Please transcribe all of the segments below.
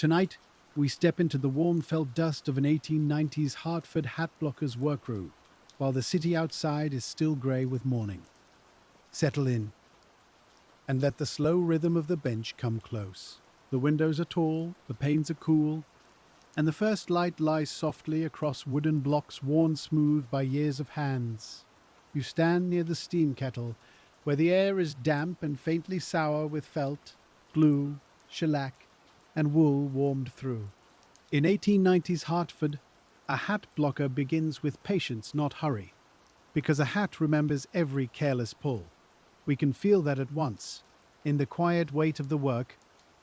Tonight, we step into the warm felt dust of an 1890s Hartford hat blocker's workroom, while the city outside is still grey with morning. Settle in, and let the slow rhythm of the bench come close. The windows are tall, the panes are cool, and the first light lies softly across wooden blocks worn smooth by years of hands. You stand near the steam kettle, where the air is damp and faintly sour with felt, glue, shellac, and wool warmed through. In 1890s Hartford, a hat blocker begins with patience, not hurry, because a hat remembers every careless pull. We can feel that at once, in the quiet weight of the work,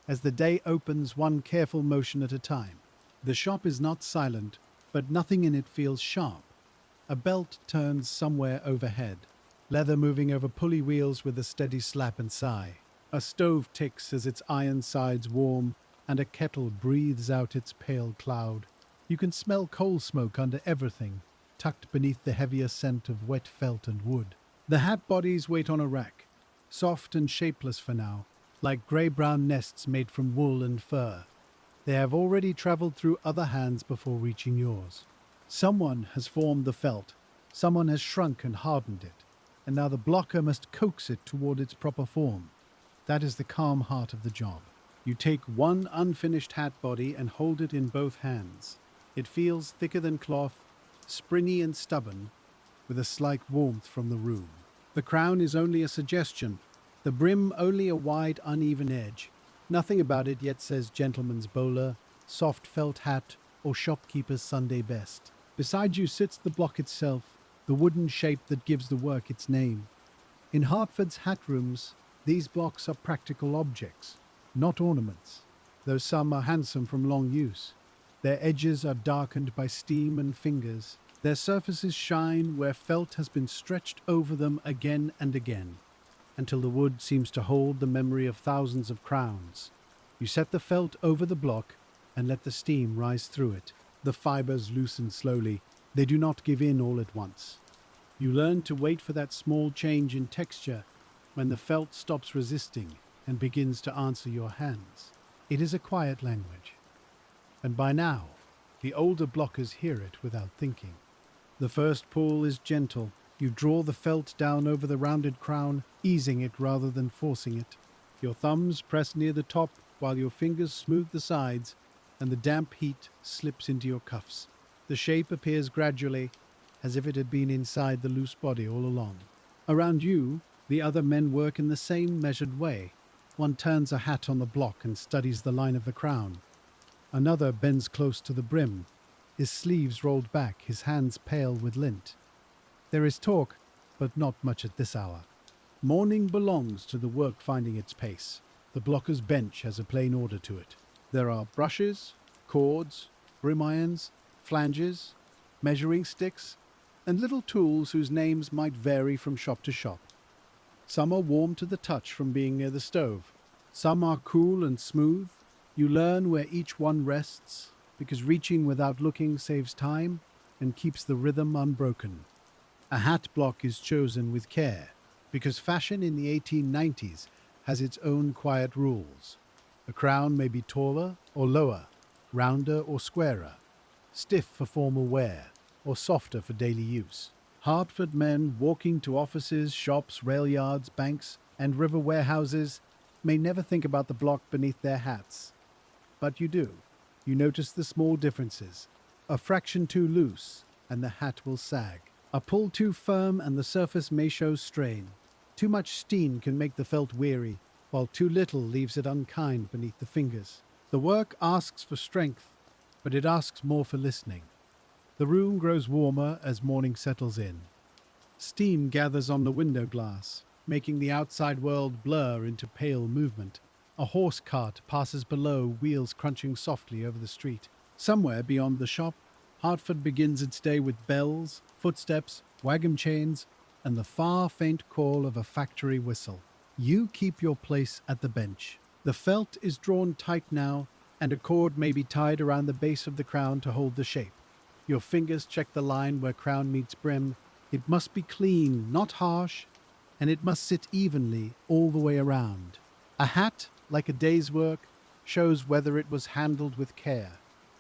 as the day opens one careful motion at a time. The shop is not silent, but nothing in it feels sharp. A belt turns somewhere overhead, leather moving over pulley wheels with a steady slap and sigh. A stove ticks as its iron sides warm, and a kettle breathes out its pale cloud. You can smell coal smoke under everything, tucked beneath the heavier scent of wet felt and wood. The hat bodies wait on a rack, soft and shapeless for now, like grey-brown nests made from wool and fur. They have already travelled through other hands before reaching yours. Someone has formed the felt, someone has shrunk and hardened it, and now the blocker must coax it toward its proper form. That is the calm heart of the job. You take one unfinished hat body and hold it in both hands. It feels thicker than cloth, springy and stubborn, with a slight warmth from the room. The crown is only a suggestion, the brim only a wide, uneven edge. Nothing about it yet says gentleman's bowler, soft felt hat, or shopkeeper's Sunday best. Beside you sits the block itself, the wooden shape that gives the work its name. In Hartford's hat rooms, these blocks are practical objects, not ornaments, though some are handsome from long use. Their edges are darkened by steam and fingers. Their surfaces shine where felt has been stretched over them again and again, until the wood seems to hold the memory of thousands of crowns. You set the felt over the block and let the steam rise through it. The fibers loosen slowly. They do not give in all at once. You learn to wait for that small change in texture when the felt stops resisting and begins to answer your hands. It is a quiet language, and by now, the older blockers hear it without thinking. The first pull is gentle. You draw the felt down over the rounded crown, easing it rather than forcing it. Your thumbs press near the top while your fingers smooth the sides, and the damp heat slips into your cuffs. The shape appears gradually, as if it had been inside the loose body all along. Around you, the other men work in the same measured way. One turns a hat on the block and studies the line of the crown. Another bends close to the brim, his sleeves rolled back, his hands pale with lint. There is talk, but not much at this hour. Morning belongs to the work finding its pace. The blocker's bench has a plain order to it. There are brushes, cords, brim irons, flanges, measuring sticks, and little tools whose names might vary from shop to shop. Some are warm to the touch from being near the stove. Some are cool and smooth. You learn where each one rests, because reaching without looking saves time and keeps the rhythm unbroken. A hat block is chosen with care, because fashion in the 1890s has its own quiet rules. The crown may be taller or lower, rounder or squarer, stiff for formal wear, or softer for daily use. Hartford men walking to offices, shops, rail yards, banks, and river warehouses may never think about the block beneath their hats. But you do. You notice the small differences. A fraction too loose, and the hat will sag. A pull too firm, and the surface may show strain. Too much steam can make the felt weary, while too little leaves it unkind beneath the fingers. The work asks for strength, but it asks more for listening. The room grows warmer as morning settles in. Steam gathers on the window glass, making the outside world blur into pale movement. A horse cart passes below, wheels crunching softly over the street. Somewhere beyond the shop, Hartford begins its day with bells, footsteps, wagon chains, and the far, faint call of a factory whistle. You keep your place at the bench. The felt is drawn tight now, and a cord may be tied around the base of the crown to hold the shape. Your fingers check the line where crown meets brim. It must be clean, not harsh, and it must sit evenly all the way around. A hat, like a day's work, shows whether it was handled with care.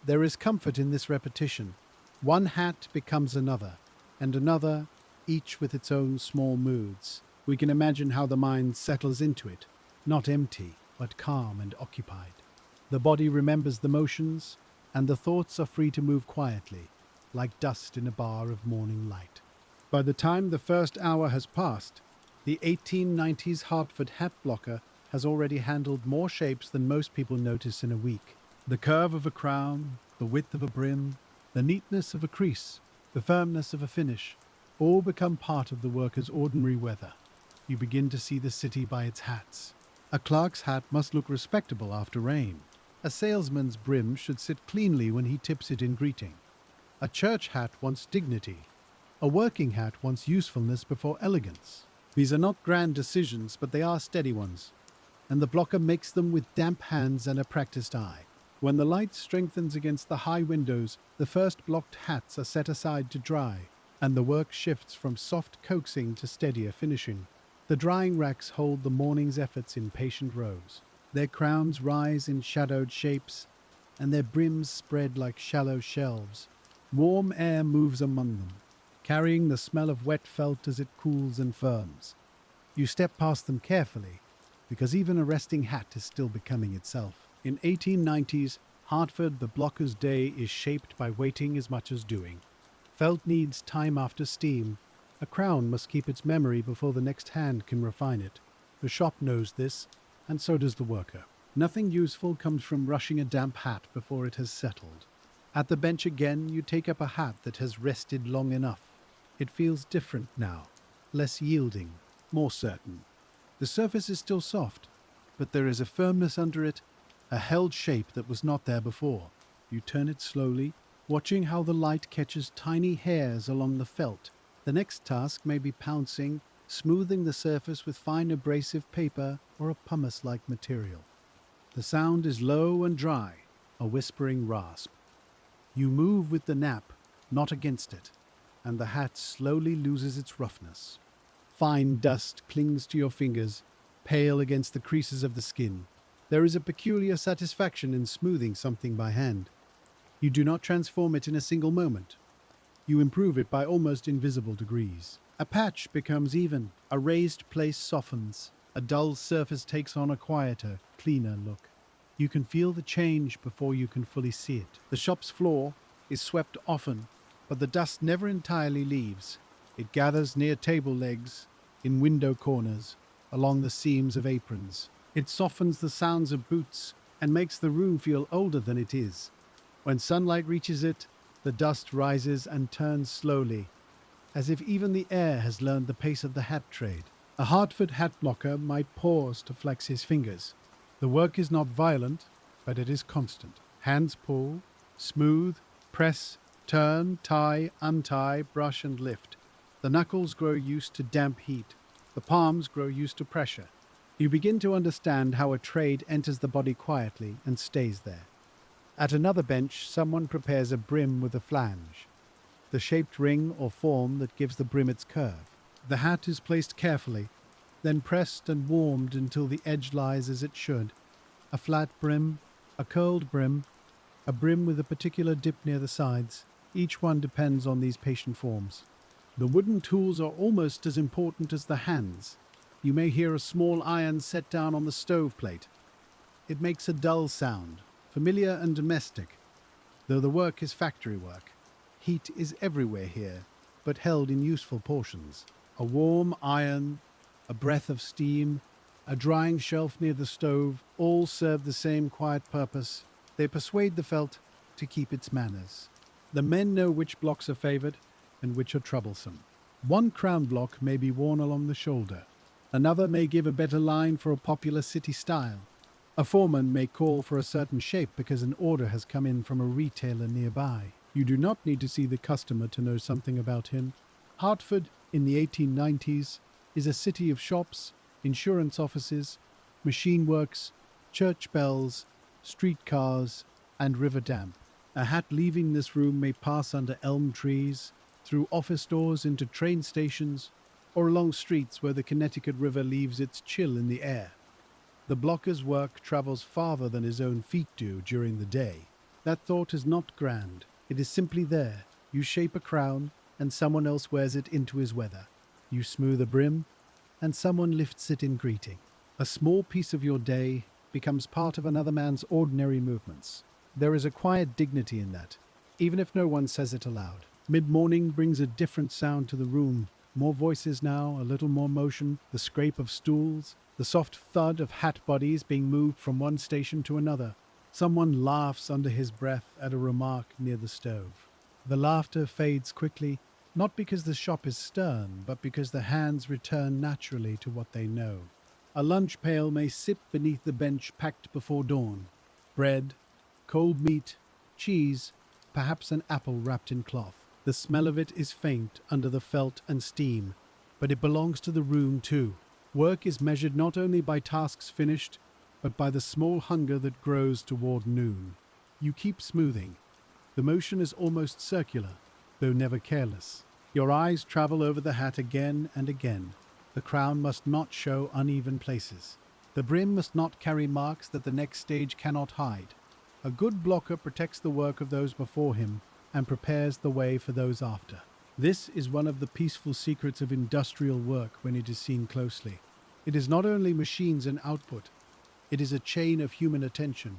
There is comfort in this repetition. One hat becomes another, and another, each with its own small moods. We can imagine how the mind settles into it, not empty, but calm and occupied. The body remembers the motions, and the thoughts are free to move quietly, like dust in a bar of morning light. By the time the first hour has passed, the 1890s Hartford hat blocker has already handled more shapes than most people notice in a week. The curve of a crown, the width of a brim, the neatness of a crease, the firmness of a finish, all become part of the worker's ordinary weather. You begin to see the city by its hats. A clerk's hat must look respectable after rain. A salesman's brim should sit cleanly when he tips it in greeting. A church hat wants dignity. A working hat wants usefulness before elegance. These are not grand decisions, but they are steady ones, and the blocker makes them with damp hands and a practiced eye. When the light strengthens against the high windows, the first blocked hats are set aside to dry, and the work shifts from soft coaxing to steadier finishing. The drying racks hold the morning's efforts in patient rows. Their crowns rise in shadowed shapes, and their brims spread like shallow shelves. Warm air moves among them, carrying the smell of wet felt as it cools and firms. You step past them carefully, because even a resting hat is still becoming itself. In 1890s Hartford, the blocker's day is shaped by waiting as much as doing. Felt needs time after steam. A crown must keep its memory before the next hand can refine it. The shop knows this, and so does the worker. Nothing useful comes from rushing a damp hat before it has settled. At the bench again, you take up a hat that has rested long enough. It feels different now, less yielding, more certain. The surface is still soft, but there is a firmness under it, a held shape that was not there before. You turn it slowly, watching how the light catches tiny hairs along the felt. The next task may be pouncing, smoothing the surface with fine abrasive paper or a pumice-like material. The sound is low and dry, a whispering rasp. You move with the nap, not against it, and the hat slowly loses its roughness. Fine dust clings to your fingers, pale against the creases of the skin. There is a peculiar satisfaction in smoothing something by hand. You do not transform it in a single moment. You improve it by almost invisible degrees. A patch becomes even, a raised place softens, a dull surface takes on a quieter, cleaner look. You can feel the change before you can fully see it. The shop's floor is swept often, but the dust never entirely leaves. It gathers near table legs, in window corners, along the seams of aprons. It softens the sounds of boots and makes the room feel older than it is. When sunlight reaches it, the dust rises and turns slowly, as if even the air has learned the pace of the hat trade. A Hartford hat blocker might pause to flex his fingers. The work is not violent, but it is constant. Hands pull, smooth, press, turn, tie, untie, brush and lift. The knuckles grow used to damp heat. The palms grow used to pressure. You begin to understand how a trade enters the body quietly and stays there. At another bench, someone prepares a brim with a flange, the shaped ring or form that gives the brim its curve. The hat is placed carefully, then pressed and warmed until the edge lies as it should. A flat brim, a curled brim, a brim with a particular dip near the sides. Each one depends on these patient forms. The wooden tools are almost as important as the hands. You may hear a small iron set down on the stove plate. It makes a dull sound, familiar and domestic, though the work is factory work. Heat is everywhere here, but held in useful portions. A warm iron, a breath of steam, a drying shelf near the stove, all serve the same quiet purpose. They persuade the felt to keep its manners. The men know which blocks are favored and which are troublesome. One crown block may be worn along the shoulder. Another may give a better line for a popular city style. A foreman may call for a certain shape because an order has come in from a retailer nearby. You do not need to see the customer to know something about him. Hartford, in the 1890s, is a city of shops, insurance offices, machine works, church bells, streetcars, and river damp. A hat leaving this room may pass under elm trees, through office doors into train stations, or along streets where the Connecticut River leaves its chill in the air. The blocker's work travels farther than his own feet do during the day. That thought is not grand. It is simply there. You shape a crown, and someone else wears it into his weather. You smooth a brim, and someone lifts it in greeting. A small piece of your day becomes part of another man's ordinary movements. There is a quiet dignity in that, even if no one says it aloud. Mid-morning brings a different sound to the room. More voices now, a little more motion, the scrape of stools, the soft thud of hat bodies being moved from one station to another. Someone laughs under his breath at a remark near the stove. The laughter fades quickly, not because the shop is stern, but because the hands return naturally to what they know. A lunch pail may sit beneath the bench packed before dawn. Bread, cold meat, cheese, perhaps an apple wrapped in cloth. The smell of it is faint under the felt and steam, but it belongs to the room too. Work is measured not only by tasks finished, but by the small hunger that grows toward noon. You keep smoothing. The motion is almost circular, though never careless. Your eyes travel over the hat again and again. The crown must not show uneven places. The brim must not carry marks that the next stage cannot hide. A good blocker protects the work of those before him and prepares the way for those after. This is one of the peaceful secrets of industrial work when it is seen closely. It is not only machines and output, it is a chain of human attention.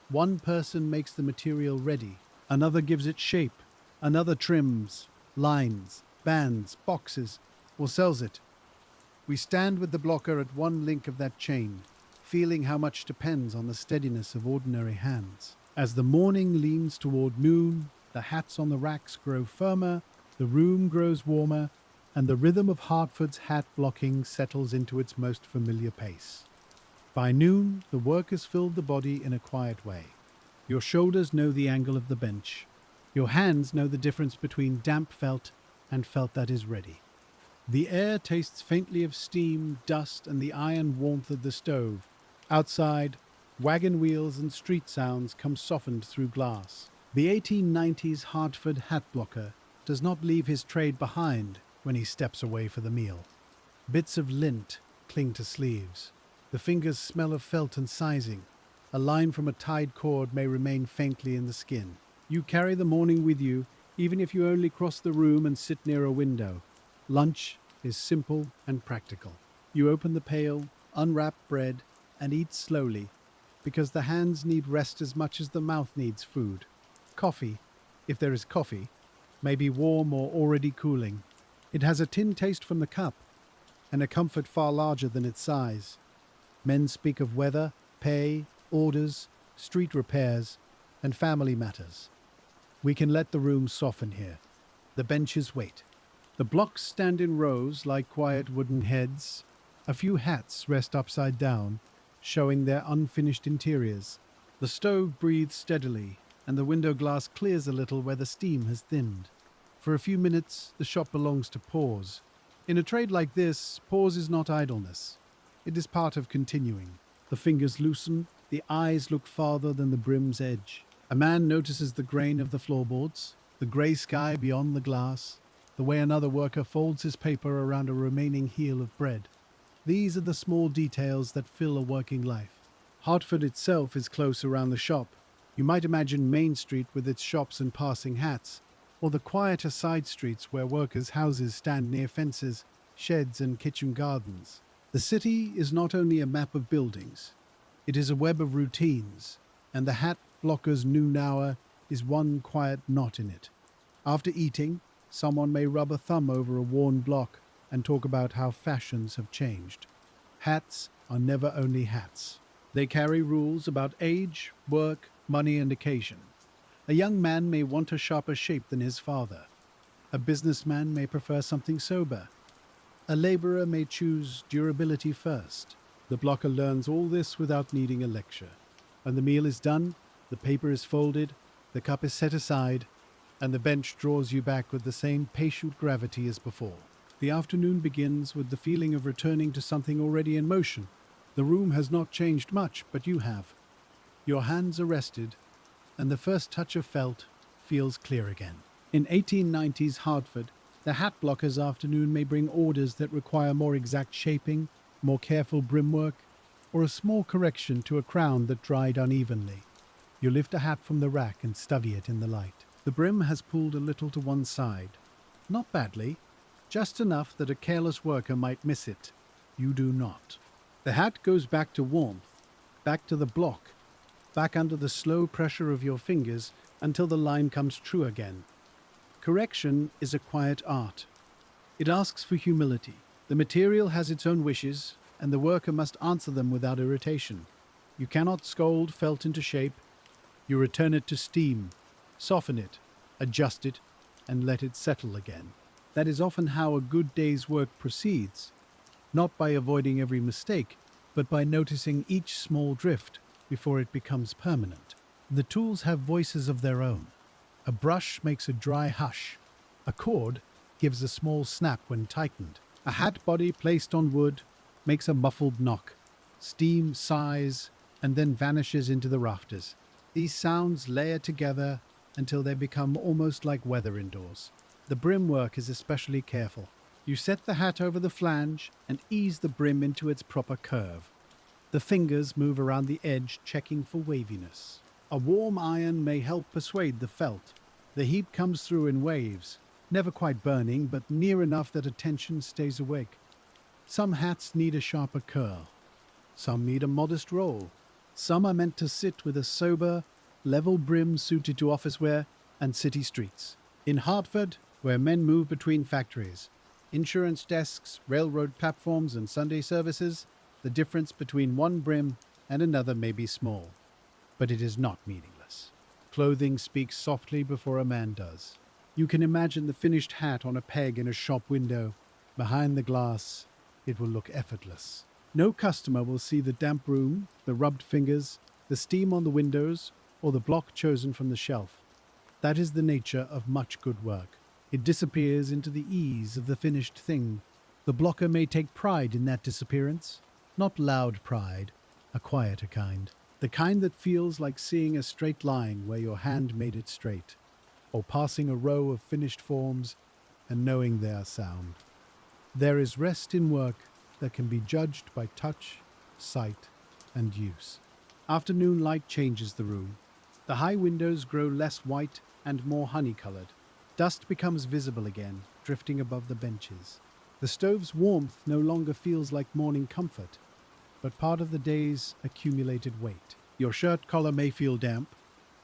One person makes the material ready, another gives it shape, another trims, lines, bands, boxes, or sells it. We stand with the blocker at one link of that chain, feeling how much depends on the steadiness of ordinary hands. As the morning leans toward noon, the hats on the racks grow firmer, the room grows warmer, and the rhythm of Hartford's hat blocking settles into its most familiar pace. By noon, the work has filled the body in a quiet way. Your shoulders know the angle of the bench. Your hands know the difference between damp felt and felt that is ready. The air tastes faintly of steam, dust, and the iron warmth of the stove. Outside, wagon wheels and street sounds come softened through glass. The 1890s Hartford hat blocker does not leave his trade behind when he steps away for the meal. Bits of lint cling to sleeves. The fingers smell of felt and sizing. A line from a tied cord may remain faintly in the skin. You carry the morning with you, even if you only cross the room and sit near a window. Lunch is simple and practical. You open the pail, unwrap bread, and eat slowly, because the hands need rest as much as the mouth needs food. Coffee, if there is coffee, may be warm or already cooling. It has a tin taste from the cup, and a comfort far larger than its size. Men speak of weather, pay, orders, street repairs, and family matters. We can let the room soften here. The benches wait. The blocks stand in rows like quiet wooden heads. A few hats rest upside down, showing their unfinished interiors. The stove breathes steadily, and the window glass clears a little where the steam has thinned. For a few minutes, the shop belongs to pause. In a trade like this, pause is not idleness. It is part of continuing. The fingers loosen, the eyes look farther than the brim's edge. A man notices the grain of the floorboards, the grey sky beyond the glass, the way another worker folds his paper around a remaining heel of bread. These are the small details that fill a working life. Hartford itself is close around the shop. You might imagine Main Street with its shops and passing hats, or the quieter side streets where workers' houses stand near fences, sheds, and kitchen gardens. The city is not only a map of buildings, it is a web of routines, and the hat blocker's noon hour is one quiet knot in it. After eating, someone may rub a thumb over a worn block and talk about how fashions have changed. Hats are never only hats. They carry rules about age, work, money, and occasion. A young man may want a sharper shape than his father. A businessman may prefer something sober. A laborer may choose durability first. The blocker learns all this without needing a lecture. When the meal is done, the paper is folded, the cup is set aside, and the bench draws you back with the same patient gravity as before. The afternoon begins with the feeling of returning to something already in motion. The room has not changed much, but you have. Your hands are rested, and the first touch of felt feels clear again. In 1890s Hartford, the hat blocker's afternoon may bring orders that require more exact shaping, more careful brim work, or a small correction to a crown that dried unevenly. You lift a hat from the rack and study it in the light. The brim has pulled a little to one side. Not badly, just enough that a careless worker might miss it. You do not. The hat goes back to warmth, back to the block, back under the slow pressure of your fingers until the line comes true again. Correction is a quiet art. It asks for humility. The material has its own wishes, and the worker must answer them without irritation. You cannot scold felt into shape. You return it to steam, soften it, adjust it, and let it settle again. That is often how a good day's work proceeds, not by avoiding every mistake, but by noticing each small drift before it becomes permanent. The tools have voices of their own. A brush makes a dry hush. A cord gives a small snap when tightened. A hat body placed on wood makes a muffled knock. Steam sighs and then vanishes into the rafters. These sounds layer together until they become almost like weather indoors. The brim work is especially careful. You set the hat over the flange and ease the brim into its proper curve. The fingers move around the edge, checking for waviness. A warm iron may help persuade the felt. The heat comes through in waves, never quite burning, but near enough that attention stays awake. Some hats need a sharper curl. Some need a modest roll. Some are meant to sit with a sober, level brim suited to office wear and city streets. In Hartford, where men move between factories, insurance desks, railroad platforms, and Sunday services, the difference between one brim and another may be small, but it is not meaningless. Clothing speaks softly before a man does. You can imagine the finished hat on a peg in a shop window. Behind the glass, it will look effortless. No customer will see the damp room, the rubbed fingers, the steam on the windows, or the block chosen from the shelf. That is the nature of much good work. It disappears into the ease of the finished thing. The blocker may take pride in that disappearance. Not loud pride, a quieter kind. The kind that feels like seeing a straight line where your hand made it straight, or passing a row of finished forms and knowing they are sound. There is rest in work that can be judged by touch, sight, and use. Afternoon light changes the room. The high windows grow less white and more honey-colored. Dust becomes visible again, drifting above the benches. The stove's warmth no longer feels like morning comfort, but part of the day's accumulated weight. Your shirt collar may feel damp.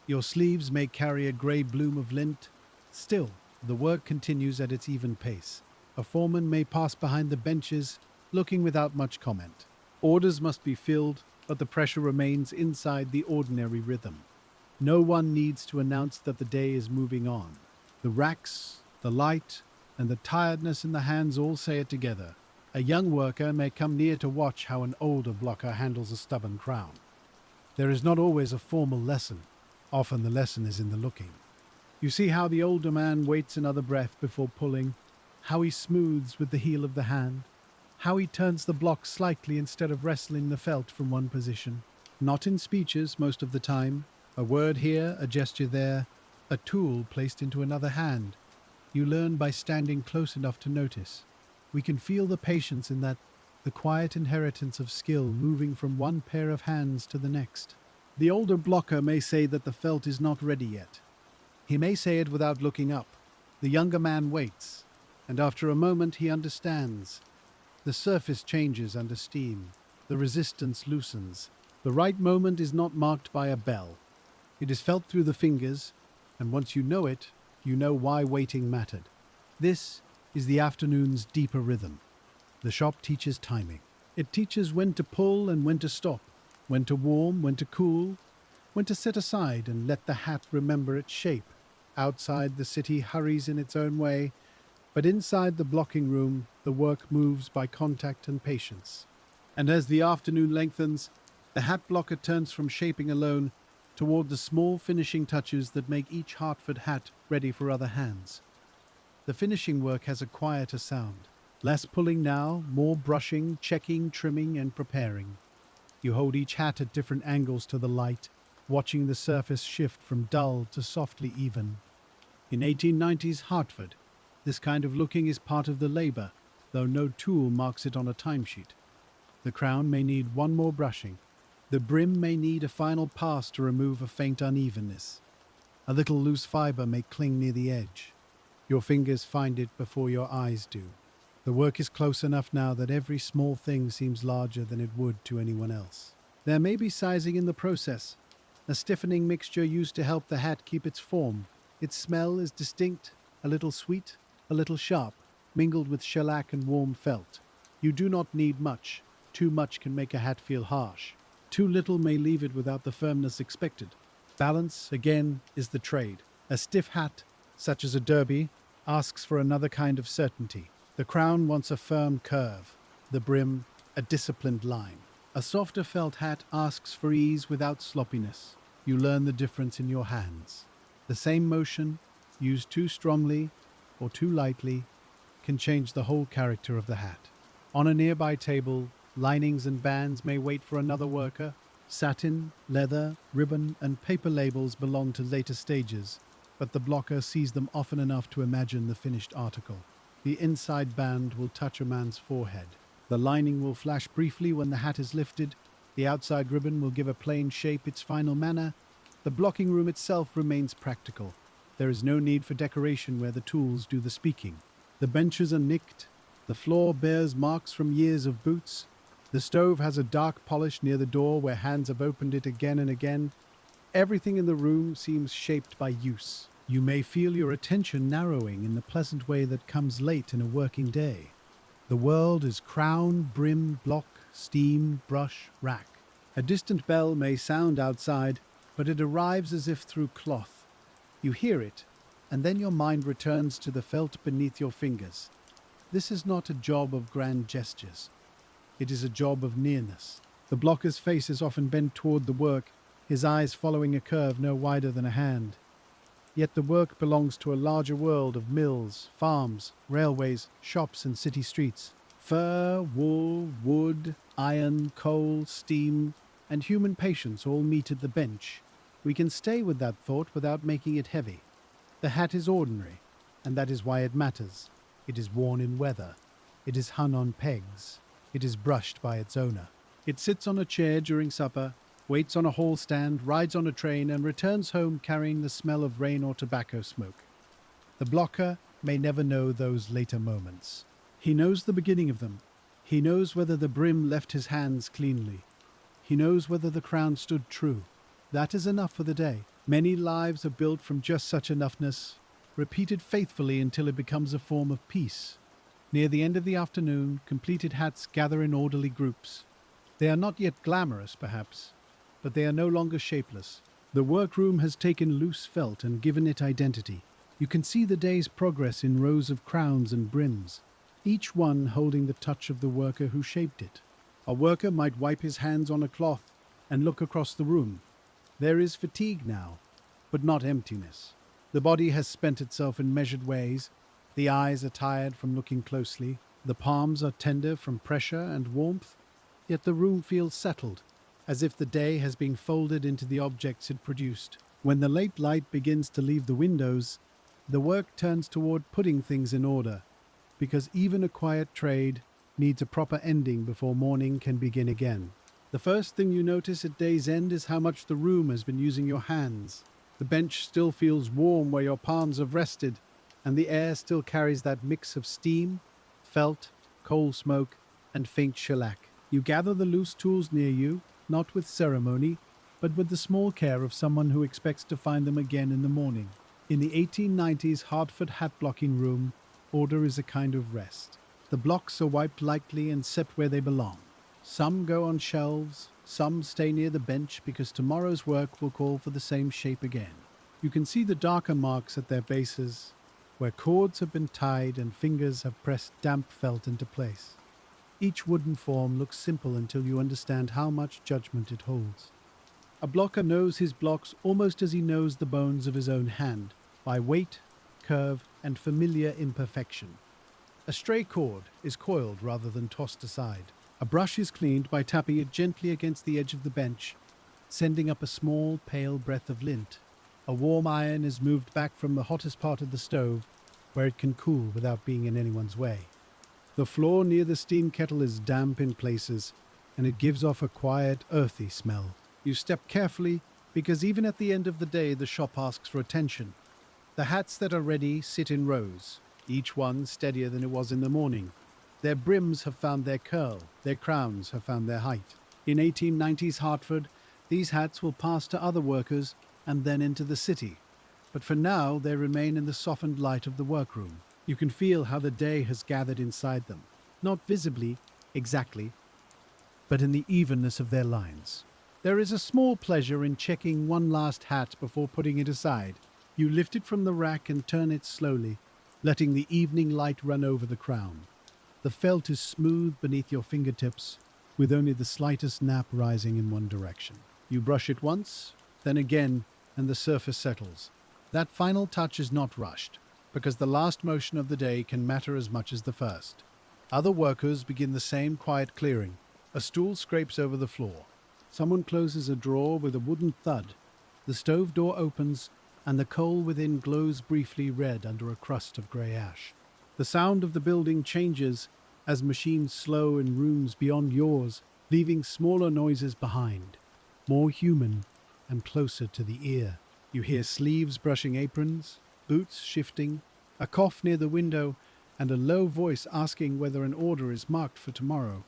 Your sleeves may carry a grey bloom of lint. Still, the work continues at its even pace. A foreman may pass behind the benches, looking without much comment. Orders must be filled, but the pressure remains inside the ordinary rhythm. No one needs to announce that the day is moving on. The racks, the light, and the tiredness in the hands all say it together. A young worker may come near to watch how an older blocker handles a stubborn crown. There is not always a formal lesson. Often the lesson is in the looking. You see how the older man waits another breath before pulling, how he smooths with the heel of the hand, how he turns the block slightly instead of wrestling the felt from one position. Not in speeches most of the time. A word here, a gesture there, a tool placed into another hand. You learn by standing close enough to notice. We can feel the patience in that, the quiet inheritance of skill moving from one pair of hands to the next. The older blocker may say that the felt is not ready yet. He may say it without looking up. The younger man waits, and after a moment he understands. The surface changes under steam. The resistance loosens. The right moment is not marked by a bell. It is felt through the fingers, and once you know it, you know why waiting mattered. This is the afternoon's deeper rhythm. The shop teaches timing. It teaches when to pull and when to stop, when to warm, when to cool, when to set aside and let the hat remember its shape. Outside, the city hurries in its own way, but inside the blocking room, the work moves by contact and patience. And as the afternoon lengthens, the hat blocker turns from shaping alone toward the small finishing touches that make each Hartford hat ready for other hands. The finishing work has a quieter sound. Less pulling now, more brushing, checking, trimming, and preparing. You hold each hat at different angles to the light, watching the surface shift from dull to softly even. In 1890s Hartford, this kind of looking is part of the labor, though no tool marks it on a timesheet. The crown may need one more brushing. The brim may need a final pass to remove a faint unevenness. A little loose fiber may cling near the edge. Your fingers find it before your eyes do. The work is close enough now that every small thing seems larger than it would to anyone else. There may be sizing in the process, a stiffening mixture used to help the hat keep its form. Its smell is distinct, a little sweet, a little sharp, mingled with shellac and warm felt. You do not need much. Too much can make a hat feel harsh. Too little may leave it without the firmness expected. Balance, again, is the trade. A stiff hat, such as a derby, asks for another kind of certainty. The crown wants a firm curve, the brim, a disciplined line. A softer felt hat asks for ease without sloppiness. You learn the difference in your hands. The same motion, used too strongly or too lightly, can change the whole character of the hat. On a nearby table, linings and bands may wait for another worker. Satin, leather, ribbon, and paper labels belong to later stages, but the blocker sees them often enough to imagine the finished article. The inside band will touch a man's forehead. The lining will flash briefly when the hat is lifted. The outside ribbon will give a plain shape its final manner. The blocking room itself remains practical. There is no need for decoration where the tools do the speaking. The benches are nicked. The floor bears marks from years of boots. The stove has a dark polish near the door where hands have opened it again and again. Everything in the room seems shaped by use. You may feel your attention narrowing in the pleasant way that comes late in a working day. The world is crown, brim, block, steam, brush, rack. A distant bell may sound outside, but it arrives as if through cloth. You hear it, and then your mind returns to the felt beneath your fingers. This is not a job of grand gestures. It is a job of nearness. The blocker's face is often bent toward the work, his eyes following a curve no wider than a hand. Yet the work belongs to a larger world of mills, farms, railways, shops, and city streets. Fur, wool, wood, iron, coal, steam, and human patience all meet at the bench. We can stay with that thought without making it heavy. The hat is ordinary, and that is why it matters. It is worn in weather. It is hung on pegs. It is brushed by its owner. It sits on a chair during supper, waits on a hall stand, rides on a train, and returns home carrying the smell of rain or tobacco smoke. The blocker may never know those later moments. He knows the beginning of them. He knows whether the brim left his hands cleanly. He knows whether the crown stood true. That is enough for the day. Many lives are built from just such enoughness, repeated faithfully until it becomes a form of peace. Near the end of the afternoon, completed hats gather in orderly groups. They are not yet glamorous, perhaps, but they are no longer shapeless. The workroom has taken loose felt and given it identity. You can see the day's progress in rows of crowns and brims, each one holding the touch of the worker who shaped it. A worker might wipe his hands on a cloth and look across the room. There is fatigue now, but not emptiness. The body has spent itself in measured ways. The eyes are tired from looking closely. The palms are tender from pressure and warmth. Yet the room feels settled, as if the day has been folded into the objects it produced. When the late light begins to leave the windows, the work turns toward putting things in order, because even a quiet trade needs a proper ending before morning can begin again. The first thing you notice at day's end is how much the room has been using your hands. The bench still feels warm where your palms have rested, and the air still carries that mix of steam, felt, coal smoke, and faint shellac. You gather the loose tools near you, not with ceremony, but with the small care of someone who expects to find them again in the morning. In the 1890s Hartford hat blocking room, order is a kind of rest. The blocks are wiped lightly and set where they belong. Some go on shelves, some stay near the bench because tomorrow's work will call for the same shape again. You can see the darker marks at their bases, where cords have been tied and fingers have pressed damp felt into place. Each wooden form looks simple until you understand how much judgment it holds. A blocker knows his blocks almost as he knows the bones of his own hand, by weight, curve, and familiar imperfection. A stray cord is coiled rather than tossed aside. A brush is cleaned by tapping it gently against the edge of the bench, sending up a small, pale breath of lint. A warm iron is moved back from the hottest part of the stove, where it can cool without being in anyone's way. The floor near the steam kettle is damp in places, and it gives off a quiet, earthy smell. You step carefully because even at the end of the day, the shop asks for attention. The hats that are ready sit in rows, each one steadier than it was in the morning. Their brims have found their curl, their crowns have found their height. In 1890s Hartford, these hats will pass to other workers and then into the city. But for now, they remain in the softened light of the workroom. You can feel how the day has gathered inside them, not visibly, exactly, but in the evenness of their lines. There is a small pleasure in checking one last hat before putting it aside. You lift it from the rack and turn it slowly, letting the evening light run over the crown. The felt is smooth beneath your fingertips, with only the slightest nap rising in one direction. You brush it once, then again, and the surface settles. That final touch is not rushed, because the last motion of the day can matter as much as the first. Other workers begin the same quiet clearing. A stool scrapes over the floor. Someone closes a drawer with a wooden thud. The stove door opens, and the coal within glows briefly red under a crust of grey ash. The sound of the building changes as machines slow in rooms beyond yours, leaving smaller noises behind, more human and closer to the ear. You hear sleeves brushing aprons, boots shifting, a cough near the window, and a low voice asking whether an order is marked for tomorrow.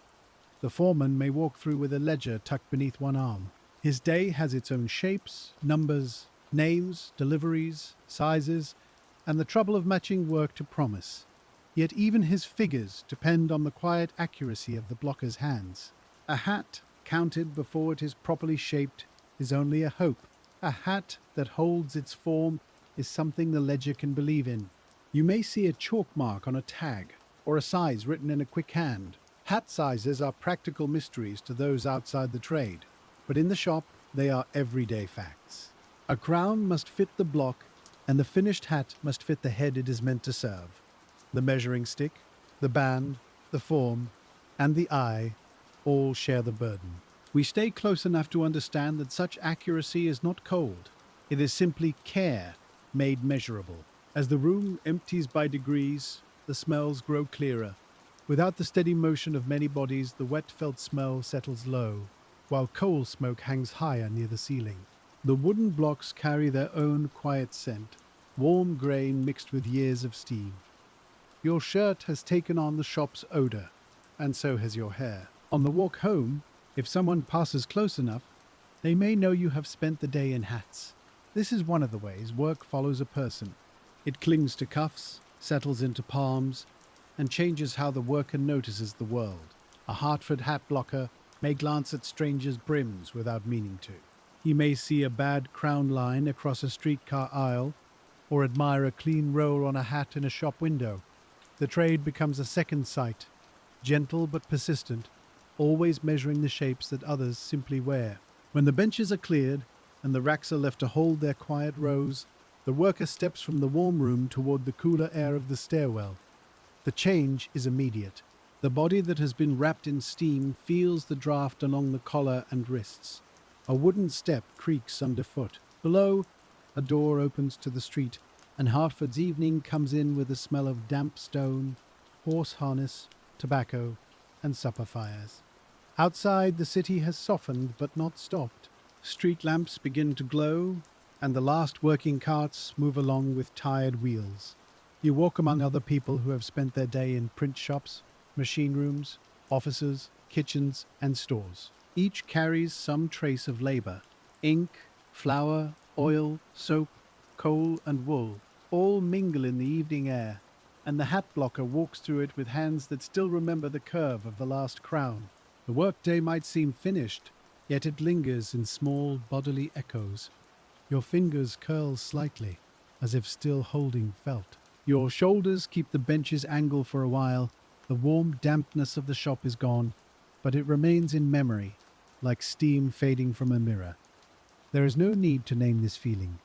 The foreman may walk through with a ledger tucked beneath one arm. His day has its own shapes, numbers, names, deliveries, sizes, and the trouble of matching work to promise. Yet even his figures depend on the quiet accuracy of the blocker's hands. A hat, counted before it is properly shaped, is only a hope. A hat that holds its form is something the ledger can believe in. You may see a chalk mark on a tag, or a size written in a quick hand. Hat sizes are practical mysteries to those outside the trade, but in the shop they are everyday facts. A crown must fit the block, and the finished hat must fit the head it is meant to serve. The measuring stick, the band, the form, and the eye all share the burden. We stay close enough to understand that such accuracy is not cold. It is simply care made measurable. As the room empties by degrees, the smells grow clearer. Without the steady motion of many bodies, the wet felt smell settles low, while coal smoke hangs higher near the ceiling. The wooden blocks carry their own quiet scent, warm grain mixed with years of steam. Your shirt has taken on the shop's odor, and so has your hair. On the walk home, if someone passes close enough, they may know you have spent the day in hats. This is one of the ways work follows a person. It clings to cuffs, settles into palms, and changes how the worker notices the world. A Hartford hat blocker may glance at strangers' brims without meaning to. He may see a bad crown line across a streetcar aisle, or admire a clean roll on a hat in a shop window. The trade becomes a second sight, gentle but persistent, always measuring the shapes that others simply wear. When the benches are cleared and the racks are left to hold their quiet rows, the worker steps from the warm room toward the cooler air of the stairwell. The change is immediate. The body that has been wrapped in steam feels the draft along the collar and wrists. A wooden step creaks underfoot. Below, a door opens to the street, and Hartford's evening comes in with the smell of damp stone, horse harness, tobacco, and supper fires. Outside, the city has softened but not stopped. Street lamps begin to glow, and the last working carts move along with tired wheels. You walk among other people who have spent their day in print shops, machine rooms, offices, kitchens, and stores. Each carries some trace of labor. Ink, flour, oil, soap, coal, and wool all mingle in the evening air, and the hat blocker walks through it with hands that still remember the curve of the last crown. The workday might seem finished, yet it lingers in small bodily echoes. Your fingers curl slightly, as if still holding felt. Your shoulders keep the bench's angle for a while. The warm dampness of the shop is gone, but it remains in memory, like steam fading from a mirror. There is no need to name this feeling.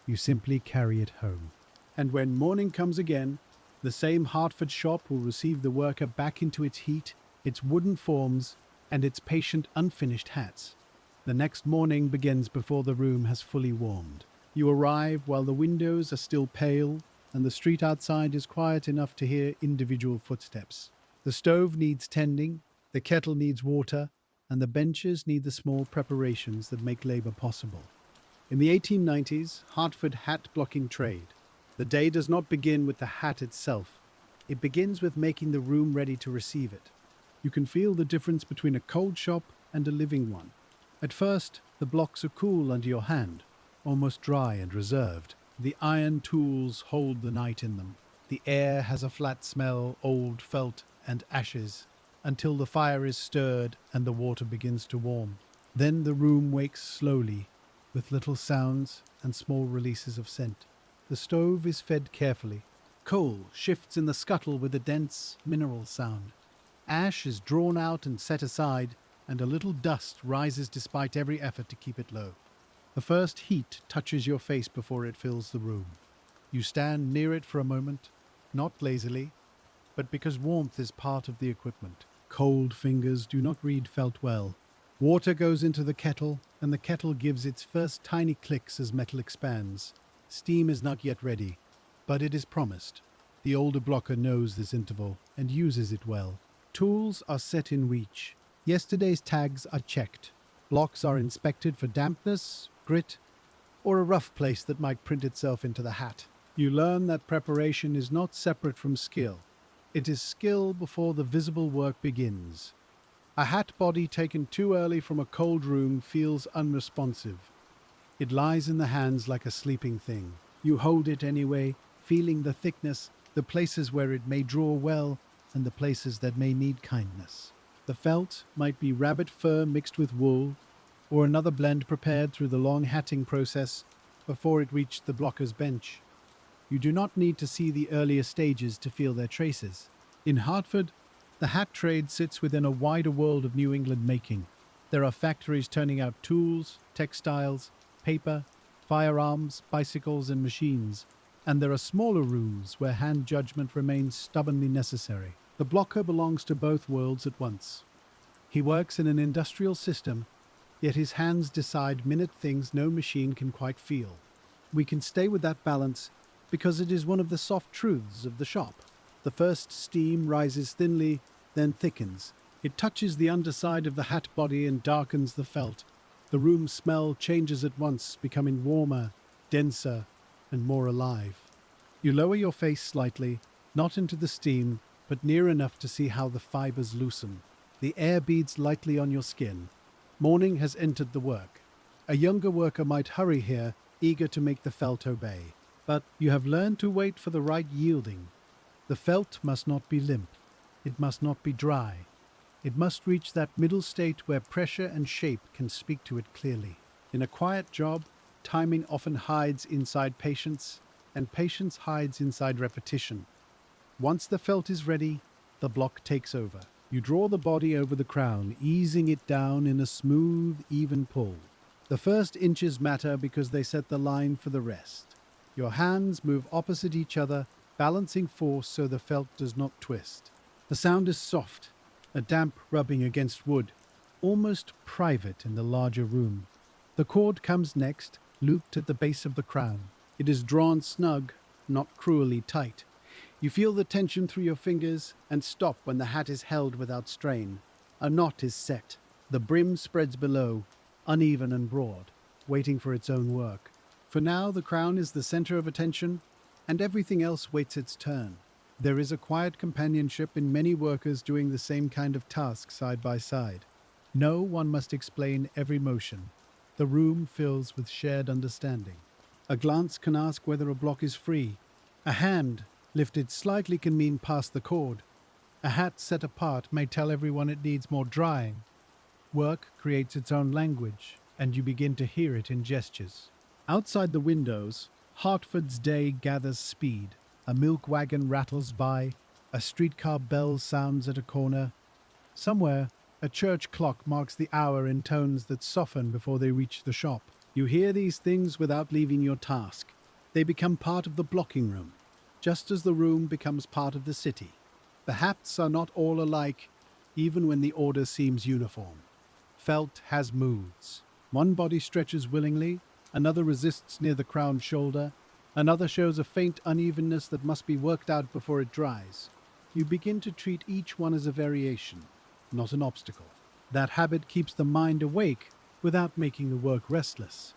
You simply carry it home. And when morning comes again, the same Hartford shop will receive the worker back into its heat, its wooden forms, and its patient unfinished hats. The next morning begins before the room has fully warmed. You arrive while the windows are still pale, and the street outside is quiet enough to hear individual footsteps. The stove needs tending, the kettle needs water, and the benches need the small preparations that make labor possible. In the 1890s, Hartford hat blocking trade. The day does not begin with the hat itself. It begins with making the room ready to receive it. You can feel the difference between a cold shop and a living one. At first, the blocks are cool under your hand, almost dry and reserved. The iron tools hold the night in them. The air has a flat smell, old felt and ashes, until the fire is stirred and the water begins to warm. Then the room wakes slowly, with little sounds and small releases of scent. The stove is fed carefully. Coal shifts in the scuttle with a dense mineral sound. Ash is drawn out and set aside, and a little dust rises despite every effort to keep it low. The first heat touches your face before it fills the room. You stand near it for a moment, not lazily, but because warmth is part of the equipment. Cold fingers do not read felt well. Water goes into the kettle, and the kettle gives its first tiny clicks as metal expands. Steam is not yet ready, but it is promised. The older blocker knows this interval and uses it well. Tools are set in reach. Yesterday's tags are checked. Blocks are inspected for dampness, grit, or a rough place that might print itself into the hat. You learn that preparation is not separate from skill. It is skill before the visible work begins. A hat body taken too early from a cold room feels unresponsive. It lies in the hands like a sleeping thing. You hold it anyway, feeling the thickness, the places where it may draw well, and the places that may need kindness. The felt might be rabbit fur mixed with wool, or another blend prepared through the long hatting process before it reached the blocker's bench. You do not need to see the earlier stages to feel their traces. In Hartford, the hat trade sits within a wider world of New England making. There are factories turning out tools, textiles, paper, firearms, bicycles, and machines, and there are smaller rooms where hand judgment remains stubbornly necessary. The blocker belongs to both worlds at once. He works in an industrial system, yet his hands decide minute things no machine can quite feel. We can stay with that balance because it is one of the soft truths of the shop. The first steam rises thinly, then thickens. It touches the underside of the hat body and darkens the felt. The room smell changes at once, becoming warmer, denser, and more alive. You lower your face slightly, not into the steam, but near enough to see how the fibers loosen. The air beads lightly on your skin. Morning has entered the work. A younger worker might hurry here, eager to make the felt obey. But you have learned to wait for the right yielding. The felt must not be limp. It must not be dry. It must reach that middle state where pressure and shape can speak to it clearly. In a quiet job, timing often hides inside patience, and patience hides inside repetition. Once the felt is ready, the block takes over. You draw the body over the crown, easing it down in a smooth, even pull. The first inches matter because they set the line for the rest. Your hands move opposite each other, balancing force so the felt does not twist. The sound is soft, a damp rubbing against wood, almost private in the larger room. The cord comes next, looped at the base of the crown. It is drawn snug, not cruelly tight. You feel the tension through your fingers and stop when the hat is held without strain. A knot is set. The brim spreads below, uneven and broad, waiting for its own work. For now, the crown is the center of attention, and everything else waits its turn. There is a quiet companionship in many workers doing the same kind of task side by side. No one must explain every motion. The room fills with shared understanding. A glance can ask whether a block is free. A hand lifted slightly can mean past the cord. A hat set apart may tell everyone it needs more drying. Work creates its own language, and you begin to hear it in gestures. Outside the windows, Hartford's day gathers speed. A milk wagon rattles by, a streetcar bell sounds at a corner. Somewhere, a church clock marks the hour in tones that soften before they reach the shop. You hear these things without leaving your task. They become part of the blocking room, just as the room becomes part of the city. The hats are not all alike, even when the order seems uniform. Felt has moods. One body stretches willingly, another resists near the crowned shoulder, another shows a faint unevenness that must be worked out before it dries. You begin to treat each one as a variation, not an obstacle. That habit keeps the mind awake without making the work restless.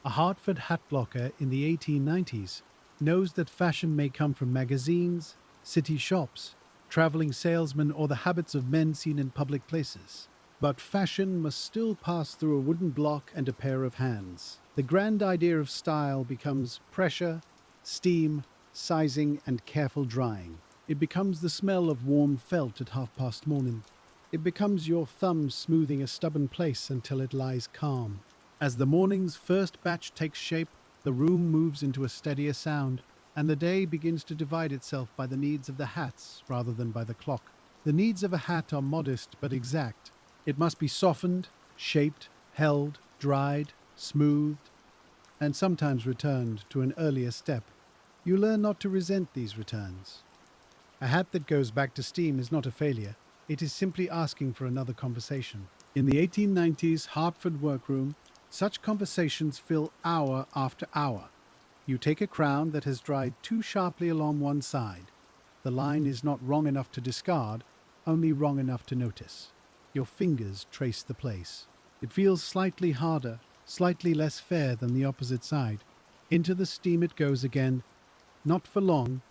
A Hartford hat blocker in the 1890s knows that fashion may come from magazines, city shops, traveling salesmen, or the habits of men seen in public places. But fashion must still pass through a wooden block and a pair of hands. The grand idea of style becomes pressure, steam, sizing, and careful drying. It becomes the smell of warm felt at morning. It becomes your thumb smoothing a stubborn place until it lies calm. As the morning's first batch takes shape, the room moves into a steadier sound, and the day begins to divide itself by the needs of the hats rather than by the clock. The needs of a hat are modest but exact. It must be softened, shaped, held, dried, smoothed, and sometimes returned to an earlier step. You learn not to resent these returns. A hat that goes back to steam is not a failure. It is simply asking for another conversation. In the 1890s Hartford workroom, such conversations fill hour after hour. You take a crown that has dried too sharply along one side. The line is not wrong enough to discard, only wrong enough to notice. Your fingers trace the place. It feels slightly harder, slightly less fair than the opposite side. Into the steam it goes again, not for long,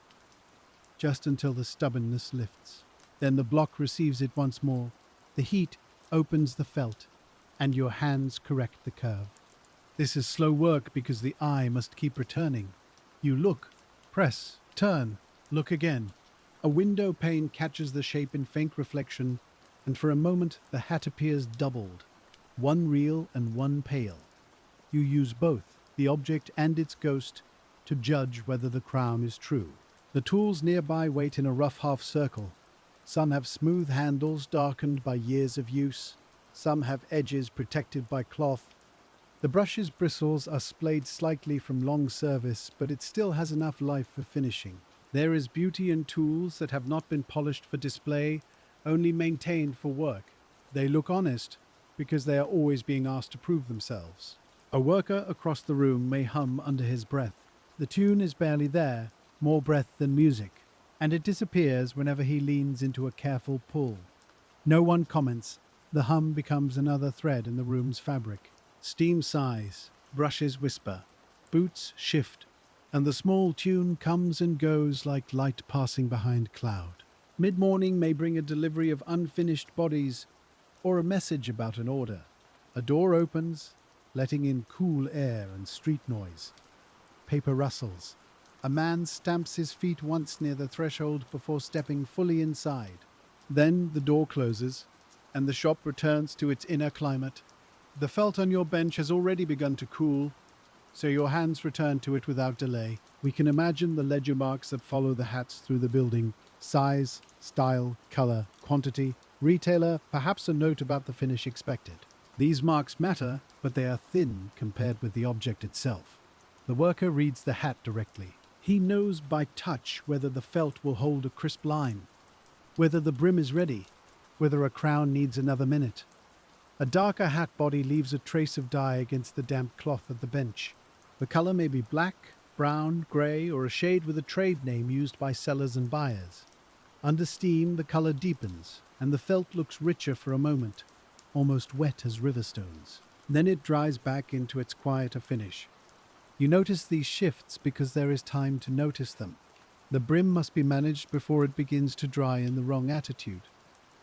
just until the stubbornness lifts. Then the block receives it once more. The heat opens the felt, and your hands correct the curve. This is slow work because the eye must keep returning. You look, press, turn, look again. A window pane catches the shape in faint reflection, and for a moment the hat appears doubled, one real and one pale. You use both, the object and its ghost, to judge whether the crown is true. The tools nearby wait in a rough half circle. Some have smooth handles darkened by years of use. Some have edges protected by cloth. The brush's bristles are splayed slightly from long service, but it still has enough life for finishing. There is beauty in tools that have not been polished for display, only maintained for work. They look honest because they are always being asked to prove themselves. A worker across the room may hum under his breath. The tune is barely there, more breath than music, and it disappears whenever he leans into a careful pull. No one comments. The hum becomes another thread in the room's fabric. Steam sighs, brushes whisper, boots shift, and the small tune comes and goes like light passing behind cloud. Mid-morning may bring a delivery of unfinished bodies or a message about an order. A door opens, letting in cool air and street noise. Paper rustles. A man stamps his feet once near the threshold before stepping fully inside. Then the door closes, and the shop returns to its inner climate. The felt on your bench has already begun to cool, so your hands return to it without delay. We can imagine the ledger marks that follow the hats through the building. Size, style, color, quantity, retailer, perhaps a note about the finish expected. These marks matter, but they are thin compared with the object itself. The worker reads the hat directly. He knows by touch whether the felt will hold a crisp line, whether the brim is ready, whether a crown needs another minute. A darker hat body leaves a trace of dye against the damp cloth of the bench. The color may be black, brown, grey, or a shade with a trade name used by sellers and buyers. Under steam, the color deepens, and the felt looks richer for a moment, almost wet as river stones. Then it dries back into its quieter finish. You notice these shifts because there is time to notice them. The brim must be managed before it begins to dry in the wrong attitude.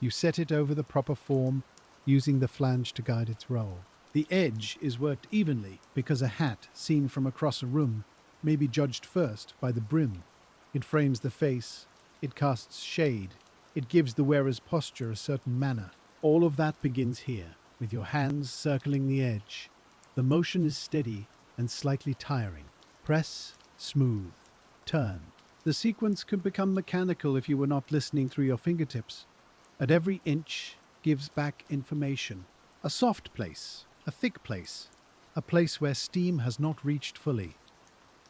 You set it over the proper form, using the flange to guide its roll. The edge is worked evenly because a hat, seen from across a room, may be judged first by the brim. It frames the face, it casts shade, it gives the wearer's posture a certain manner. All of that begins here, with your hands circling the edge. The motion is steady and slightly tiring. Press, smooth, turn. The sequence could become mechanical if you were not listening through your fingertips. At every inch gives back information. A soft place, a thick place, a place where steam has not reached fully.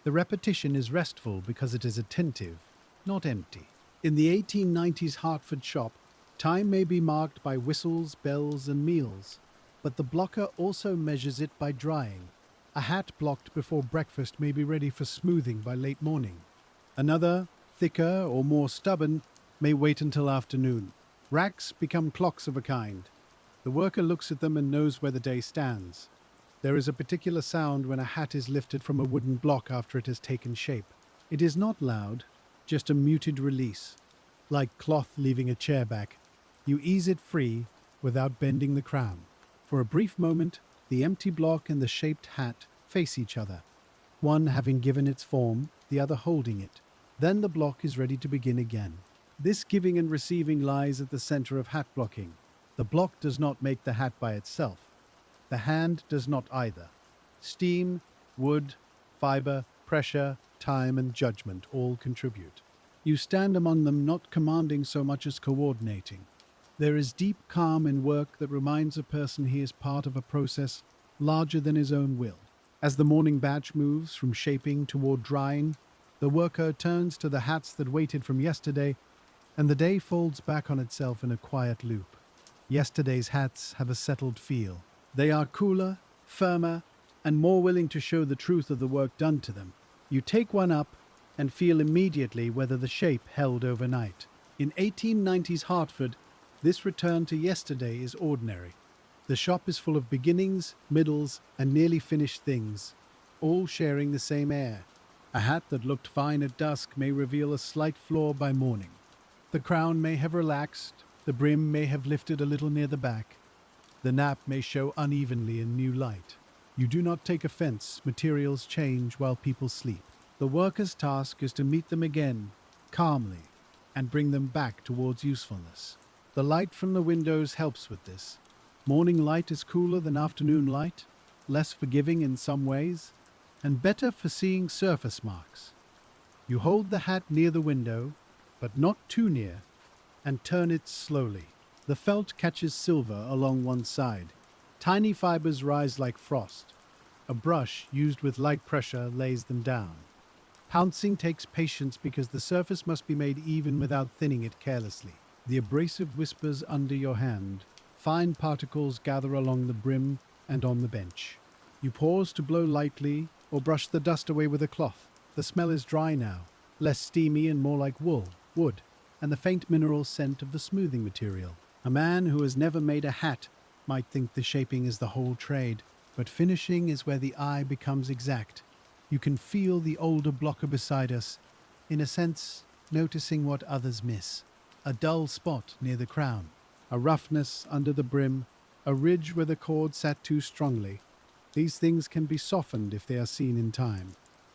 The repetition is restful because it is attentive, not empty. In the 1890s Hartford shop, time may be marked by whistles, bells, and meals, but the blocker also measures it by drying. A hat blocked before breakfast may be ready for smoothing by late morning. Another, thicker or more stubborn, may wait until afternoon. Racks become clocks of a kind. The worker looks at them and knows where the day stands. There is a particular sound when a hat is lifted from a wooden block after it has taken shape. It is not loud, just a muted release, like cloth leaving a chair back. You ease it free without bending the crown. For a brief moment, the empty block and the shaped hat face each other, one having given its form, the other holding it. Then the block is ready to begin again. This giving and receiving lies at the center of hat blocking. The block does not make the hat by itself. The hand does not either. Steam, wood, fiber, pressure, time, and judgment all contribute. You stand among them not commanding so much as coordinating. There is deep calm in work that reminds a person he is part of a process larger than his own will. As the morning batch moves from shaping toward drying, the worker turns to the hats that waited from yesterday, and the day folds back on itself in a quiet loop. Yesterday's hats have a settled feel. They are cooler, firmer, and more willing to show the truth of the work done to them. You take one up and feel immediately whether the shape held overnight. In 1890s Hartford, this return to yesterday is ordinary. The shop is full of beginnings, middles, and nearly finished things, all sharing the same air. A hat that looked fine at dusk may reveal a slight flaw by morning. The crown may have relaxed, the brim may have lifted a little near the back, the nap may show unevenly in new light. You do not take offense, materials change while people sleep. The worker's task is to meet them again, calmly, and bring them back towards usefulness. The light from the windows helps with this. Morning light is cooler than afternoon light, less forgiving in some ways, and better for seeing surface marks. You hold the hat near the window, but not too near, and turn it slowly. The felt catches silver along one side. Tiny fibers rise like frost. A brush used with light pressure lays them down. Pouncing takes patience because the surface must be made even without thinning it carelessly. The abrasive whispers under your hand. Fine particles gather along the brim and on the bench. You pause to blow lightly or brush the dust away with a cloth. The smell is dry now, less steamy and more like wool, wood, and the faint mineral scent of the smoothing material. A man who has never made a hat might think the shaping is the whole trade, but finishing is where the eye becomes exact. You can feel the older blocker beside us, in a sense, noticing what others miss. A dull spot near the crown, a roughness under the brim, a ridge where the cord sat too strongly. These things can be softened if they are seen in time.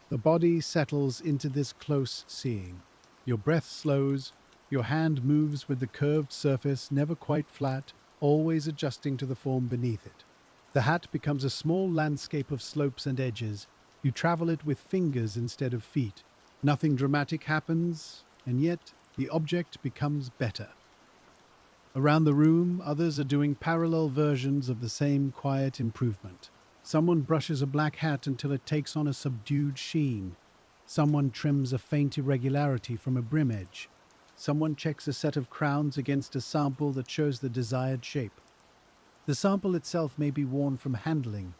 The body settles into this close seeing. Your breath slows, your hand moves with the curved surface, never quite flat, always adjusting to the form beneath it. The hat becomes a small landscape of slopes and edges. You travel it with fingers instead of feet. Nothing dramatic happens, and yet the object becomes better. Around the room, others are doing parallel versions of the same quiet improvement. Someone brushes a black hat until it takes on a subdued sheen. Someone trims a faint irregularity from a brim edge. Someone checks a set of crowns against a sample that shows the desired shape. The sample itself may be worn from handling,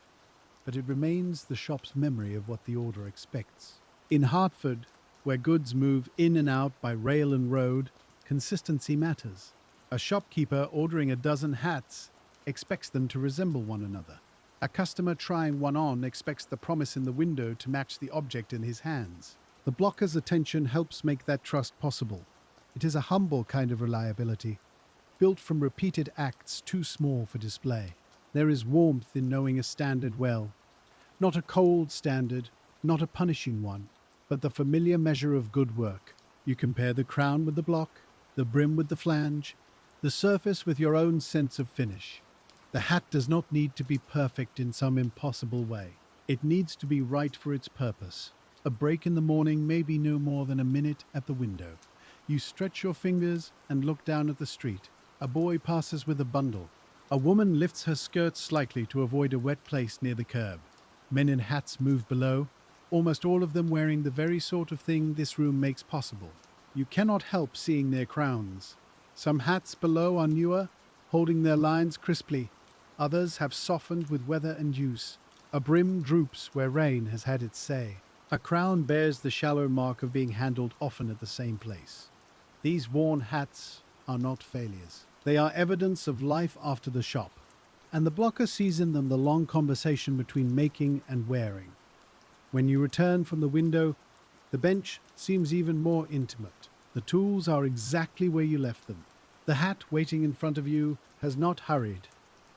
but it remains the shop's memory of what the order expects. In Hartford, where goods move in and out by rail and road, consistency matters. A shopkeeper ordering a dozen hats expects them to resemble one another. A customer trying one on expects the promise in the window to match the object in his hands. The blocker's attention helps make that trust possible. It is a humble kind of reliability, built from repeated acts too small for display. There is warmth in knowing a standard well. Not a cold standard, not a punishing one, but the familiar measure of good work. You compare the crown with the block, the brim with the flange, the surface with your own sense of finish. The hat does not need to be perfect in some impossible way. It needs to be right for its purpose. A break in the morning may be no more than a minute at the window. You stretch your fingers and look down at the street. A boy passes with a bundle. A woman lifts her skirt slightly to avoid a wet place near the curb. Men in hats move below, almost all of them wearing the very sort of thing this room makes possible. You cannot help seeing their crowns. Some hats below are newer, holding their lines crisply. Others have softened with weather and use. A brim droops where rain has had its say. A crown bears the shallow mark of being handled often at the same place. These worn hats are not failures. They are evidence of life after the shop. and the blocker sees in them the long conversation between making and wearing. When you return from the window, the bench seems even more intimate. The tools are exactly where you left them. The hat waiting in front of you has not hurried.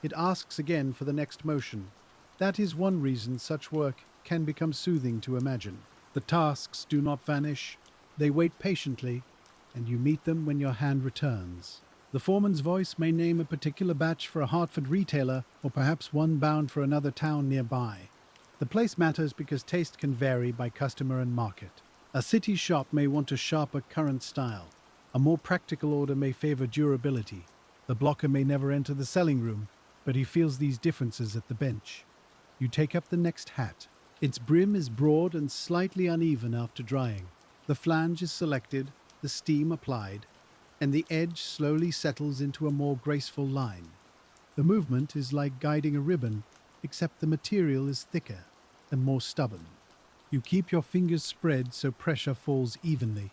It asks again for the next motion. That is one reason such work can become soothing to imagine. The tasks do not vanish. They wait patiently, and you meet them when your hand returns. The foreman's voice may name a particular batch for a Hartford retailer, or perhaps one bound for another town nearby. The place matters because taste can vary by customer and market. A city shop may want a sharper current style. A more practical order may favor durability. The blocker may never enter the selling room, but he feels these differences at the bench. You take up the next hat. Its brim is broad and slightly uneven after drying. The flange is selected, the steam applied, and the edge slowly settles into a more graceful line. The movement is like guiding a ribbon, except the material is thicker and more stubborn. You keep your fingers spread so pressure falls evenly.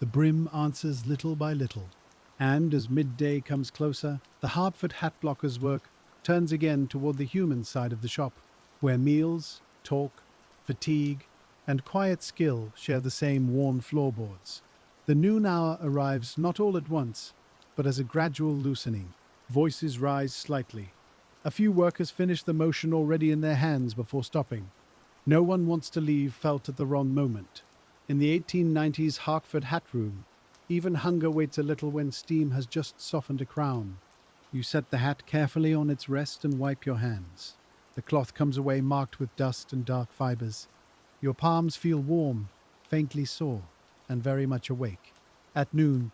The brim answers little by little. And as midday comes closer, the Hartford hat blocker's work turns again toward the human side of the shop, where meals, talk, fatigue, and quiet skill share the same worn floorboards. The noon hour arrives not all at once, but as a gradual loosening. Voices rise slightly. A few workers finish the motion already in their hands before stopping. No one wants to leave felt at the wrong moment. In the 1890s Hartford hat room, even hunger waits a little when steam has just softened a crown. You set the hat carefully on its rest and wipe your hands. The cloth comes away marked with dust and dark fibers. Your palms feel warm, faintly sore, and very much awake. At noon,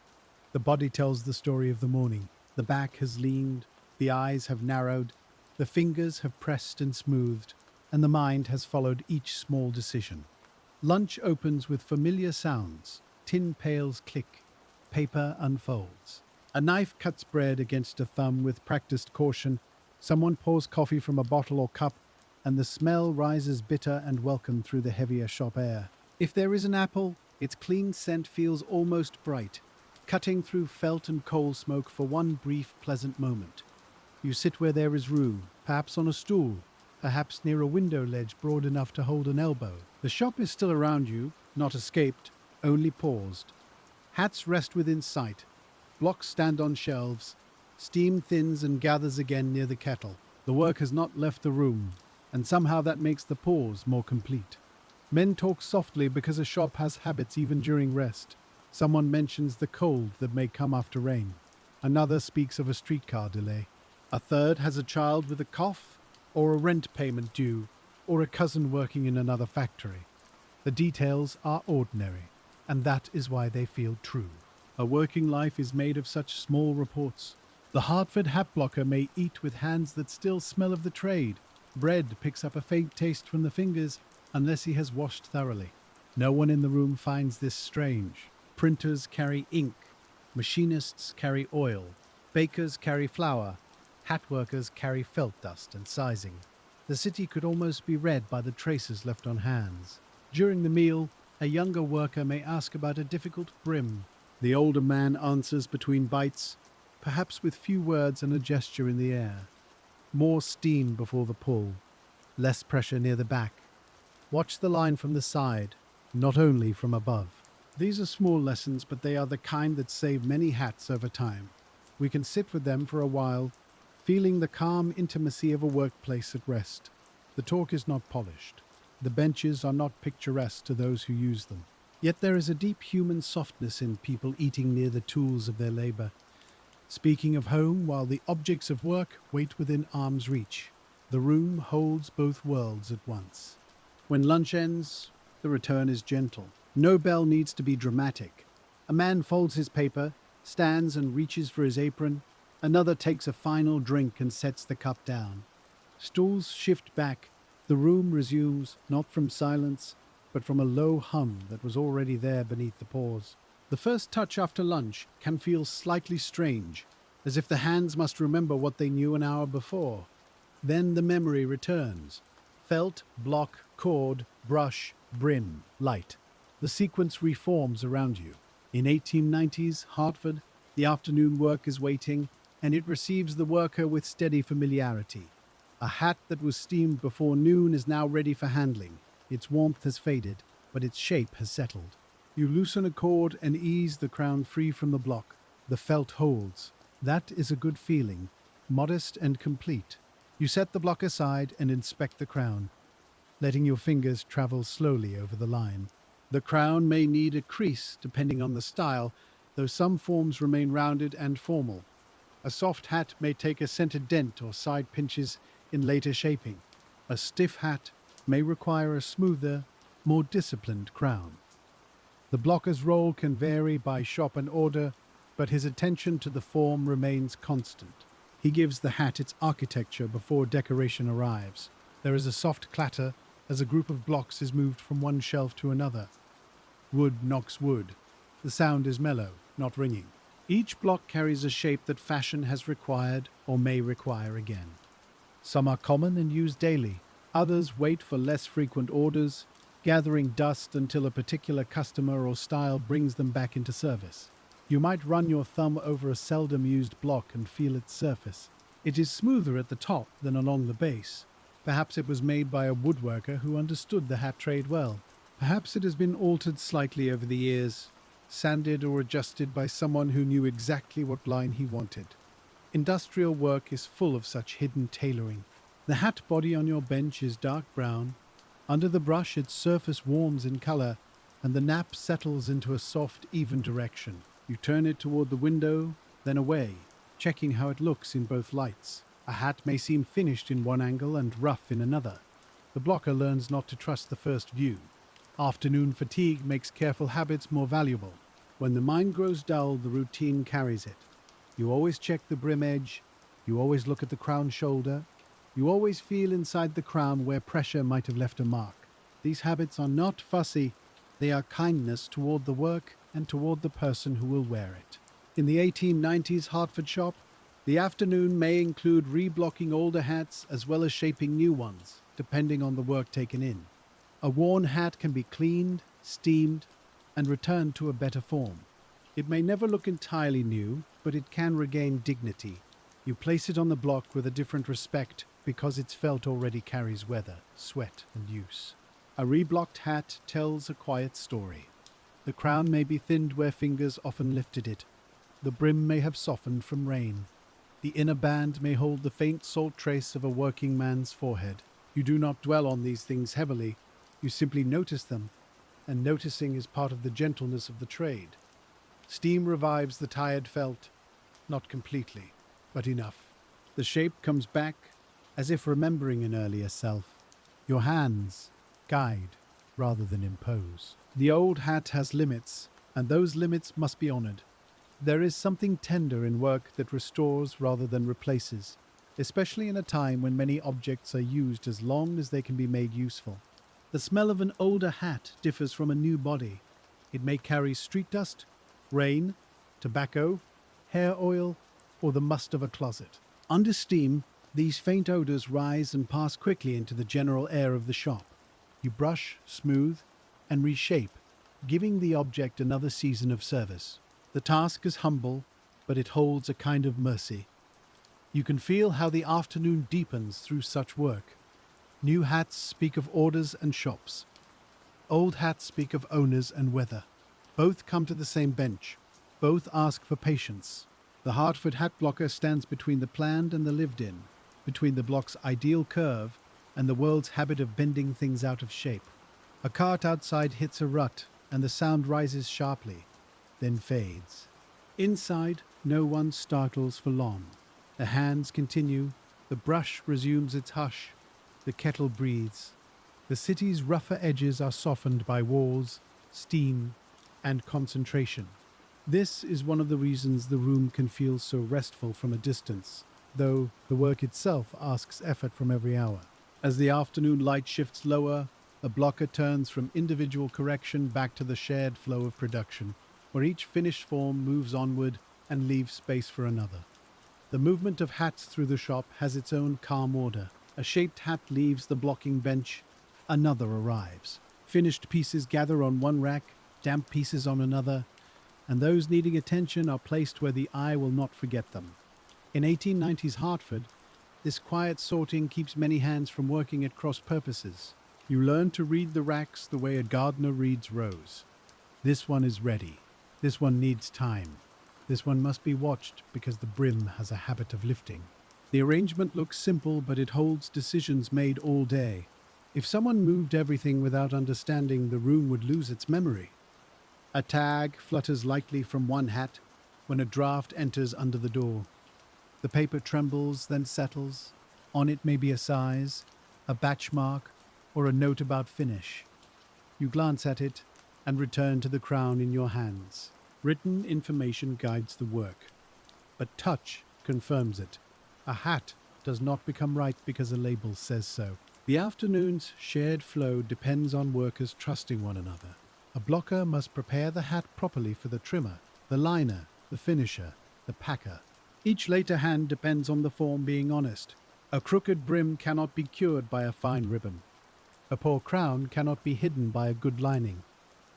the body tells the story of the morning. The back has leaned, the eyes have narrowed, the fingers have pressed and smoothed, and the mind has followed each small decision. Lunch opens with familiar sounds. Tin pails click. Paper unfolds. A knife cuts bread against a thumb with practiced caution. Someone pours coffee from a bottle or cup, and the smell rises bitter and welcome through the heavier shop air. If there is an apple, its clean scent feels almost bright, cutting through felt and coal smoke for one brief, pleasant moment. You sit where there is room, perhaps on a stool, perhaps near a window ledge broad enough to hold an elbow. The shop is still around you, not escaped, only paused. Hats rest within sight. Blocks stand on shelves. Steam thins and gathers again near the kettle. The work has not left the room, and somehow that makes the pause more complete. Men talk softly because a shop has habits even during rest. Someone mentions the cold that may come after rain. Another speaks of a streetcar delay. A third has a child with a cough, or a rent payment due, or a cousin working in another factory. The details are ordinary, and that is why they feel true. A working life is made of such small reports. The Hartford hat blocker may eat with hands that still smell of the trade. Bread picks up a faint taste from the fingers unless he has washed thoroughly. No one in the room finds this strange. Printers carry ink. Machinists carry oil. Bakers carry flour. Hat workers carry felt dust and sizing. The city could almost be read by the traces left on hands. During the meal, a younger worker may ask about a difficult brim. The older man answers between bites, perhaps with few words and a gesture in the air. More steam before the pull, less pressure near the back. Watch the line from the side, not only from above. These are small lessons, but they are the kind that save many hats over time. We can sit with them for a while, feeling the calm intimacy of a workplace at rest. The talk is not polished. The benches are not picturesque to those who use them. Yet there is a deep human softness in people eating near the tools of their labor, speaking of home while the objects of work wait within arm's reach. The room holds both worlds at once. When lunch ends, the return is gentle. No bell needs to be dramatic. A man folds his paper, stands and reaches for his apron. Another takes a final drink and sets the cup down. Stools shift back. The room resumes, not from silence, but from a low hum that was already there beneath the pause. The first touch after lunch can feel slightly strange, as if the hands must remember what they knew an hour before. Then the memory returns. Felt, block, cord, brush, brim, light. The sequence reforms around you. In 1890s Hartford, the afternoon work is waiting, and it receives the worker with steady familiarity. A hat that was steamed before noon is now ready for handling. Its warmth has faded, but its shape has settled. You loosen a cord and ease the crown free from the block. The felt holds. That is a good feeling, modest and complete. You set the block aside and inspect the crown, letting your fingers travel slowly over the line. The crown may need a crease depending on the style, though some forms remain rounded and formal. A soft hat may take a center dent or side pinches in later shaping. A stiff hat may require a smoother, more disciplined crown. The blocker's role can vary by shop and order, but his attention to the form remains constant. He gives the hat its architecture before decoration arrives. There is a soft clatter as a group of blocks is moved from one shelf to another. Wood knocks wood. The sound is mellow, not ringing. Each block carries a shape that fashion has required or may require again. Some are common and used daily. Others wait for less frequent orders, gathering dust until a particular customer or style brings them back into service. You might run your thumb over a seldom used block and feel its surface. It is smoother at the top than along the base. Perhaps it was made by a woodworker who understood the hat trade well. Perhaps it has been altered slightly over the years, sanded or adjusted by someone who knew exactly what line he wanted. Industrial work is full of such hidden tailoring. The hat body on your bench is dark brown. Under the brush, its surface warms in color, and the nap settles into a soft, even direction. You turn it toward the window, then away, checking how it looks in both lights. A hat may seem finished in one angle and rough in another. The blocker learns not to trust the first view. Afternoon fatigue makes careful habits more valuable. When the mind grows dull, the routine carries it. You always check the brim edge. You always look at the crown shoulder. You always feel inside the crown where pressure might have left a mark. These habits are not fussy. They are kindness toward the work and toward the person who will wear it. In the 1890s Hartford shop, the afternoon may include reblocking older hats as well as shaping new ones, depending on the work taken in. A worn hat can be cleaned, steamed, and returned to a better form. It may never look entirely new, but it can regain dignity. You place it on the block with a different respect because its felt already carries weather, sweat, and use. A reblocked hat tells a quiet story. The crown may be thinned where fingers often lifted it. The brim may have softened from rain. The inner band may hold the faint salt trace of a working man's forehead. You do not dwell on these things heavily. You simply notice them, and noticing is part of the gentleness of the trade. Steam revives the tired felt, not completely, but enough. The shape comes back, as if remembering an earlier self. Your hands guide rather than impose. The old hat has limits, and those limits must be honored. There is something tender in work that restores rather than replaces, especially in a time when many objects are used as long as they can be made useful. The smell of an older hat differs from a new body. It may carry street dust, rain, tobacco, hair oil, or the must of a closet. Under steam, these faint odors rise and pass quickly into the general air of the shop. You brush, smooth, and reshape, giving the object another season of service. The task is humble, but it holds a kind of mercy. You can feel how the afternoon deepens through such work. New hats speak of orders and shops. Old hats speak of owners and weather. Both come to the same bench. Both ask for patience. The Hartford hat blocker stands between the planned and the lived in, between the block's ideal curve and the world's habit of bending things out of shape. A cart outside hits a rut, and the sound rises sharply, then fades. Inside, no one startles for long. The hands continue, the brush resumes its hush, the kettle breathes. The city's rougher edges are softened by walls, steam, and concentration. This is one of the reasons the room can feel so restful from a distance, though the work itself asks effort from every hour. As the afternoon light shifts lower, a blocker turns from individual correction back to the shared flow of production, where each finished form moves onward and leaves space for another. The movement of hats through the shop has its own calm order. A shaped hat leaves the blocking bench, another arrives. Finished pieces gather on one rack, damp pieces on another, and those needing attention are placed where the eye will not forget them. In 1890s Hartford, this quiet sorting keeps many hands from working at cross purposes. You learn to read the racks the way a gardener reads rows. This one is ready. This one needs time. This one must be watched because the brim has a habit of lifting. The arrangement looks simple, but it holds decisions made all day. If someone moved everything without understanding, the room would lose its memory. A tag flutters lightly from one hat when a draft enters under the door. The paper trembles, then settles. On it may be a size, a batch mark, or a note about finish. You glance at it and return to the crown in your hands. Written information guides the work, but touch confirms it. A hat does not become right because a label says so. The afternoon's shared flow depends on workers trusting one another. A blocker must prepare the hat properly for the trimmer, the liner, the finisher, the packer. Each later hand depends on the form being honest. A crooked brim cannot be cured by a fine ribbon. A poor crown cannot be hidden by a good lining.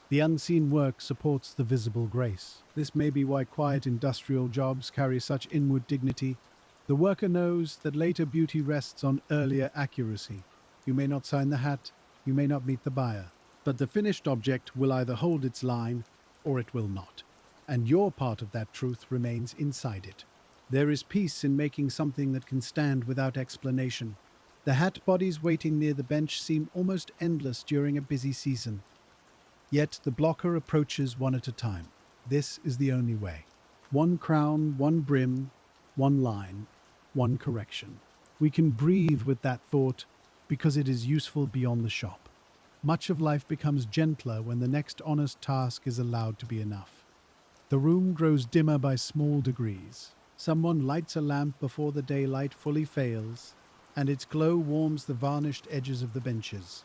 The unseen work supports the visible grace. This may be why quiet industrial jobs carry such inward dignity. The worker knows that later beauty rests on earlier accuracy. You may not sign the hat, you may not meet the buyer, but the finished object will either hold its line or it will not. And your part of that truth remains inside it. There is peace in making something that can stand without explanation. The hat bodies waiting near the bench seem almost endless during a busy season. Yet the blocker approaches one at a time. This is the only way. One crown, one brim, one line, one correction. We can breathe with that thought because it is useful beyond the shop. Much of life becomes gentler when the next honest task is allowed to be enough. The room grows dimmer by small degrees. Someone lights a lamp before the daylight fully fails, and its glow warms the varnished edges of the benches.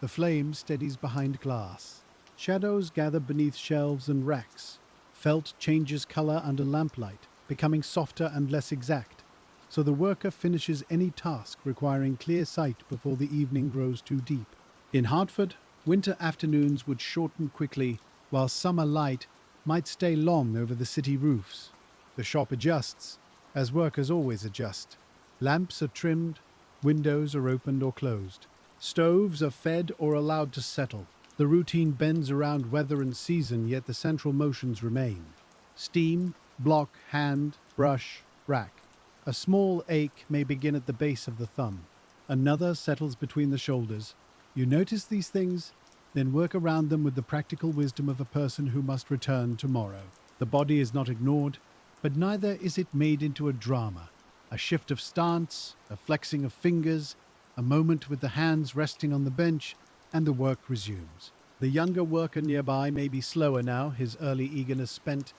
The flame steadies behind glass. Shadows gather beneath shelves and racks. Felt changes color under lamplight, becoming softer and less exact, so the worker finishes any task requiring clear sight before the evening grows too deep. In Hartford, winter afternoons would shorten quickly, while summer light might stay long over the city roofs. The shop adjusts, as workers always adjust. Lamps are trimmed, windows are opened or closed. Stoves are fed or allowed to settle. The routine bends around weather and season, yet the central motions remain. Steam, block, hand, brush, rack. A small ache may begin at the base of the thumb. Another settles between the shoulders. You notice these things, then work around them with the practical wisdom of a person who must return tomorrow. The body is not ignored, but neither is it made into a drama. A shift of stance, a flexing of fingers, a moment with the hands resting on the bench, and the work resumes. The younger worker nearby may be slower now, his early eagerness spent.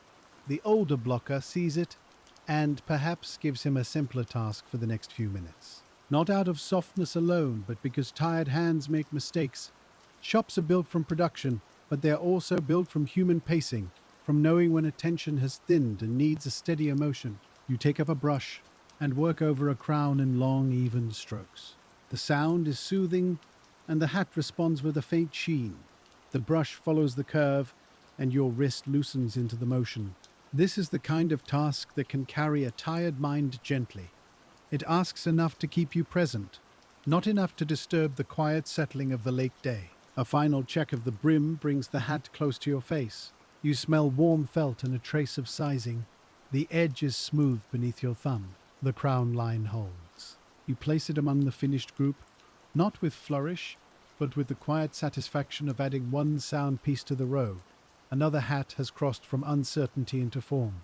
The older blocker sees it and perhaps gives him a simpler task for the next few minutes. Not out of softness alone, but because tired hands make mistakes. Shops are built from production, but they are also built from human pacing, from knowing when attention has thinned and needs a steadier motion. You take up a brush and work over a crown in long, even strokes. The sound is soothing, and the hat responds with a faint sheen. The brush follows the curve, and your wrist loosens into the motion. This is the kind of task that can carry a tired mind gently. It asks enough to keep you present, not enough to disturb the quiet settling of the late day. A final check of the brim brings the hat close to your face. You smell warm felt and a trace of sizing. The edge is smooth beneath your thumb. The crown line holds. You place it among the finished group, not with flourish, but with the quiet satisfaction of adding one sound piece to the row. Another hat has crossed from uncertainty into form.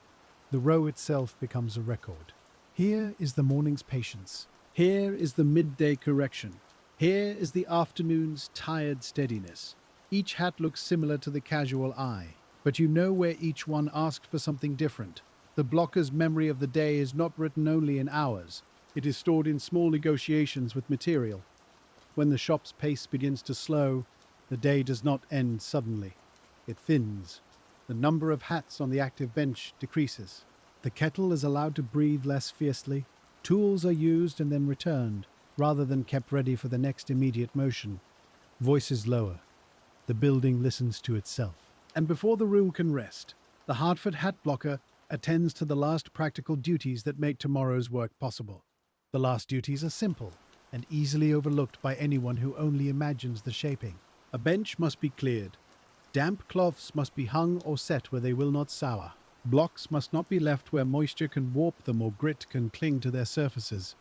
The row itself becomes a record. Here is the morning's patience. Here is the midday correction. Here is the afternoon's tired steadiness. Each hat looks similar to the casual eye, but you know where each one asked for something different. The blocker's memory of the day is not written only in hours. It is stored in small negotiations with material. When the shop's pace begins to slow, the day does not end suddenly. It thins. The number of hats on the active bench decreases. The kettle is allowed to breathe less fiercely. Tools are used and then returned, rather than kept ready for the next immediate motion. Voices lower. The building listens to itself. And before the room can rest, the Hartford hat blocker attends to the last practical duties that make tomorrow's work possible. The last duties are simple and easily overlooked by anyone who only imagines the shaping. A bench must be cleared. Damp cloths must be hung or set where they will not sour. Blocks must not be left where moisture can warp them or grit can cling to their surfaces.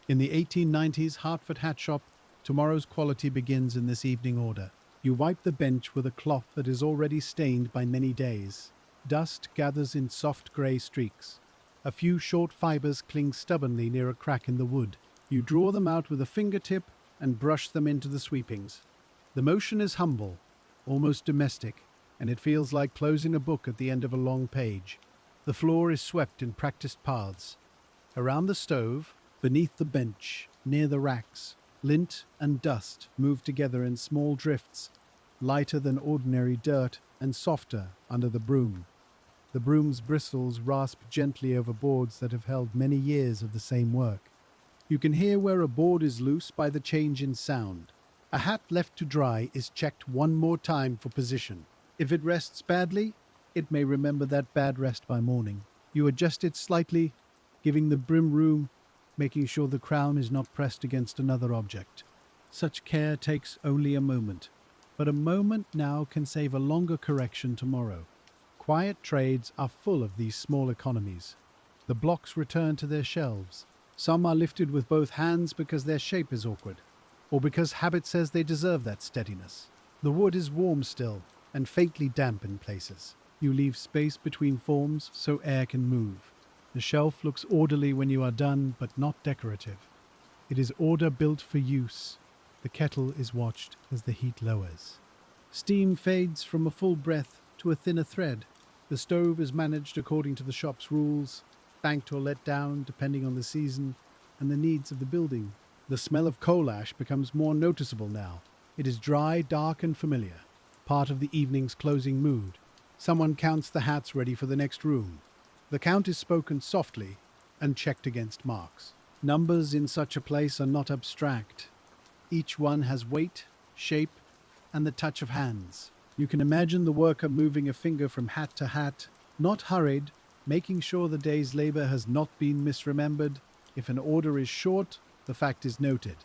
In the 1890s Hartford hat shop, tomorrow's quality begins in this evening order. You wipe the bench with a cloth that is already stained by many days. Dust gathers in soft grey streaks. A few short fibers cling stubbornly near a crack in the wood. You draw them out with a fingertip and brush them into the sweepings. The motion is humble, almost domestic, and it feels like closing a book at the end of a long page. The floor is swept in practiced paths. Around the stove, beneath the bench, near the racks, lint and dust move together in small drifts, lighter than ordinary dirt and softer under the broom. The broom's bristles rasp gently over boards that have held many years of the same work. You can hear where a board is loose by the change in sound. A hat left to dry is checked one more time for position. If it rests badly, it may remember that bad rest by morning. You adjust it slightly, giving the brim room, making sure the crown is not pressed against another object. Such care takes only a moment, but a moment now can save a longer correction tomorrow. Quiet trades are full of these small economies. The blocks return to their shelves. Some are lifted with both hands because their shape is awkward, or because habit says they deserve that steadiness. The wood is warm still, and faintly damp in places. You leave space between forms so air can move. The shelf looks orderly when you are done, but not decorative. It is order built for use. The kettle is watched as the heat lowers. Steam fades from a full breath to a thinner thread. The stove is managed according to the shop's rules, banked or let down depending on the season and the needs of the building. The smell of coal ash becomes more noticeable now. It is dry, dark and familiar, part of the evening's closing mood. Someone counts the hats ready for the next room. The count is spoken softly and checked against marks. Numbers in such a place are not abstract. Each one has weight, shape, and the touch of hands. You can imagine the worker moving a finger from hat to hat, not hurried, making sure the day's labor has not been misremembered. If an order is short, the fact is noted.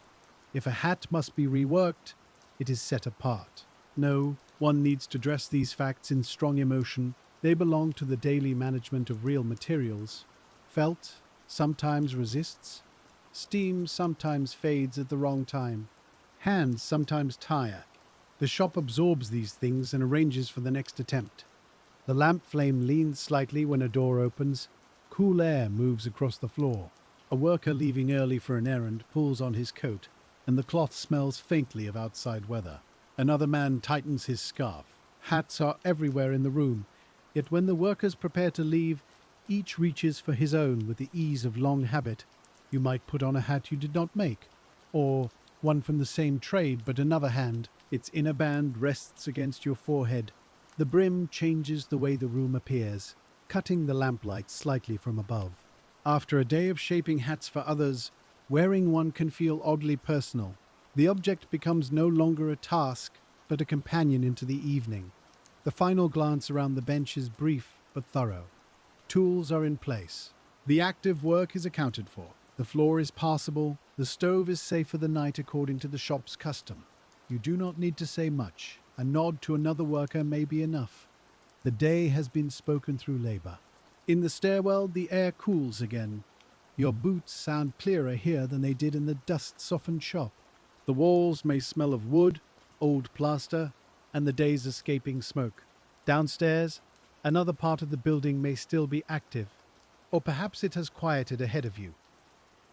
If a hat must be reworked, it is set apart. No, one needs to dress these facts in strong emotion. They belong to the daily management of real materials. Felt sometimes resists. Steam sometimes fades at the wrong time. Hands sometimes tire. The shop absorbs these things and arranges for the next attempt. The lamp flame leans slightly when a door opens. Cool air moves across the floor. A worker leaving early for an errand pulls on his coat, and the cloth smells faintly of outside weather. Another man tightens his scarf. Hats are everywhere in the room, yet when the workers prepare to leave, each reaches for his own with the ease of long habit. You might put on a hat you did not make, or one from the same trade but another hand. Its inner band rests against your forehead. The brim changes the way the room appears, cutting the lamplight slightly from above. After a day of shaping hats for others, wearing one can feel oddly personal. The object becomes no longer a task, but a companion into the evening. The final glance around the bench is brief but thorough. Tools are in place. The active work is accounted for. The floor is passable. The stove is safe for the night according to the shop's custom. You do not need to say much. A nod to another worker may be enough. The day has been spoken through labor. In the stairwell, the air cools again. Your boots sound clearer here than they did in the dust-softened shop. The walls may smell of wood, old plaster, and the day's escaping smoke. Downstairs, another part of the building may still be active, or perhaps it has quieted ahead of you.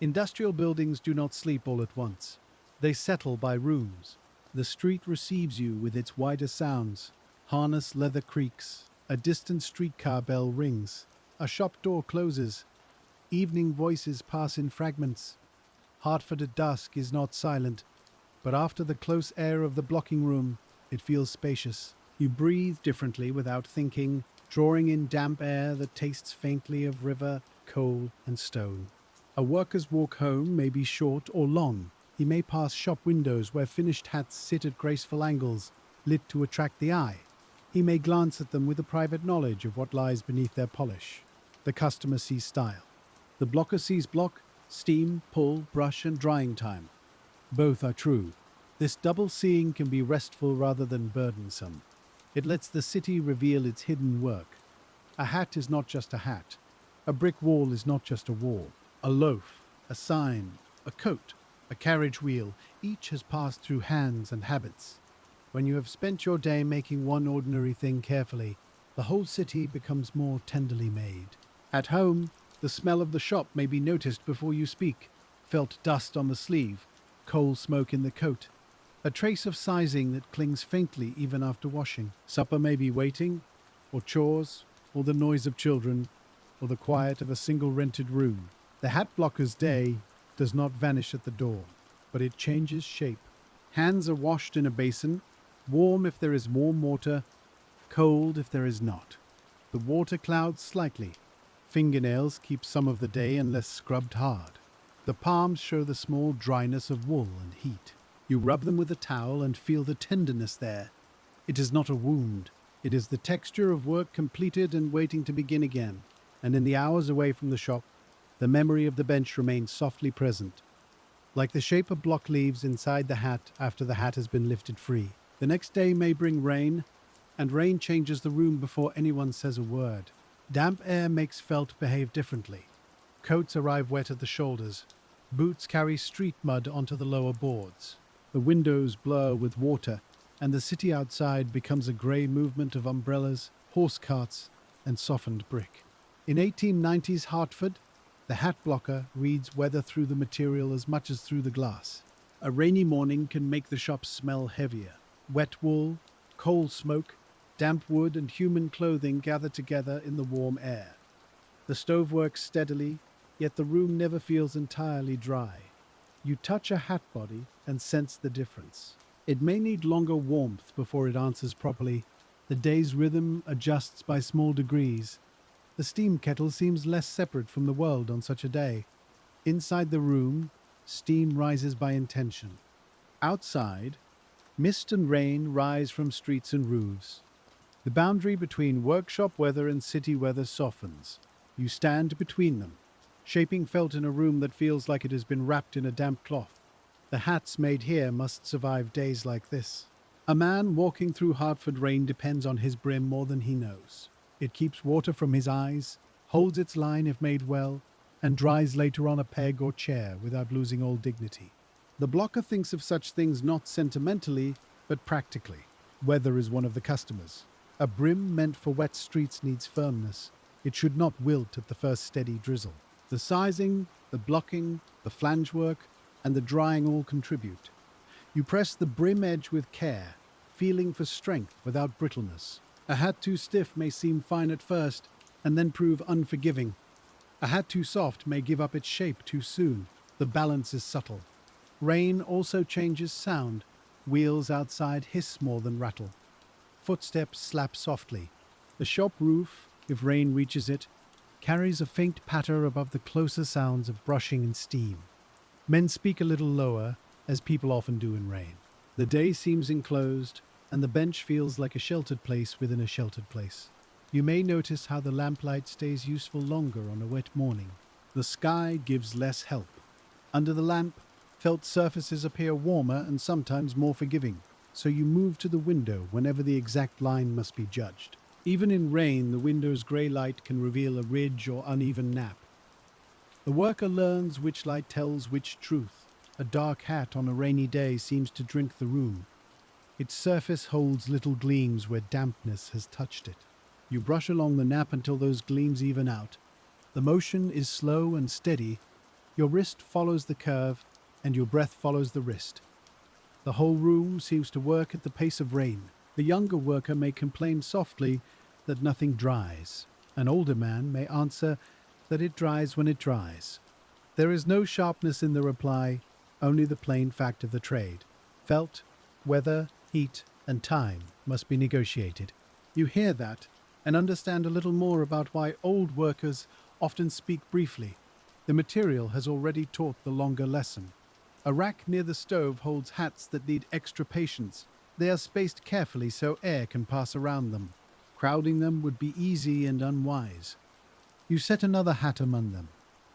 Industrial buildings do not sleep all at once. They settle by rooms. The street receives you with its wider sounds. Harness leather creaks. A distant streetcar bell rings. A shop door closes. Evening voices pass in fragments. Hartford at dusk is not silent, but after the close air of the blocking room, it feels spacious. You breathe differently without thinking, drawing in damp air that tastes faintly of river, coal, and stone. A worker's walk home may be short or long. He may pass shop windows where finished hats sit at graceful angles, lit to attract the eye. He may glance at them with a private knowledge of what lies beneath their polish. The customer sees style. The blocker sees block, steam, pull, brush, and drying time. Both are true. This double seeing can be restful rather than burdensome. It lets the city reveal its hidden work. A hat is not just a hat. A brick wall is not just a wall. A loaf, a sign, a coat, a carriage wheel, each has passed through hands and habits. When you have spent your day making one ordinary thing carefully, the whole city becomes more tenderly made. At home, the smell of the shop may be noticed before you speak. Felt dust on the sleeve, coal smoke in the coat, a trace of sizing that clings faintly even after washing. Supper may be waiting, or chores, or the noise of children, or the quiet of a single rented room. The hat blocker's day does not vanish at the door, but it changes shape. Hands are washed in a basin, warm if there is warm water, cold if there is not. The water clouds slightly. Fingernails keep some of the day unless scrubbed hard. The palms show the small dryness of wool and heat. You rub them with a towel and feel the tenderness there. It is not a wound. It is the texture of work completed and waiting to begin again. And in the hours away from the shop, the memory of the bench remains softly present, like the shape of block leaves inside the hat after the hat has been lifted free. The next day may bring rain, and rain changes the room before anyone says a word. Damp air makes felt behave differently. Coats arrive wet at the shoulders. Boots carry street mud onto the lower boards. The windows blur with water, and the city outside becomes a grey movement of umbrellas, horse carts, and softened brick. In 1890s Hartford, the hat blocker reads weather through the material as much as through the glass. A rainy morning can make the shop smell heavier. Wet wool, coal smoke, damp wood, and human clothing gather together in the warm air. The stove works steadily, yet the room never feels entirely dry. You touch a hat body and sense the difference. It may need longer warmth before it answers properly. The day's rhythm adjusts by small degrees. The steam kettle seems less separate from the world on such a day. Inside the room, steam rises by intention. Outside, mist and rain rise from streets and roofs. The boundary between workshop weather and city weather softens. You stand between them, shaping felt in a room that feels like it has been wrapped in a damp cloth. The hats made here must survive days like this. A man walking through Hartford rain depends on his brim more than he knows. It keeps water from his eyes, holds its line if made well, and dries later on a peg or chair without losing all dignity. The blocker thinks of such things not sentimentally, but practically. Weather is one of the customers. A brim meant for wet streets needs firmness. It should not wilt at the first steady drizzle. The sizing, the blocking, the flange work, and the drying all contribute. You press the brim edge with care, feeling for strength without brittleness. A hat too stiff may seem fine at first, and then prove unforgiving. A hat too soft may give up its shape too soon. The balance is subtle. Rain also changes sound. Wheels outside hiss more than rattle. Footsteps slap softly. The shop roof, if rain reaches it, carries a faint patter above the closer sounds of brushing and steam. Men speak a little lower, as people often do in rain. The day seems enclosed, and the bench feels like a sheltered place within a sheltered place. You may notice how the lamplight stays useful longer on a wet morning. The sky gives less help. Under the lamp, felt surfaces appear warmer and sometimes more forgiving, so you move to the window whenever the exact line must be judged. Even in rain, the window's grey light can reveal a ridge or uneven nap. The worker learns which light tells which truth. A dark hat on a rainy day seems to drink the room. Its surface holds little gleams where dampness has touched it. You brush along the nap until those gleams even out. The motion is slow and steady. Your wrist follows the curve, and your breath follows the wrist. The whole room seems to work at the pace of rain. The younger worker may complain softly that nothing dries. An older man may answer that it dries when it dries. There is no sharpness in the reply, only the plain fact of the trade. Felt, weather, heat, and time must be negotiated. You hear that and understand a little more about why old workers often speak briefly. The material has already taught the longer lesson. A rack near the stove holds hats that need extra patience. They are spaced carefully so air can pass around them. Crowding them would be easy and unwise. You set another hat among them,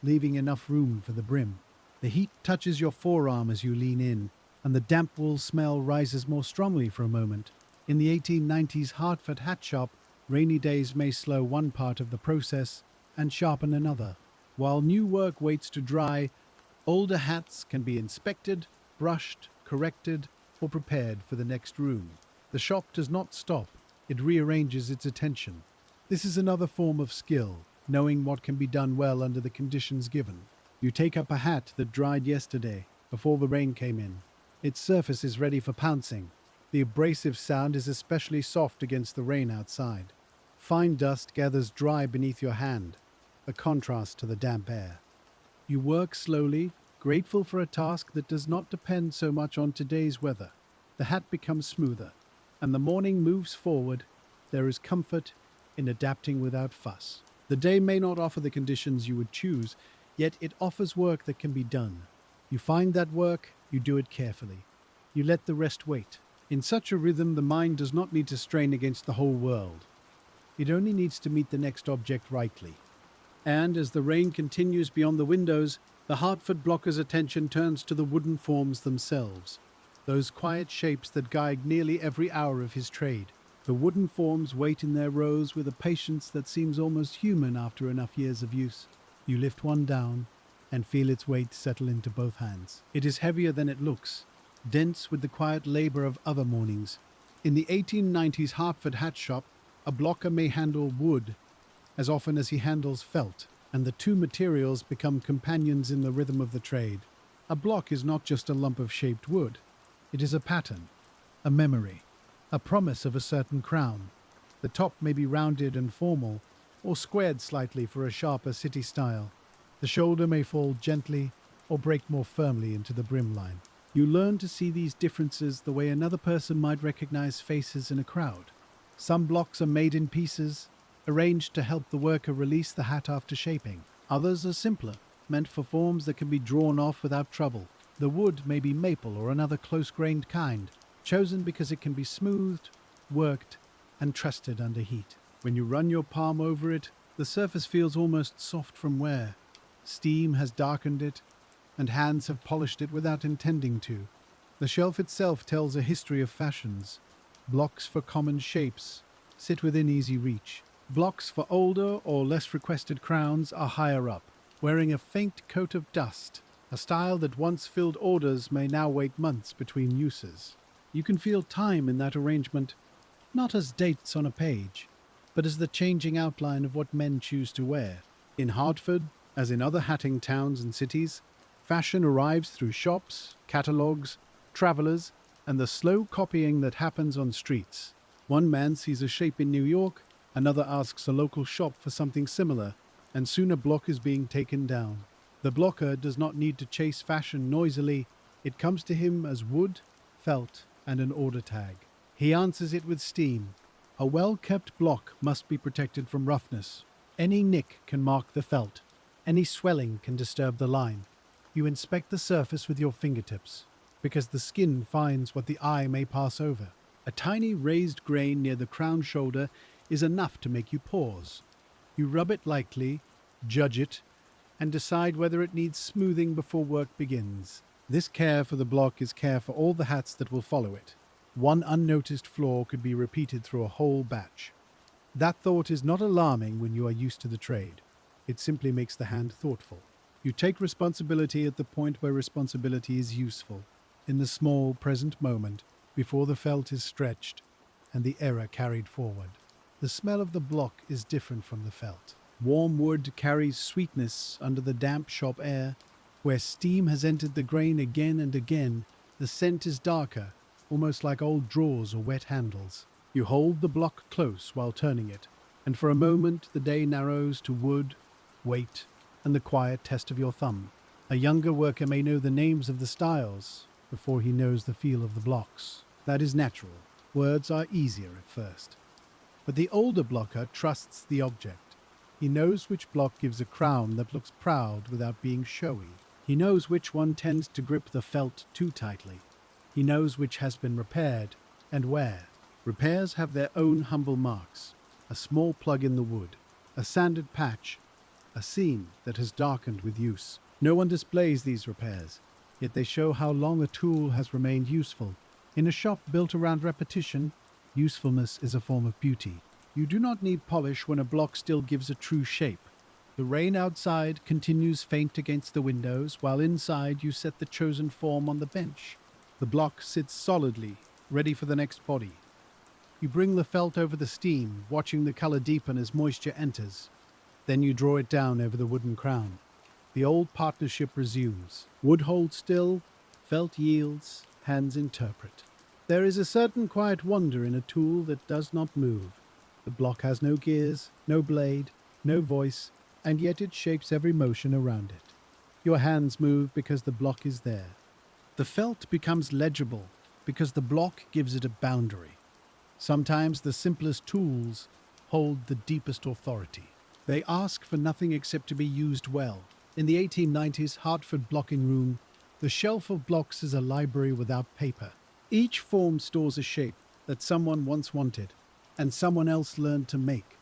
leaving enough room for the brim. The heat touches your forearm as you lean in, and the damp wool smell rises more strongly for a moment. In the 1890s Hartford hat shop, rainy days may slow one part of the process and sharpen another. While new work waits to dry, older hats can be inspected, brushed, corrected, or prepared for the next room. The shop does not stop, it rearranges its attention. This is another form of skill, knowing what can be done well under the conditions given. You take up a hat that dried yesterday, before the rain came in. Its surface is ready for pouncing. The abrasive sound is especially soft against the rain outside. Fine dust gathers dry beneath your hand, a contrast to the damp air. You work slowly, grateful for a task that does not depend so much on today's weather. The hat becomes smoother, and the morning moves forward. There is comfort in adapting without fuss. The day may not offer the conditions you would choose, yet it offers work that can be done. You find that work, you do it carefully. You let the rest wait. In such a rhythm, the mind does not need to strain against the whole world. It only needs to meet the next object rightly. And as the rain continues beyond the windows, the Hartford blocker's attention turns to the wooden forms themselves, those quiet shapes that guide nearly every hour of his trade. The wooden forms wait in their rows with a patience that seems almost human after enough years of use. You lift one down and feel its weight settle into both hands. It is heavier than it looks, dense with the quiet labor of other mornings. In the 1890s Hartford hat shop, a blocker may handle wood as often as he handles felt, and the two materials become companions in the rhythm of the trade. A block is not just a lump of shaped wood. It is a pattern, a memory, a promise of a certain crown. The top may be rounded and formal, or squared slightly for a sharper city style. The shoulder may fall gently or break more firmly into the brim line. You learn to see these differences the way another person might recognize faces in a crowd. Some blocks are made in pieces, arranged to help the worker release the hat after shaping. Others are simpler, meant for forms that can be drawn off without trouble. The wood may be maple or another close-grained kind, chosen because it can be smoothed, worked, and trusted under heat. When you run your palm over it, the surface feels almost soft from wear. Steam has darkened it, and hands have polished it without intending to. The shelf itself tells a history of fashions. Blocks for common shapes sit within easy reach. Blocks for older or less requested crowns are higher up, wearing a faint coat of dust. A style that once filled orders may now wait months between uses. You can feel time in that arrangement, not as dates on a page, but as the changing outline of what men choose to wear. In Hartford, as in other hatting towns and cities, fashion arrives through shops, catalogues, travelers, and the slow copying that happens on streets. One man sees a shape in New York, another asks a local shop for something similar, and soon a block is being taken down. The blocker does not need to chase fashion noisily. It comes to him as wood, felt, and an order tag. He answers it with steam. A well-kept block must be protected from roughness. Any nick can mark the felt. Any swelling can disturb the line. You inspect the surface with your fingertips, because the skin finds what the eye may pass over. A tiny raised grain near the crown shoulder is enough to make you pause. You rub it lightly, judge it, and decide whether it needs smoothing before work begins. This care for the block is care for all the hats that will follow it. One unnoticed flaw could be repeated through a whole batch. That thought is not alarming when you are used to the trade. It simply makes the hand thoughtful. You take responsibility at the point where responsibility is useful, in the small present moment, before the felt is stretched and the error carried forward. The smell of the block is different from the felt. Warm wood carries sweetness under the damp shop air. Where steam has entered the grain again and again, the scent is darker, almost like old drawers or wet handles. You hold the block close while turning it, and for a moment the day narrows to wood, weight, and the quiet test of your thumb. A younger worker may know the names of the styles before he knows the feel of the blocks. That is natural. Words are easier at first. But the older blocker trusts the object. He knows which block gives a crown that looks proud without being showy. He knows which one tends to grip the felt too tightly. He knows which has been repaired and where. Repairs have their own humble marks. A small plug in the wood, a sanded patch, a seam that has darkened with use. No one displays these repairs, yet they show how long a tool has remained useful. In a shop built around repetition, usefulness is a form of beauty. You do not need polish when a block still gives a true shape. The rain outside continues faint against the windows, while inside you set the chosen form on the bench. The block sits solidly, ready for the next body. You bring the felt over the steam, watching the color deepen as moisture enters. Then you draw it down over the wooden crown. The old partnership resumes. Wood holds still, felt yields, hands interpret. There is a certain quiet wonder in a tool that does not move. The block has no gears, no blade, no voice, and yet it shapes every motion around it. Your hands move because the block is there. The felt becomes legible because the block gives it a boundary. Sometimes the simplest tools hold the deepest authority. They ask for nothing except to be used well. In the 1890s Hartford blocking room, the shelf of blocks is a library without paper. Each form stores a shape that someone once wanted and someone else learned to make.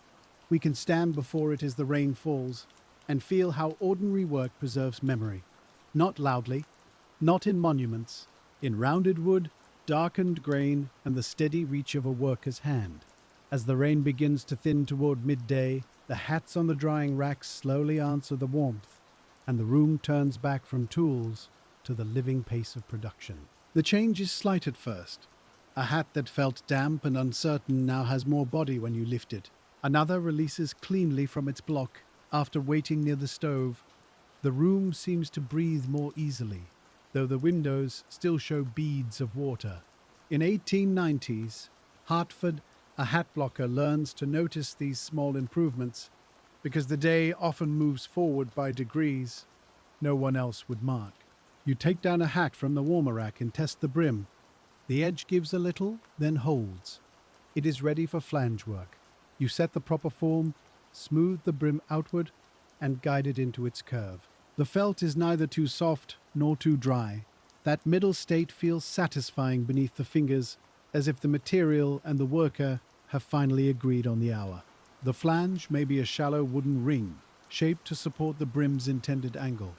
We can stand before it as the rain falls and feel how ordinary work preserves memory. Not loudly, not in monuments, in rounded wood, darkened grain, and the steady reach of a worker's hand. As the rain begins to thin toward midday, the hats on the drying racks slowly answer the warmth, and the room turns back from tools to the living pace of production. The change is slight at first. A hat that felt damp and uncertain now has more body when you lift it. Another releases cleanly from its block after waiting near the stove. The room seems to breathe more easily, though the windows still show beads of water. In 1890s, Hartford, a hat blocker learns to notice these small improvements because the day often moves forward by degrees no one else would mark. You take down a hat from the warmer rack and test the brim. The edge gives a little, then holds. It is ready for flange work. You set the proper form, smooth the brim outward, and guide it into its curve. The felt is neither too soft nor too dry. That middle state feels satisfying beneath the fingers, as if the material and the worker have finally agreed on the hour. The flange may be a shallow wooden ring, shaped to support the brim's intended angle.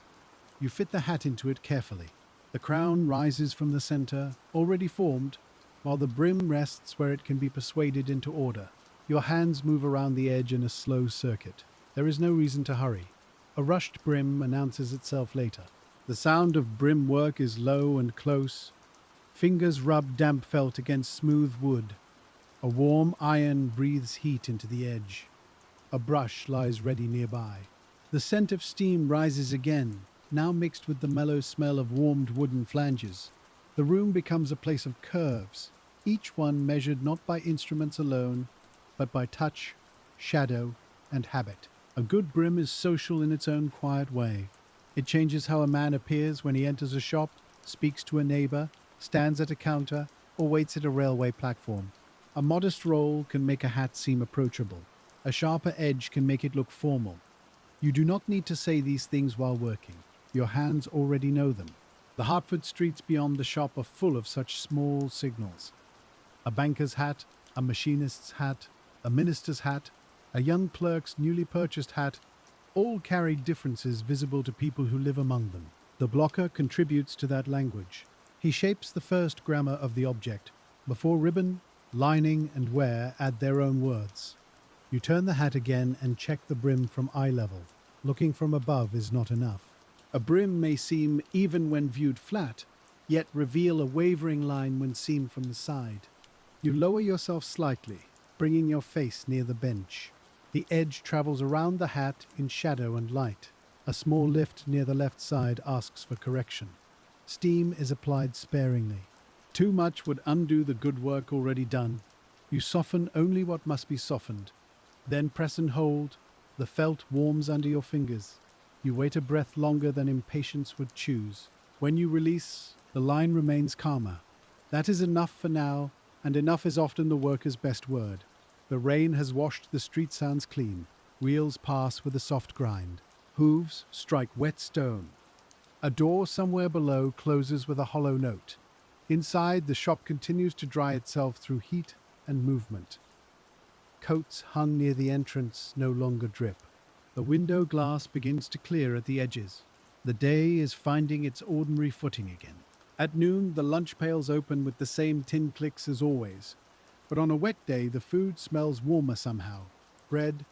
You fit the hat into it carefully. The crown rises from the center, already formed, while the brim rests where it can be persuaded into order. Your hands move around the edge in a slow circuit. There is no reason to hurry. A rushed brim announces itself later. The sound of brim work is low and close. Fingers rub damp felt against smooth wood. A warm iron breathes heat into the edge. A brush lies ready nearby. The scent of steam rises again, now mixed with the mellow smell of warmed wooden flanges. The room becomes a place of curves, each one measured not by instruments alone, but by touch, shadow, and habit. A good brim is social in its own quiet way. It changes how a man appears when he enters a shop, speaks to a neighbor, stands at a counter, or waits at a railway platform. A modest roll can make a hat seem approachable. A sharper edge can make it look formal. You do not need to say these things while working. Your hands already know them. The Hartford streets beyond the shop are full of such small signals. A banker's hat, a machinist's hat, a minister's hat, a young clerk's newly purchased hat, all carry differences visible to people who live among them. The blocker contributes to that language. He shapes the first grammar of the object, before ribbon, lining, and wear add their own words. You turn the hat again and check the brim from eye level. Looking from above is not enough. A brim may seem even when viewed flat, yet reveal a wavering line when seen from the side. You lower yourself slightly, bringing your face near the bench. The edge travels around the hat in shadow and light. A small lift near the left side asks for correction. Steam is applied sparingly. Too much would undo the good work already done. You soften only what must be softened. Then press and hold. The felt warms under your fingers. You wait a breath longer than impatience would choose. When you release, the line remains calmer. That is enough for now, and enough is often the worker's best word. The rain has washed the street sounds clean. Wheels pass with a soft grind. Hooves strike wet stone. A door somewhere below closes with a hollow note. Inside, the shop continues to dry itself through heat and movement. Coats hung near the entrance no longer drip. The The window glass begins to clear at the edges. The day is finding its ordinary footing again. At noon, the lunch pails open with the same tin clicks as always. But on a wet day, the food smells warmer somehow. Bread,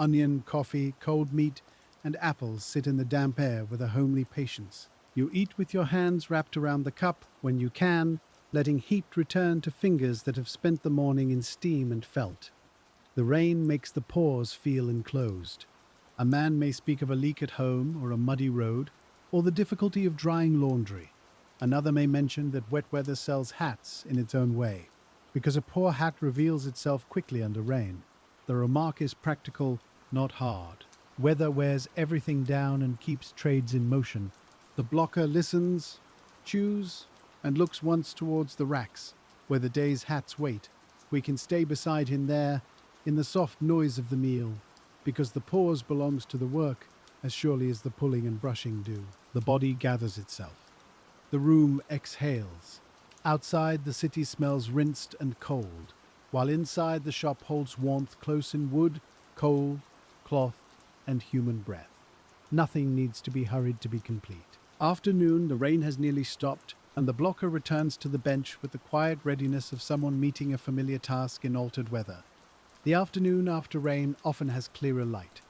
onion, coffee, cold meat, and apples sit in the damp air with a homely patience. You eat with your hands wrapped around the cup when you can, letting heat return to fingers that have spent the morning in steam and felt. The rain makes the pores feel enclosed. A man may speak of a leak at home or a muddy road, or the difficulty of drying laundry. Another may mention that wet weather sells hats in its own way, because a poor hat reveals itself quickly under rain. The remark is practical, not hard. Weather wears everything down and keeps trades in motion. The blocker listens, chews, and looks once towards the racks, where the day's hats wait. We can stay beside him there, in the soft noise of the meal, because the pause belongs to the work as surely as the pulling and brushing do. The body gathers itself. The room exhales. Outside, the city smells rinsed and cold, while inside the shop holds warmth close in wood, coal, cloth, and human breath. Nothing needs to be hurried to be complete. Afternoon, the rain has nearly stopped, and the blocker returns to the bench with the quiet readiness of someone meeting a familiar task in altered weather. The afternoon after rain often has clearer light.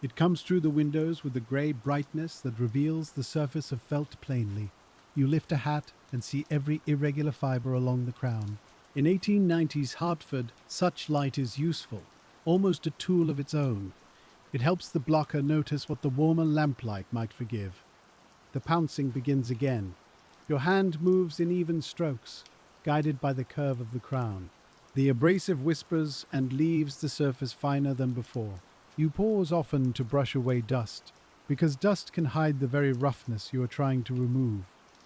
It comes through the windows with a grey brightness that reveals the surface of felt plainly. You lift a hat and see every irregular fibre along the crown. In 1890s Hartford, such light is useful, almost a tool of its own. It helps the blocker notice what the warmer lamplight might forgive. The pouncing begins again. Your hand moves in even strokes, guided by the curve of the crown. The abrasive whispers and leaves the surface finer than before. You pause often to brush away dust, because dust can hide the very roughness you are trying to remove.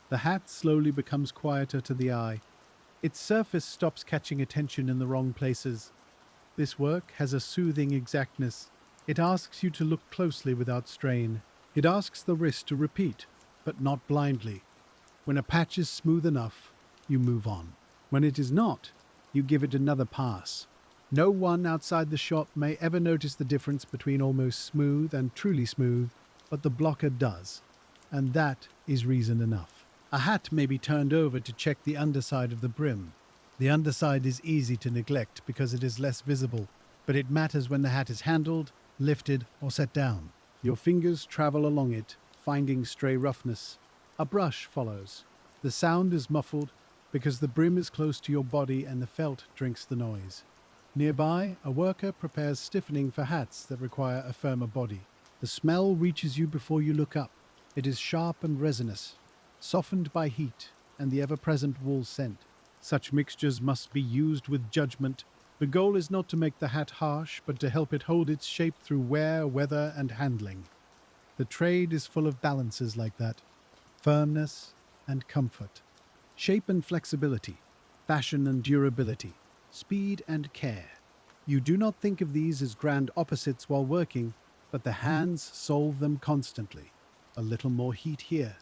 The hat slowly becomes quieter to the eye. Its surface stops catching attention in the wrong places. This work has a soothing exactness. It asks you to look closely without strain. It asks the wrist to repeat, but not blindly. When a patch is smooth enough, you move on. When it is not, you give it another pass. No one outside the shop may ever notice the difference between almost smooth and truly smooth, but the blocker does, and that is reason enough. A hat may be turned over to check the underside of the brim. The underside is easy to neglect because it is less visible, but it matters when the hat is handled, lifted, or set down. Your fingers travel along it, finding stray roughness. A brush follows. The sound is muffled because the brim is close to your body and the felt drinks the noise. Nearby, a worker prepares stiffening for hats that require a firmer body. The smell reaches you before you look up. It is sharp and resinous, softened by heat and the ever-present wool scent. Such mixtures must be used with judgment. The goal is not to make the hat harsh, but to help it hold its shape through wear, weather, and handling. The trade is full of balances like that. Firmness and comfort. Shape and flexibility. Fashion and durability. Speed and care. You do not think of these as grand opposites while working, but the hands solve them constantly. A little more heat here.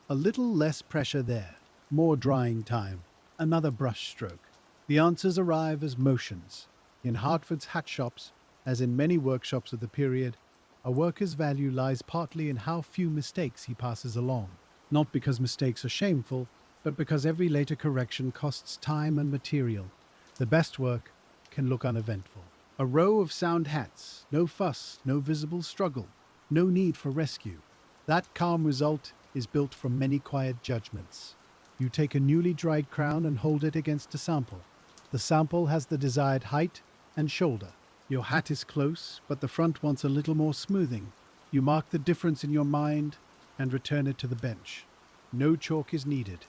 A little less pressure there. More drying time. Another brush stroke. The answers arrive as motions. In Hartford's hat shops, as in many workshops of the period, a worker's value lies partly in how few mistakes he passes along. Not because mistakes are shameful, but because every later correction costs time and material. The best work can look uneventful. A row of sound hats, no fuss, no visible struggle, no need for rescue. That calm result is built from many quiet judgments. You take a newly dried crown and hold it against a sample. The sample has the desired height and shoulder. Your hat is close, but the front wants a little more smoothing. You mark the difference in your mind and return it to the bench. No chalk is needed.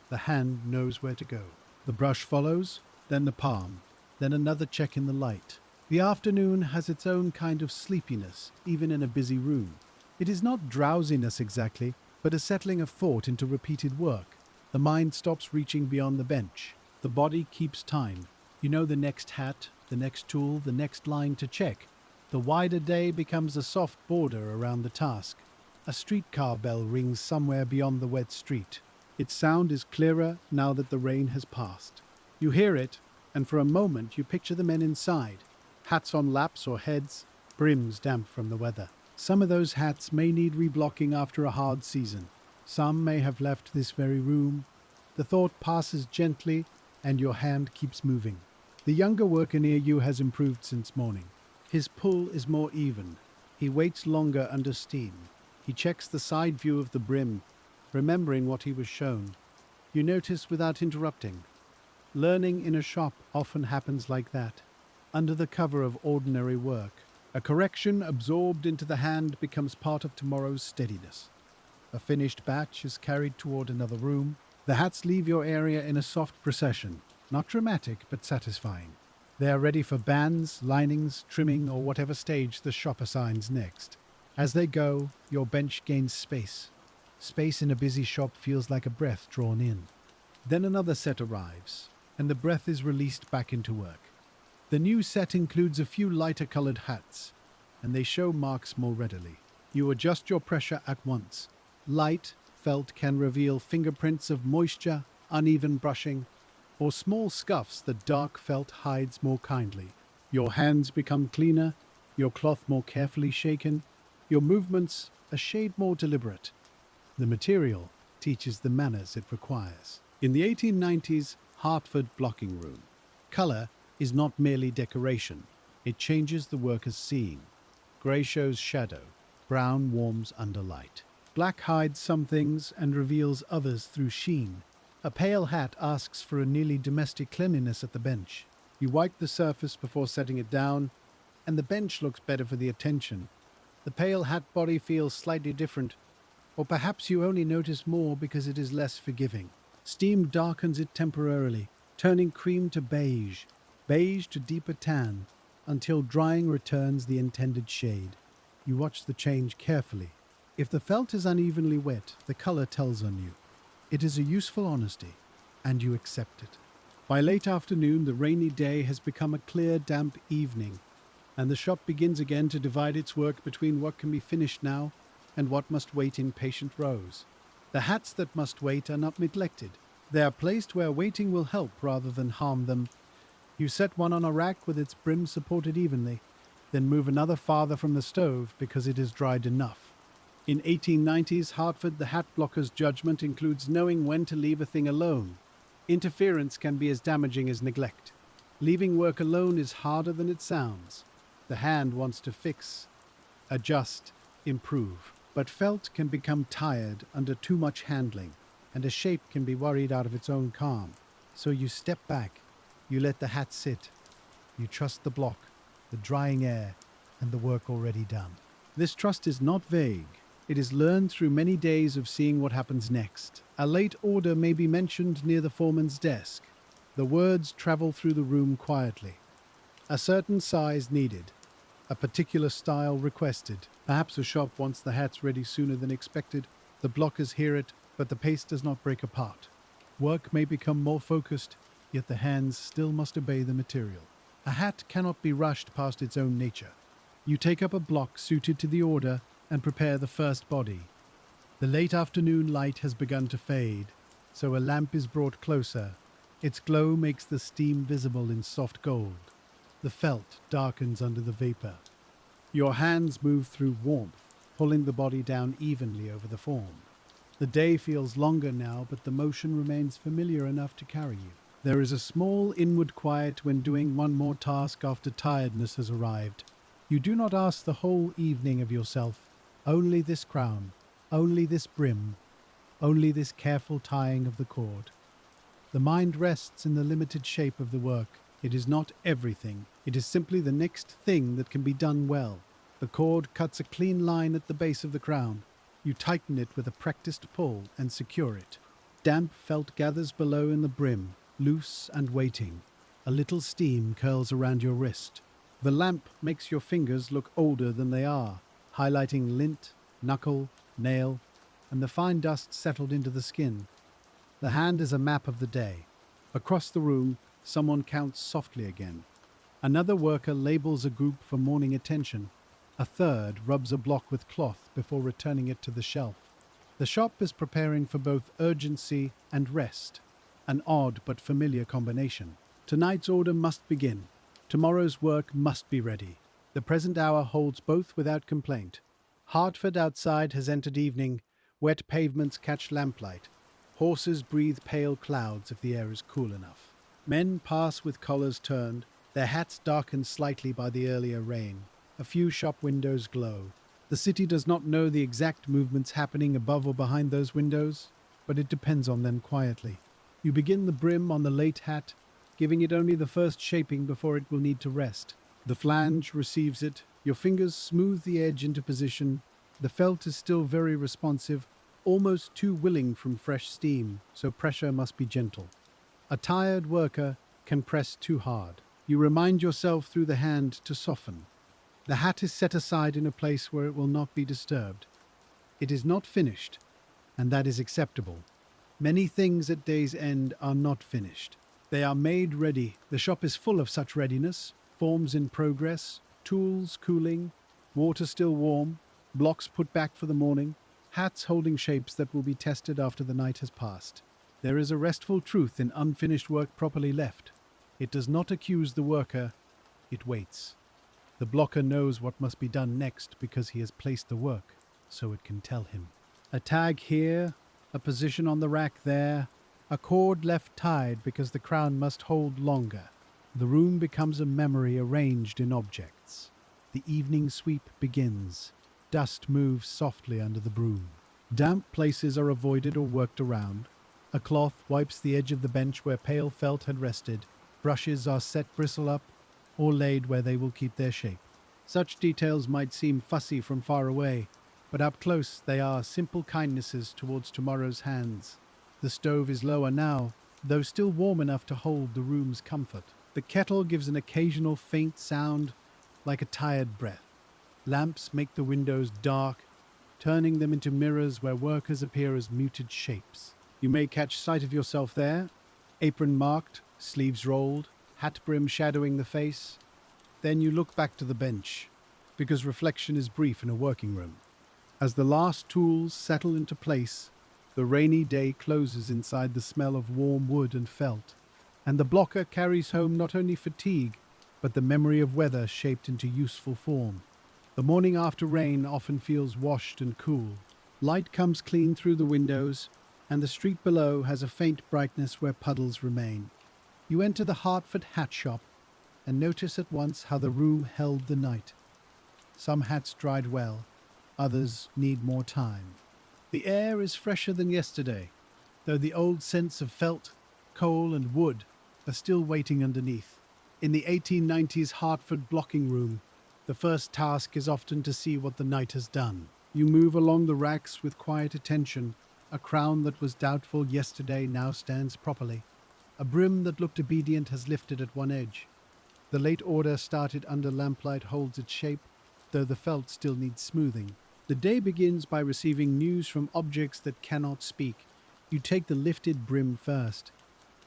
The hand knows where to go. The brush follows, then the palm, then another check in the light. The afternoon has its own kind of sleepiness, even in a busy room. It is not drowsiness exactly, but a settling of thought into repeated work. The mind stops reaching beyond the bench. The body keeps time. You know the next hat, the next tool, the next line to check. The wider day becomes a soft border around the task. A streetcar bell rings somewhere beyond the wet street. Its sound is clearer now that the rain has passed. You hear it, and for a moment you picture the men inside, hats on laps or heads, brims damp from the weather. Some of those hats may need reblocking after a hard season. Some may have left this very room. The thought passes gently, and your hand keeps moving. The younger worker near you has improved since morning. His pull is more even. He waits longer under steam. He checks the side view of the brim, remembering what he was shown. You notice without interrupting. Learning in a shop often happens like that, under the cover of ordinary work. A correction absorbed into the hand becomes part of tomorrow's steadiness. A finished batch is carried toward another room. The hats leave your area in a soft procession, not dramatic but satisfying. They are ready for bands, linings, trimming, or whatever stage the shop assigns next. As they go, your bench gains space. Space in a busy shop feels like a breath drawn in. Then another set arrives, and the breath is released back into work. The new set includes a few lighter-colored hats, and they show marks more readily. You adjust your pressure at once. Light felt can reveal fingerprints of moisture, uneven brushing, or small scuffs that dark felt hides more kindly. Your hands become cleaner, your cloth more carefully shaken, your movements a shade more deliberate. The material teaches the manners it requires. In the 1890s Hartford blocking room, color is not merely decoration. It changes the worker's seeing. Grey shows shadow, brown warms under light. Black hides some things and reveals others through sheen. A pale hat asks for a nearly domestic cleanliness at the bench. You wipe the surface before setting it down, and the bench looks better for the attention. The pale hat body feels slightly different, or perhaps you only notice more because it is less forgiving. Steam darkens it temporarily, turning cream to beige, beige to deeper tan, until drying returns the intended shade. You watch the change carefully. If the felt is unevenly wet, the color tells on you. It is a useful honesty, and you accept it. By late afternoon, the rainy day has become a clear, damp evening, and the shop begins again to divide its work between what can be finished now and what must wait in patient rows. The hats that must wait are not neglected. They are placed where waiting will help rather than harm them. You set one on a rack with its brim supported evenly, then move another farther from the stove because it is dried enough. In 1890s Hartford, the hat blocker's judgment includes knowing when to leave a thing alone. Interference can be as damaging as neglect. Leaving work alone is harder than it sounds. The hand wants to fix, adjust, improve. But felt can become tired under too much handling, and a shape can be worried out of its own calm. So you step back, you let the hat sit, you trust the block, the drying air, and the work already done. This trust is not vague. It is learned through many days of seeing what happens next. A late order may be mentioned near the foreman's desk. The words travel through the room quietly. A certain size needed. A particular style requested. Perhaps a shop wants the hats ready sooner than expected. The blockers hear it, but the pace does not break apart. Work may become more focused, yet the hands still must obey the material. A hat cannot be rushed past its own nature. You take up a block suited to the order and prepare the first body. The late afternoon light has begun to fade, so a lamp is brought closer. Its glow makes the steam visible in soft gold. The felt darkens under the vapor. Your hands move through warmth, pulling the body down evenly over the form. The day feels longer now, but the motion remains familiar enough to carry you. There is a small inward quiet when doing one more task after tiredness has arrived. You do not ask the whole evening of yourself, only this crown, only this brim, only this careful tying of the cord. The mind rests in the limited shape of the work. It is not everything. It is simply the next thing that can be done well. The cord cuts a clean line at the base of the crown. You tighten it with a practiced pull and secure it. Damp felt gathers below in the brim, loose and waiting. A little steam curls around your wrist. The lamp makes your fingers look older than they are, highlighting lint, knuckle, nail, and the fine dust settled into the skin. The hand is a map of the day. Across the room, someone counts softly again. Another worker labels a group for morning attention. A third rubs a block with cloth before returning it to the shelf. The shop is preparing for both urgency and rest, an odd but familiar combination. Tonight's order must begin. Tomorrow's work must be ready. The present hour holds both without complaint. Hartford outside has entered evening, wet pavements catch lamplight, horses breathe pale clouds if the air is cool enough. Men pass with collars turned, their hats darkened slightly by the earlier rain. A few shop windows glow. The city does not know the exact movements happening above or behind those windows, but it depends on them quietly. You begin the brim on the late hat, giving it only the first shaping before it will need to rest. The flange receives it, your fingers smooth the edge into position. The felt is still very responsive, almost too willing from fresh steam, so pressure must be gentle. A tired worker can press too hard. You remind yourself through the hand to soften. The hat is set aside in a place where it will not be disturbed. It is not finished, and that is acceptable. Many things at day's end are not finished. They are made ready. The shop is full of such readiness, forms in progress, tools cooling, water still warm, blocks put back for the morning, hats holding shapes that will be tested after the night has passed. There is a restful truth in unfinished work properly left. It does not accuse the worker, it waits. The blocker knows what must be done next because he has placed the work, so it can tell him. A tag here, a position on the rack there, a cord left tied because the crown must hold longer. The room becomes a memory arranged in objects. The evening sweep begins. Dust moves softly under the broom. Damp places are avoided or worked around. A cloth wipes the edge of the bench where pale felt had rested. Brushes are set bristle up or laid where they will keep their shape. Such details might seem fussy from far away, but up close they are simple kindnesses towards tomorrow's hands. The stove is lower now, though still warm enough to hold the room's comfort. The kettle gives an occasional faint sound, like a tired breath. Lamps make the windows dark, turning them into mirrors where workers appear as muted shapes. You may catch sight of yourself there, apron marked, sleeves rolled, hat brim shadowing the face. Then you look back to the bench, because reflection is brief in a working room. As the last tools settle into place, the rainy day closes inside the smell of warm wood and felt, and the blocker carries home not only fatigue, but the memory of weather shaped into useful form. The morning after rain often feels washed and cool. Light comes clean through the windows, and the street below has a faint brightness where puddles remain. You enter the Hartford hat shop and notice at once how the room held the night. Some hats dried well, others need more time. The air is fresher than yesterday, though the old scents of felt, coal and wood are still waiting underneath. In the 1890s Hartford blocking room, the first task is often to see what the night has done. You move along the racks with quiet attention. A crown that was doubtful yesterday now stands properly. A brim that looked obedient has lifted at one edge. The late order started under lamplight holds its shape, though the felt still needs smoothing. The day begins by receiving news from objects that cannot speak. You take the lifted brim first.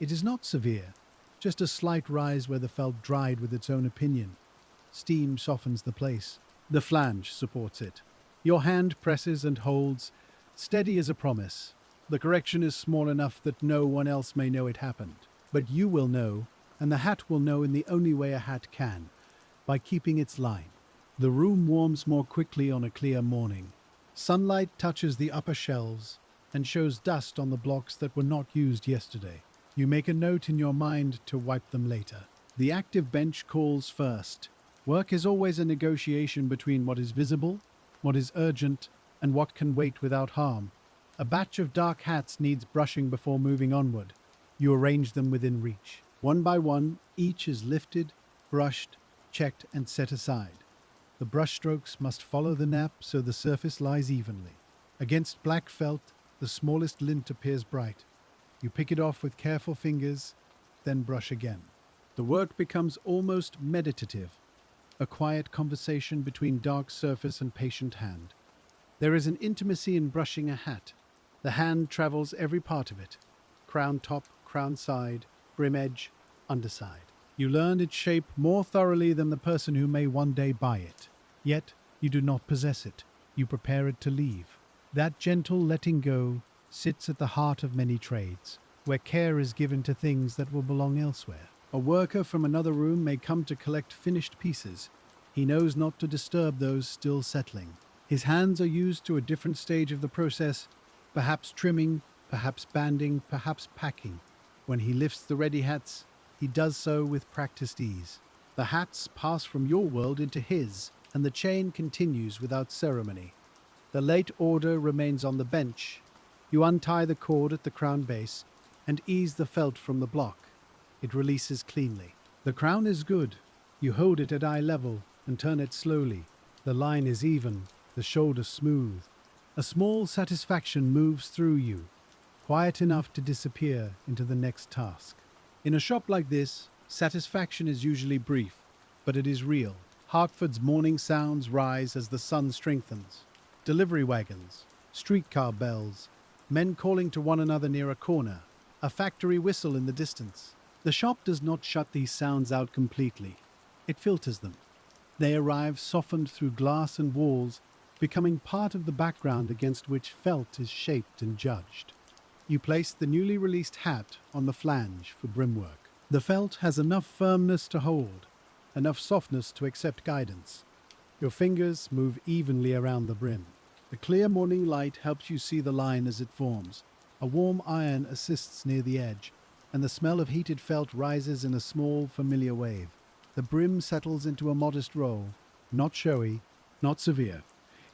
It is not severe, just a slight rise where the felt dried with its own opinion. Steam softens the place. The flange supports it. Your hand presses and holds, steady as a promise. The correction is small enough that no one else may know it happened. But you will know, and the hat will know in the only way a hat can, by keeping its line. The room warms more quickly on a clear morning. Sunlight touches the upper shelves and shows dust on the blocks that were not used yesterday. You make a note in your mind to wipe them later. The active bench calls first. Work is always a negotiation between what is visible, what is urgent, and what can wait without harm. A batch of dark hats needs brushing before moving onward. You arrange them within reach. One by one, each is lifted, brushed, checked, and set aside. The brushstrokes must follow the nap so the surface lies evenly. Against black felt, the smallest lint appears bright. You pick it off with careful fingers, then brush again. The work becomes almost meditative, a quiet conversation between dark surface and patient hand. There is an intimacy in brushing a hat. The hand travels every part of it. Crown top, crown side, brim edge, underside. You learn its shape more thoroughly than the person who may one day buy it. Yet, you do not possess it. You prepare it to leave. That gentle letting go sits at the heart of many trades, where care is given to things that will belong elsewhere. A worker from another room may come to collect finished pieces. He knows not to disturb those still settling. His hands are used to a different stage of the process, perhaps trimming, perhaps banding, perhaps packing. When he lifts the ready hats, he does so with practiced ease. The hats pass from your world into his, and the chain continues without ceremony. The late order remains on the bench. You untie the cord at the crown base and ease the felt from the block. It releases cleanly. The crown is good. You hold it at eye level and turn it slowly. The line is even, the shoulder smooth. A small satisfaction moves through you, quiet enough to disappear into the next task. In a shop like this, satisfaction is usually brief, but it is real. Hartford's morning sounds rise as the sun strengthens. Delivery wagons, streetcar bells, men calling to one another near a corner, a factory whistle in the distance. The shop does not shut these sounds out completely. It filters them. They arrive softened through glass and walls, becoming part of the background against which felt is shaped and judged. You place the newly released hat on the flange for brimwork. The felt has enough firmness to hold, enough softness to accept guidance. Your fingers move evenly around the brim. The clear morning light helps you see the line as it forms. A warm iron assists near the edge, and the smell of heated felt rises in a small, familiar wave. The brim settles into a modest roll, not showy, not severe.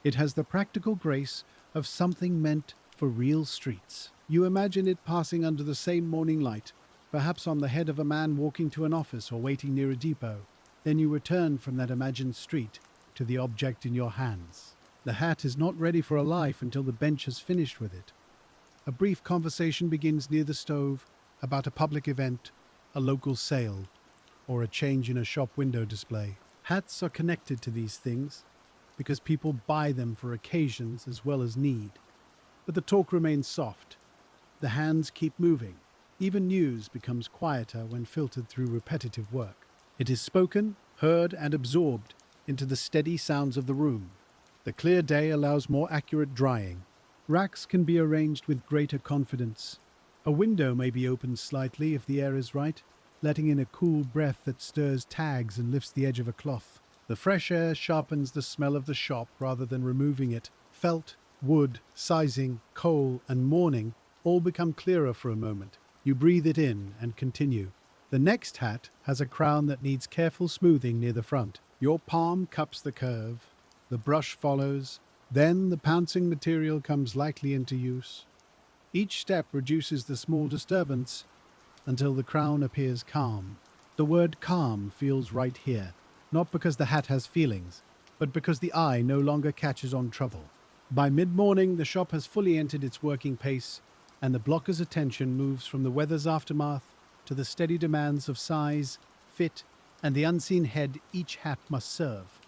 It has the practical grace of something meant for real streets. You imagine it passing under the same morning light, perhaps on the head of a man walking to an office or waiting near a depot. Then you return from that imagined street to the object in your hands. The hat is not ready for a life until the bench has finished with it. A brief conversation begins near the stove about a public event, a local sale, or a change in a shop window display. Hats are connected to these things because people buy them for occasions as well as need. But the talk remains soft. The hands keep moving. Even news becomes quieter when filtered through repetitive work. It is spoken, heard, and absorbed into the steady sounds of the room. The clear day allows more accurate drying. Racks can be arranged with greater confidence. A window may be opened slightly if the air is right, letting in a cool breath that stirs tags and lifts the edge of a cloth. The fresh air sharpens the smell of the shop rather than removing it. Felt, wood, sizing, coal, and morning all become clearer for a moment. You breathe it in and continue. The next hat has a crown that needs careful smoothing near the front. Your palm cups the curve. The brush follows. Then the pouncing material comes lightly into use. Each step reduces the small disturbance until the crown appears calm. The word calm feels right here, not because the hat has feelings, but because the eye no longer catches on trouble. By mid-morning, the shop has fully entered its working pace, and the blocker's attention moves from the weather's aftermath to the steady demands of size, fit, and the unseen head each hat must serve.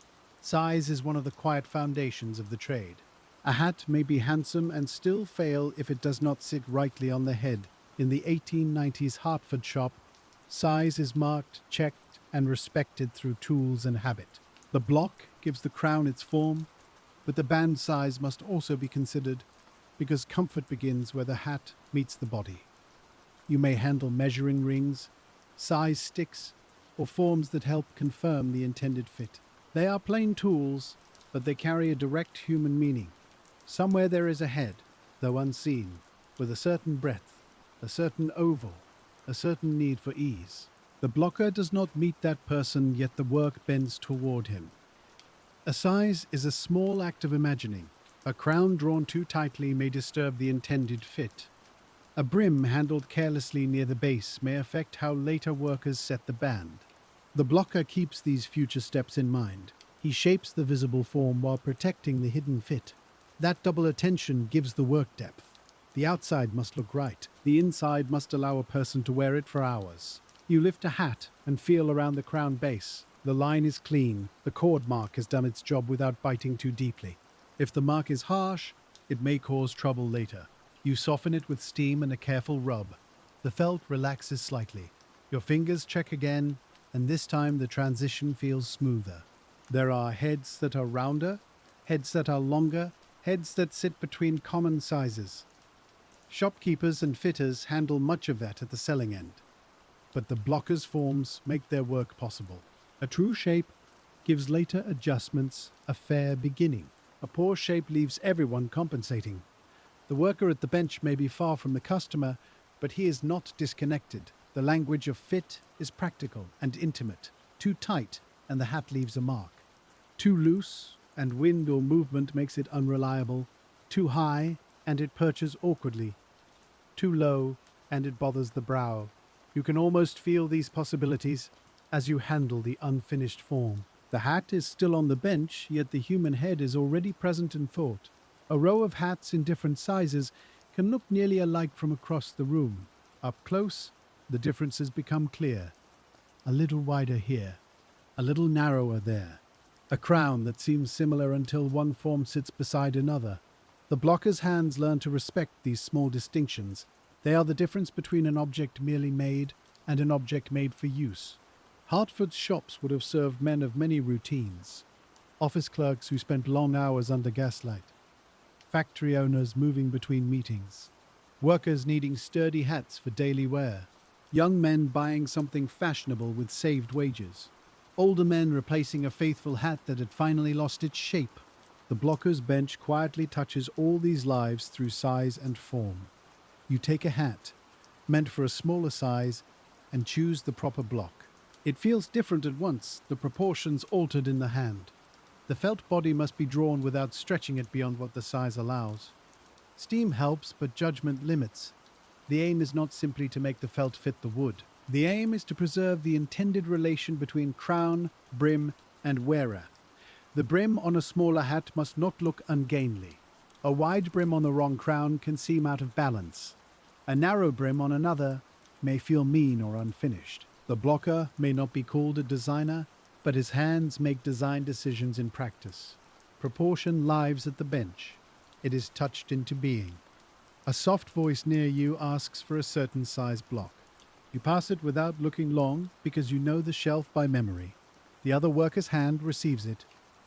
Size is one of the quiet foundations of the trade. A hat may be handsome and still fail if it does not sit rightly on the head. In the 1890s Hartford shop, size is marked, checked, and respected through tools and habit. The block gives the crown its form, but the band size must also be considered because comfort begins where the hat meets the body. You may handle measuring rings, size sticks, or forms that help confirm the intended fit. They are plain tools, but they carry a direct human meaning. Somewhere there is a head, though unseen, with a certain breadth, a certain oval, a certain need for ease. The blocker does not meet that person, yet the work bends toward him. A size is a small act of imagining. A crown drawn too tightly may disturb the intended fit. A brim handled carelessly near the base may affect how later workers set the band. The blocker keeps these future steps in mind. He shapes the visible form while protecting the hidden fit. That double attention gives the work depth. The outside must look right. The inside must allow a person to wear it for hours. You lift a hat and feel around the crown base. The line is clean. The cord mark has done its job without biting too deeply. If the mark is harsh, it may cause trouble later. You soften it with steam and a careful rub. The felt relaxes slightly. Your fingers check again, and this time the transition feels smoother. There are heads that are rounder, heads that are longer, heads that sit between common sizes. Shopkeepers and fitters handle much of that at the selling end. But the blockers' forms make their work possible. A true shape, gives later adjustments a fair beginning. A poor shape leaves everyone compensating. The worker at the bench may be far from the customer, but he is not disconnected. The language of fit is practical and intimate. Too tight, and the hat leaves a mark. Too loose, and wind or movement makes it unreliable. Too high, and it perches awkwardly. Too low, and it bothers the brow. You can almost feel these possibilities as you handle the unfinished form. The hat is still on the bench, yet the human head is already present in thought. A row of hats in different sizes can look nearly alike from across the room. Up close, the differences become clear. A little wider here, a little narrower there. A crown that seems similar until one form sits beside another. The blocker's hands learn to respect these small distinctions. They are the difference between an object merely made and an object made for use. Hartford's shops would have served men of many routines. Office clerks who spent long hours under gaslight. Factory owners moving between meetings. Workers needing sturdy hats for daily wear. Young men buying something fashionable with saved wages. Older men replacing a faithful hat that had finally lost its shape. The blocker's bench quietly touches all these lives through size and form. You take a hat, meant for a smaller size, and choose the proper block. It feels different at once, the proportions altered in the hand. The felt body must be drawn without stretching it beyond what the size allows. Steam helps, but judgment limits. The aim is not simply to make the felt fit the wood. The aim is to preserve the intended relation between crown, brim, and wearer. The brim on a smaller hat must not look ungainly. A wide brim on the wrong crown can seem out of balance. A narrow brim on another may feel mean or unfinished. The blocker may not be called a designer, but his hands make design decisions in practice. Proportion lives at the bench. It is touched into being. A soft voice near you asks for a certain size block. You pass it without looking long because you know the shelf by memory. The other worker's hand receives it,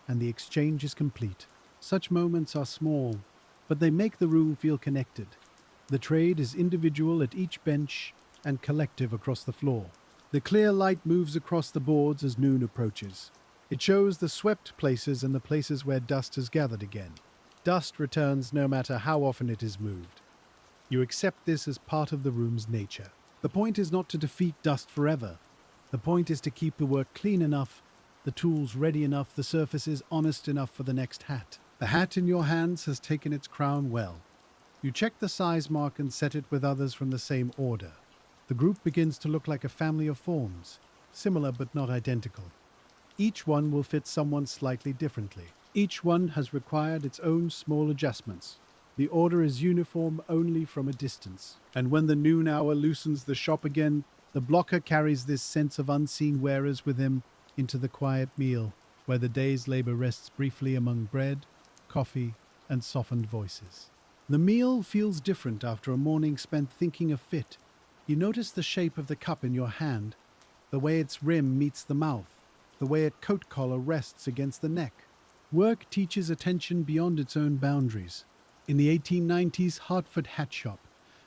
and the exchange is complete. Such moments are small, but they make the room feel connected. The trade is individual at each bench and collective across the floor. The clear light moves across the boards as noon approaches. It shows the swept places and the places where dust has gathered again. Dust returns no matter how often it is moved. You accept this as part of the room's nature. The point is not to defeat dust forever. The point is to keep the work clean enough, the tools ready enough, the surfaces honest enough for the next hat. The hat in your hands has taken its crown well. You check the size mark and set it with others from the same order. The group begins to look like a family of forms, similar but not identical. Each one will fit someone slightly differently. Each one has required its own small adjustments. The order is uniform only from a distance. And when the noon hour loosens the shop again, the blocker carries this sense of unseen wearers with him into the quiet meal, where the day's labor rests briefly among bread, coffee, and softened voices. The meal feels different after a morning spent thinking of fit. You notice the shape of the cup in your hand, the way its rim meets the mouth, the way a coat collar rests against the neck. Work teaches attention beyond its own boundaries. In the 1890s Hartford hat shop,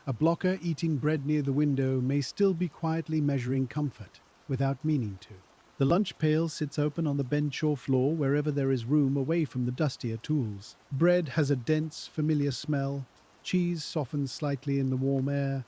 a blocker eating bread near the window may still be quietly measuring comfort, without meaning to. The lunch pail sits open on the bench or floor wherever there is room away from the dustier tools. Bread has a dense, familiar smell. Cheese softens slightly in the warm air.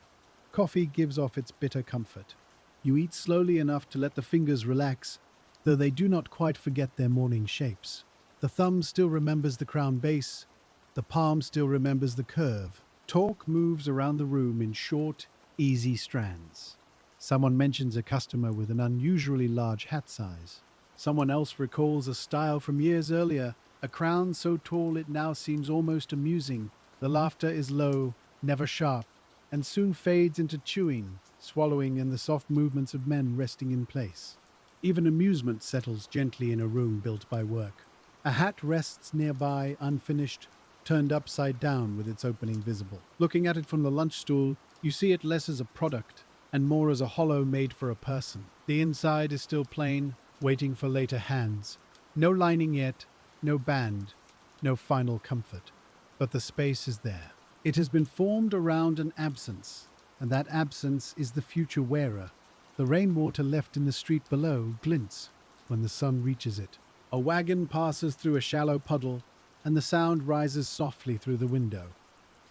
Coffee gives off its bitter comfort. You eat slowly enough to let the fingers relax, though they do not quite forget their morning shapes. The thumb still remembers the crown base. The palm still remembers the curve. Talk moves around the room in short, easy strands. Someone mentions a customer with an unusually large hat size. Someone else recalls a style from years earlier, a crown so tall it now seems almost amusing. The laughter is low, never sharp, and soon fades into chewing, swallowing, and the soft movements of men resting in place. Even amusement settles gently in a room built by work. A hat rests nearby, unfinished, turned upside down with its opening visible. Looking at it from the lunch stool, you see it less as a product and more as a hollow made for a person. The inside is still plain, waiting for later hands. No lining yet, no band, no final comfort. But the space is there. It has been formed around an absence, and that absence is the future wearer. The rainwater left in the street below glints when the sun reaches it. A wagon passes through a shallow puddle, and the sound rises softly through the window.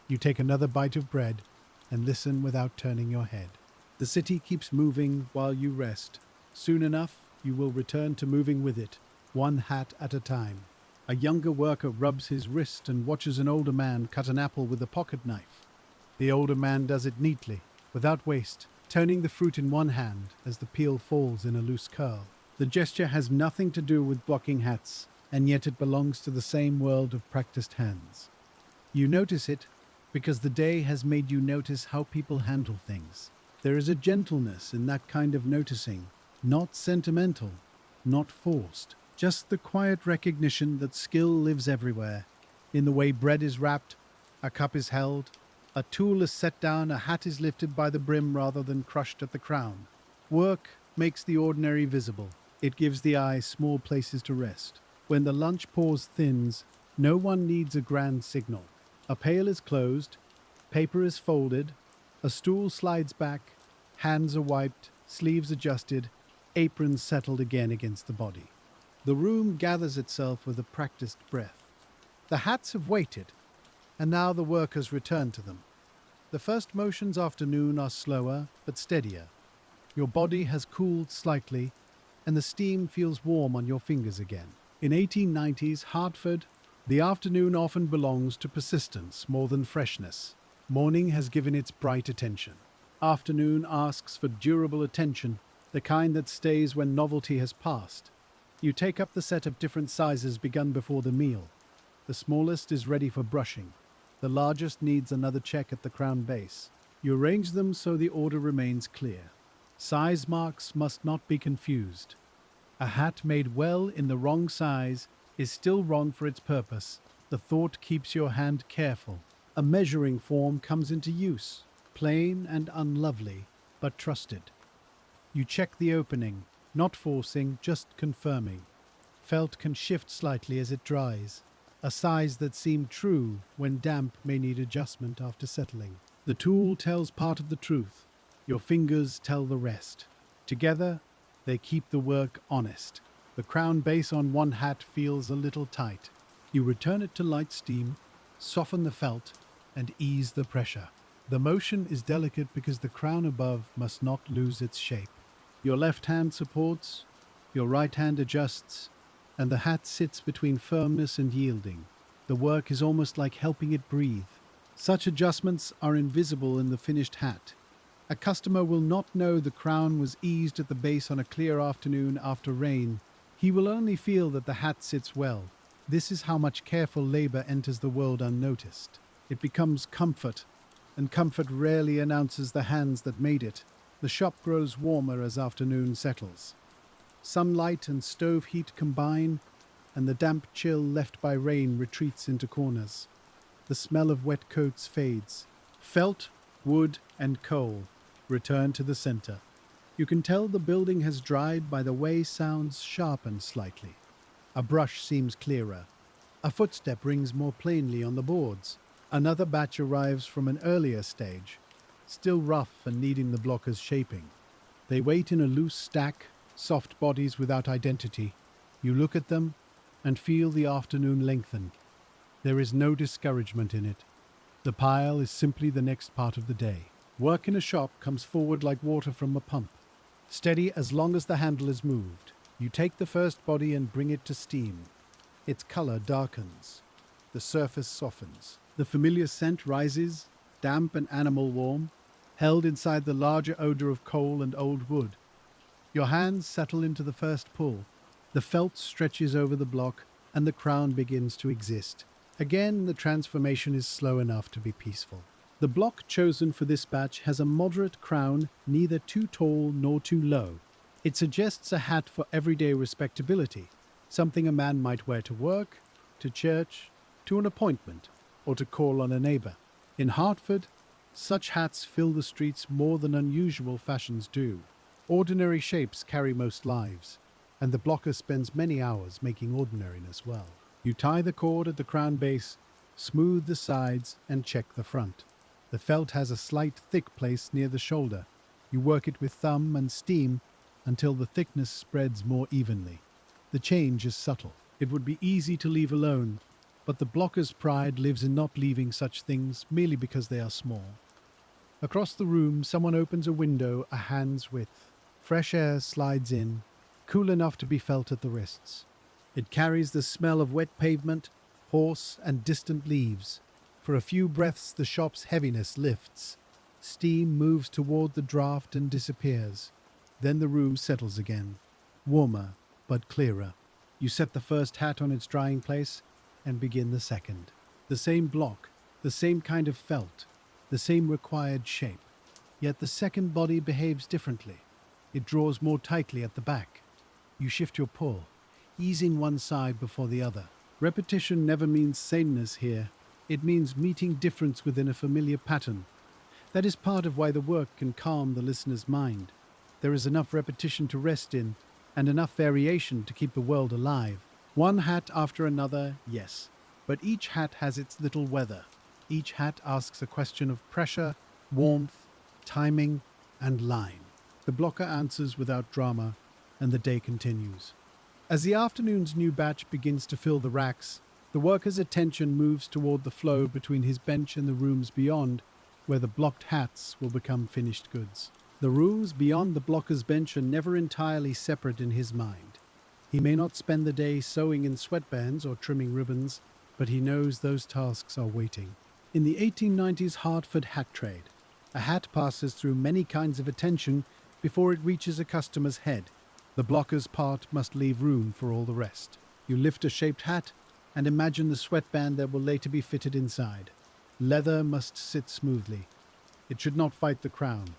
You take another bite of bread and listen without turning your head. The city keeps moving while you rest. Soon enough, you will return to moving with it, one hat at a time. A younger worker rubs his wrist and watches an older man cut an apple with a pocket knife. The older man does it neatly, without waste, turning the fruit in one hand as the peel falls in a loose curl. The gesture has nothing to do with blocking hats, and yet it belongs to the same world of practiced hands. You notice it because the day has made you notice how people handle things. There is a gentleness in that kind of noticing, not sentimental, not forced, just the quiet recognition that skill lives everywhere, in the way bread is wrapped, a cup is held, a tool is set down, a hat is lifted by the brim rather than crushed at the crown. Work makes the ordinary visible. It gives the eye small places to rest. When the lunch pause thins, no one needs a grand signal. A pail is closed, paper is folded, a stool slides back, hands are wiped, sleeves adjusted, aprons settled again against the body. The room gathers itself with a practiced breath. The hats have waited, and now the workers return to them. The first motions after noon are slower but steadier. Your body has cooled slightly, and the steam feels warm on your fingers again. In 1890s Hartford, the afternoon often belongs to persistence more than freshness. Morning has given its bright attention. Afternoon asks for durable attention, the kind that stays when novelty has passed. You take up the set of different sizes begun before the meal. The smallest is ready for brushing. The largest needs another check at the crown base. You arrange them so the order remains clear. Size marks must not be confused. A hat made well in the wrong size is still wrong for its purpose. The thought keeps your hand careful. A measuring form comes into use, plain and unlovely, but trusted. You check the opening, not forcing, just confirming. Felt can shift slightly as it dries. A size that seemed true when damp may need adjustment after settling. The tool tells part of the truth. Your fingers tell the rest. Together, they keep the work honest. The crown base on one hat feels a little tight. You return it to light steam, soften the felt, and ease the pressure. The motion is delicate because the crown above must not lose its shape. Your left hand supports, your right hand adjusts, and the hat sits between firmness and yielding. The work is almost like helping it breathe. Such adjustments are invisible in the finished hat. A customer will not know the crown was eased at the base on a clear afternoon after rain. He will only feel that the hat sits well. This is how much careful labor enters the world unnoticed. It becomes comfort, and comfort rarely announces the hands that made it. The shop grows warmer as afternoon settles. Sunlight and stove heat combine, and the damp chill left by rain retreats into corners. The smell of wet coats fades. Felt, wood, and coal return to the center. You can tell the building has dried by the way sounds sharpen slightly. A brush seems clearer. A footstep rings more plainly on the boards. Another batch arrives from an earlier stage, still rough and needing the blockers shaping. They wait in a loose stack, soft bodies without identity. You look at them and feel the afternoon lengthen. There is no discouragement in it. The pile is simply the next part of the day. Work in a shop comes forward like water from a pump, steady as long as the handle is moved. You take the first body and bring it to steam. Its color darkens. The surface softens. The familiar scent rises, damp and animal warm, held inside the larger odor of coal and old wood. Your hands settle into the first pull. The felt stretches over the block, and the crown begins to exist. Again, the transformation is slow enough to be peaceful. The block chosen for this batch has a moderate crown, neither too tall nor too low. It suggests a hat for everyday respectability, something a man might wear to work, to church, to an appointment, or to call on a neighbor. In Hartford, such hats fill the streets more than unusual fashions do. Ordinary shapes carry most lives, and the blocker spends many hours making ordinariness well. You tie the cord at the crown base, smooth the sides, and check the front. The felt has a slight thick place near the shoulder. You work it with thumb and steam until the thickness spreads more evenly. The The change is subtle. It would be easy to leave alone, but the blocker's pride lives in not leaving such things merely because they are small. Across the room, someone opens a window a hand's width. Fresh air slides in, cool enough to be felt at the wrists. It carries the smell of wet pavement, horse, and distant leaves. For a few breaths, the shop's heaviness lifts. Steam moves toward the draft and disappears. Then the room settles again, warmer but clearer. You set the first hat on its drying place and begin the second. The same block, the same kind of felt, the same required shape. Yet the second body behaves differently. It draws more tightly at the back. You shift your pull, easing one side before the other. Repetition never means sameness here. It means meeting difference within a familiar pattern. That is part of why the work can calm the listener's mind. There is enough repetition to rest in, and enough variation to keep the world alive. One hat after another, yes, but each hat has its little weather. Each hat asks a question of pressure, warmth, timing, and line. The blocker answers without drama, and the day continues. As the afternoon's new batch begins to fill the racks, the worker's attention moves toward the flow between his bench and the rooms beyond, where the blocked hats will become finished goods. The rooms beyond the blocker's bench are never entirely separate in his mind. He may not spend the day sewing in sweatbands or trimming ribbons, but he knows those tasks are waiting. In the 1890s HARTFORD hat trade, a hat passes through many kinds of attention before it reaches a customer's head. The blocker's part must leave room for all the rest. You lift a shaped hat and imagine the sweatband that will later be fitted inside. Leather must sit smoothly. It should not fight the crown.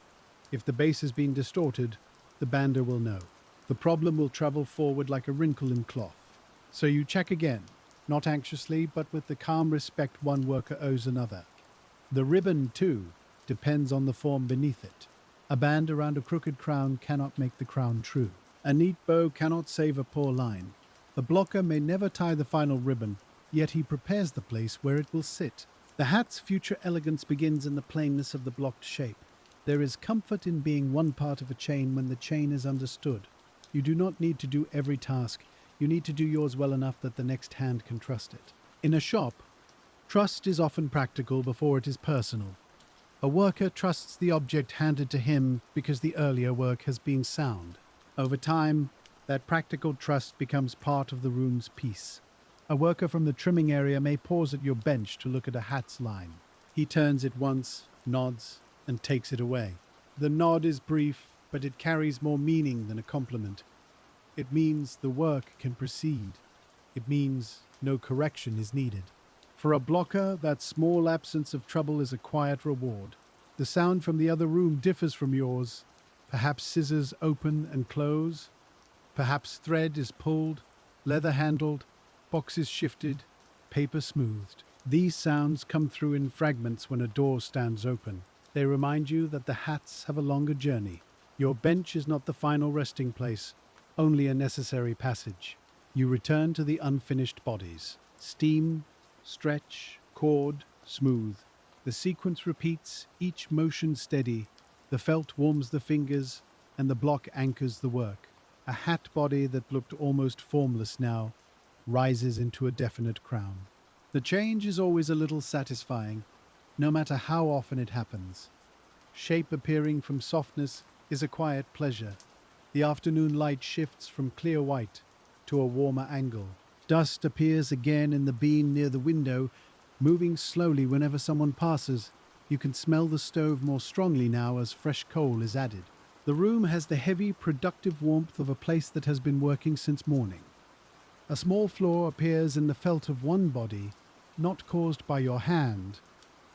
If the base has been distorted, the bander will know. The problem will travel forward like a wrinkle in cloth. So you check again, not anxiously, but with the calm respect one worker owes another. The ribbon, too, depends on the form beneath it. A band around a crooked crown cannot make the crown true. A neat bow cannot save a poor line. The blocker may never tie the final ribbon, yet he prepares the place where it will sit. The hat's future elegance begins in the plainness of the blocked shape. There is comfort in being one part of a chain when the chain is understood. You do not need to do every task. You need to do yours well enough that the next hand can trust it. In a shop, trust is often practical before it is personal. A worker trusts the object handed to him because the earlier work has been sound. Over time, that practical trust becomes part of the room's peace. A worker from the trimming area may pause at your bench to look at a hat's line. He turns it once, nods, and takes it away. The nod is brief, but it carries more meaning than a compliment. It means the work can proceed. It means no correction is needed. For a blocker, that small absence of trouble is a quiet reward. The sound from the other room differs from yours. Perhaps scissors open and close. Perhaps thread is pulled, leather handled, boxes shifted, paper smoothed. These sounds come through in fragments when a door stands open. They remind you that the hats have a longer journey. Your bench is not the final resting place, only a necessary passage. You return to the unfinished bodies. Steam, stretch, cord, smooth. The sequence repeats, each motion steady. The felt warms the fingers, and the block anchors the work. A hat body that looked almost formless now rises into a definite crown. The change is always a little satisfying, no matter how often it happens. Shape appearing from softness is a quiet pleasure. The afternoon light shifts from clear white to a warmer angle. Dust appears again in the beam near the window, moving slowly whenever someone passes. You can smell the stove more strongly now as fresh coal is added. The room has the heavy, productive warmth of a place that has been working since morning. A small flaw appears in the felt of one body, not caused by your hand,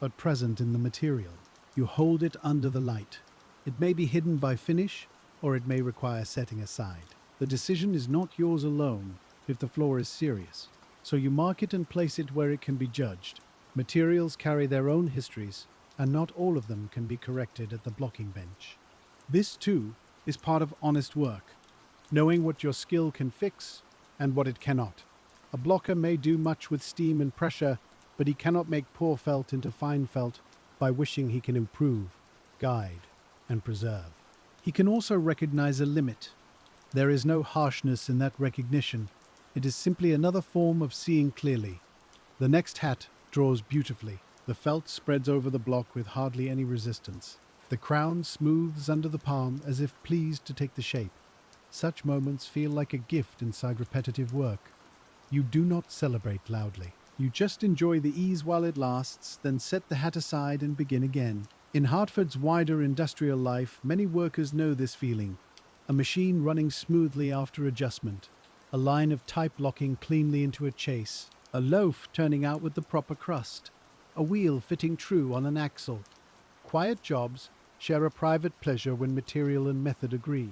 but present in the material. You hold it under the light. It may be hidden by finish, or it may require setting aside. The decision is not yours alone if the flaw is serious, so you mark it and place it where it can be judged. Materials carry their own histories, and not all of them can be corrected at the blocking bench. This, too, is part of honest work, knowing what your skill can fix and what it cannot. A blocker may do much with steam and pressure, but he cannot make poor felt into fine felt by wishing he can improve, guide, and preserve. He can also recognize a limit, There is no harshness in that recognition. It is simply another form of seeing clearly. The next hat draws beautifully. The felt spreads over the block with hardly any resistance. The crown smooths under the palm as if pleased to take the shape. Such moments feel like a gift inside repetitive work. You do not celebrate loudly. You just enjoy the ease while it lasts, then set the hat aside and begin again. In Hartford's wider industrial life, many workers know this feeling. A machine running smoothly after adjustment, a line of type locking cleanly into a chase, a loaf turning out with the proper crust, a wheel fitting true on an axle. Quiet jobs share a private pleasure when material and method agree.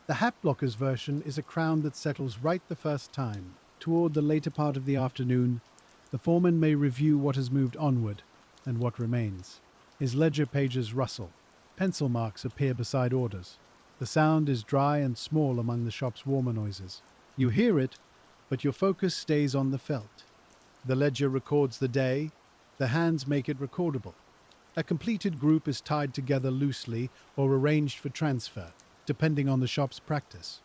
The hat blocker's version is a crown that settles right the first time. Toward the later part of the afternoon, the foreman may review what has moved onward and what remains. His ledger pages rustle. Pencil marks appear beside orders. The sound is dry and small among the shop's warmer noises. You hear it, but your focus stays on the felt. The ledger records the day, the hands make it recordable. A completed group is tied together loosely or arranged for transfer, depending on the shop's practice.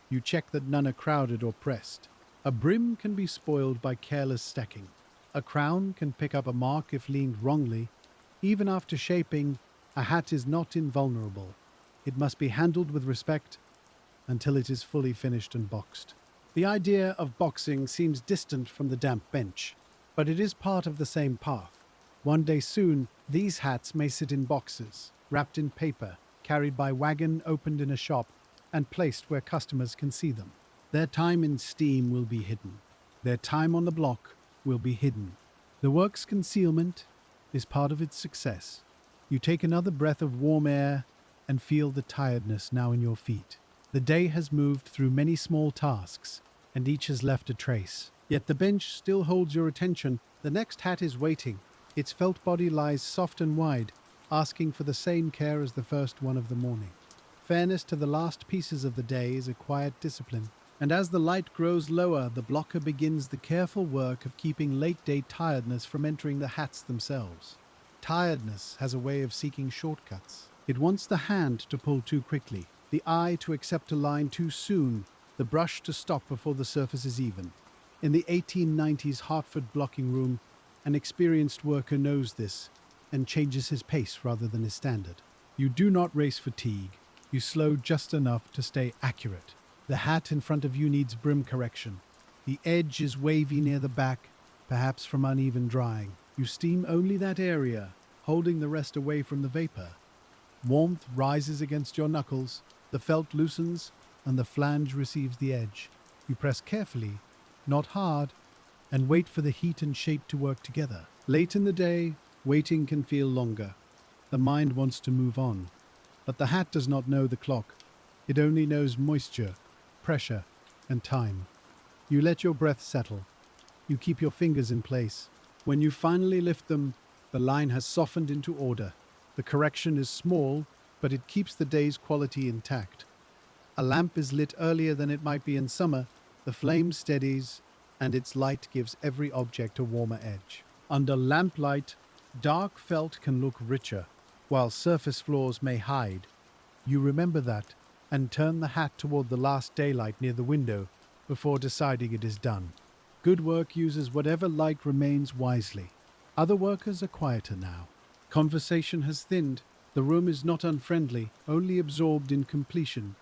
You check that none are crowded or pressed. A brim can be spoiled by careless stacking. A crown can pick up a mark if leaned wrongly. Even after shaping, a hat is not invulnerable. It must be handled with respect until it is fully finished and boxed. The idea of boxing seems distant from the damp bench, but it is part of the same path. One day soon, these hats may sit in boxes, wrapped in paper, carried by wagon opened in a shop, and placed where customers can see them. Their time in steam will be hidden. Their time on the block will be hidden. The work's concealment is part of its success. You take another breath of warm air and feel the tiredness now in your feet. The day has moved through many small tasks, and each has left a trace. Yet the bench still holds your attention. The next hat is waiting. Its felt body lies soft and wide, asking for the same care as the first one of the morning. Fairness to the last pieces of the day is a quiet discipline. And as the light grows lower, the blocker begins the careful work of keeping late-day tiredness from entering the hats themselves. Tiredness has a way of seeking shortcuts. It wants the hand to pull too quickly, the eye to accept a line too soon, the brush to stop before the surface is even. In the 1890s Hartford blocking room, an experienced worker knows this and changes his pace rather than his standard. You do not race fatigue. You slow just enough to stay accurate. The hat in front of you needs brim correction. The edge is wavy near the back, perhaps from uneven drying. You steam only that area, holding the rest away from the vapor. Warmth rises against your knuckles, the felt loosens, and the flange receives the edge. You press carefully, not hard, and wait for the heat and shape to work together. Late in the day, waiting can feel longer. The mind wants to move on, but the hat does not know the clock. It only knows moisture, pressure, and time. You let your breath settle. You keep your fingers in place. When you finally lift them, the line has softened into order. The correction is small, but it keeps the day's quality intact. A lamp is lit earlier than it might be in summer, the flame steadies, and its light gives every object a warmer edge. Under lamplight, dark felt can look richer, while surface floors may hide. You remember that, and turn the hat toward the last daylight near the window before deciding it is done. Good work uses whatever light remains wisely. Other workers are quieter now. Conversation has thinned. The room is not unfriendly, only absorbed in completion.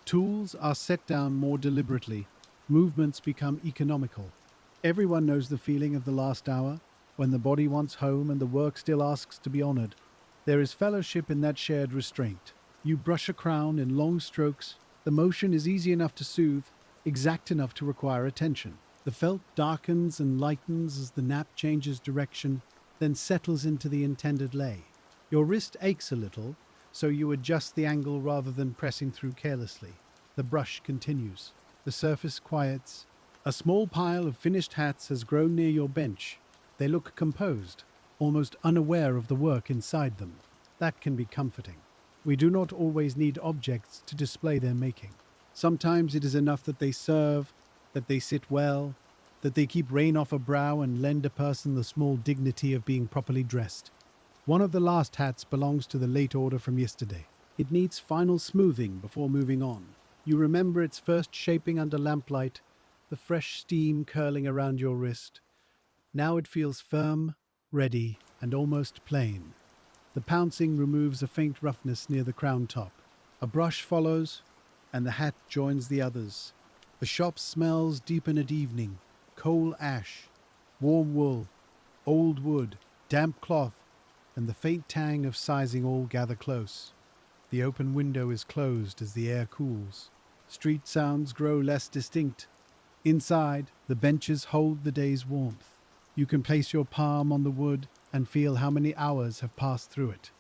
Tools are set down more deliberately. Movements become economical. Everyone knows the feeling of the last hour, when the body wants home and the work still asks to be honored. There is fellowship in that shared restraint. You brush a crown in long strokes. The motion is easy enough to soothe, exact enough to require attention. The felt darkens and lightens as the nap changes direction, then settles into the intended lay. Your wrist aches a little, so you adjust the angle rather than pressing through carelessly. The brush continues. The surface quiets. A small pile of finished hats has grown near your bench. They look composed, almost unaware of the work inside them. That can be comforting. We do not always need objects to display their making. Sometimes it is enough that they serve, that they sit well, that they keep rain off a brow and lend a person the small dignity of being properly dressed. One of the last hats belongs to the late order from yesterday. It needs final smoothing before moving on. You remember its first shaping under lamplight, the fresh steam curling around your wrist. Now it feels firm, ready, and almost plain. The pouncing removes a faint roughness near the crown top. A brush follows, and the hat joins the others. The shop smells deepen at evening: coal ash, warm wool, old wood, damp cloth, and the faint tang of sizing all gather close. The open window is closed as the air cools. Street sounds grow less distinct. Inside, the benches hold the day's warmth. You can place your palm on the wood and feel how many hours have passed through it.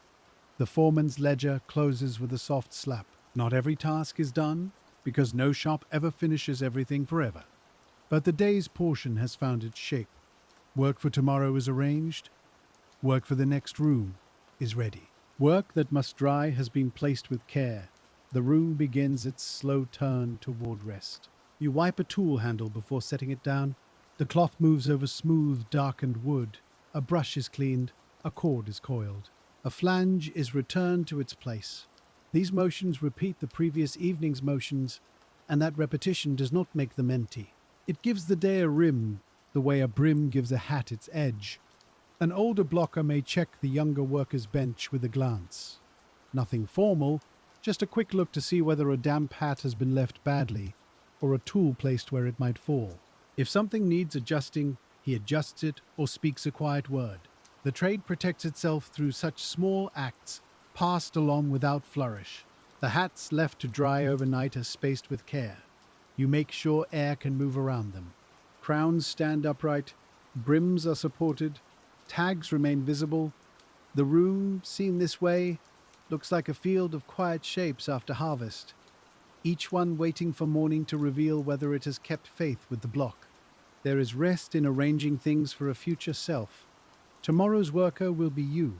The foreman's ledger closes with a soft slap. Not every task is done, because no shop ever finishes everything forever. But the day's portion has found its shape. Work for tomorrow is arranged. Work for the next room is ready. Work that must dry has been placed with care. The room begins its slow turn toward rest. You wipe a tool handle before setting it down. The cloth moves over smooth, darkened wood. A brush is cleaned. A cord is coiled. A flange is returned to its place. These motions repeat the previous evening's motions, and that repetition does not make them empty. It gives the day a rim, the way a brim gives a hat its edge. An older blocker may check the younger worker's bench with a glance. Nothing formal, just a quick look to see whether a damp hat has been left badly, or a tool placed where it might fall. If something needs adjusting, he adjusts it or speaks a quiet word. The trade protects itself through such small acts, passed along without flourish. The hats left to dry overnight are spaced with care. You make sure air can move around them. Crowns stand upright, brims are supported, tags remain visible. The room, seen this way, looks like a field of quiet shapes after harvest, each one waiting for morning to reveal whether it has kept faith with the block. There is rest in arranging things for a future self. Tomorrow's worker will be you,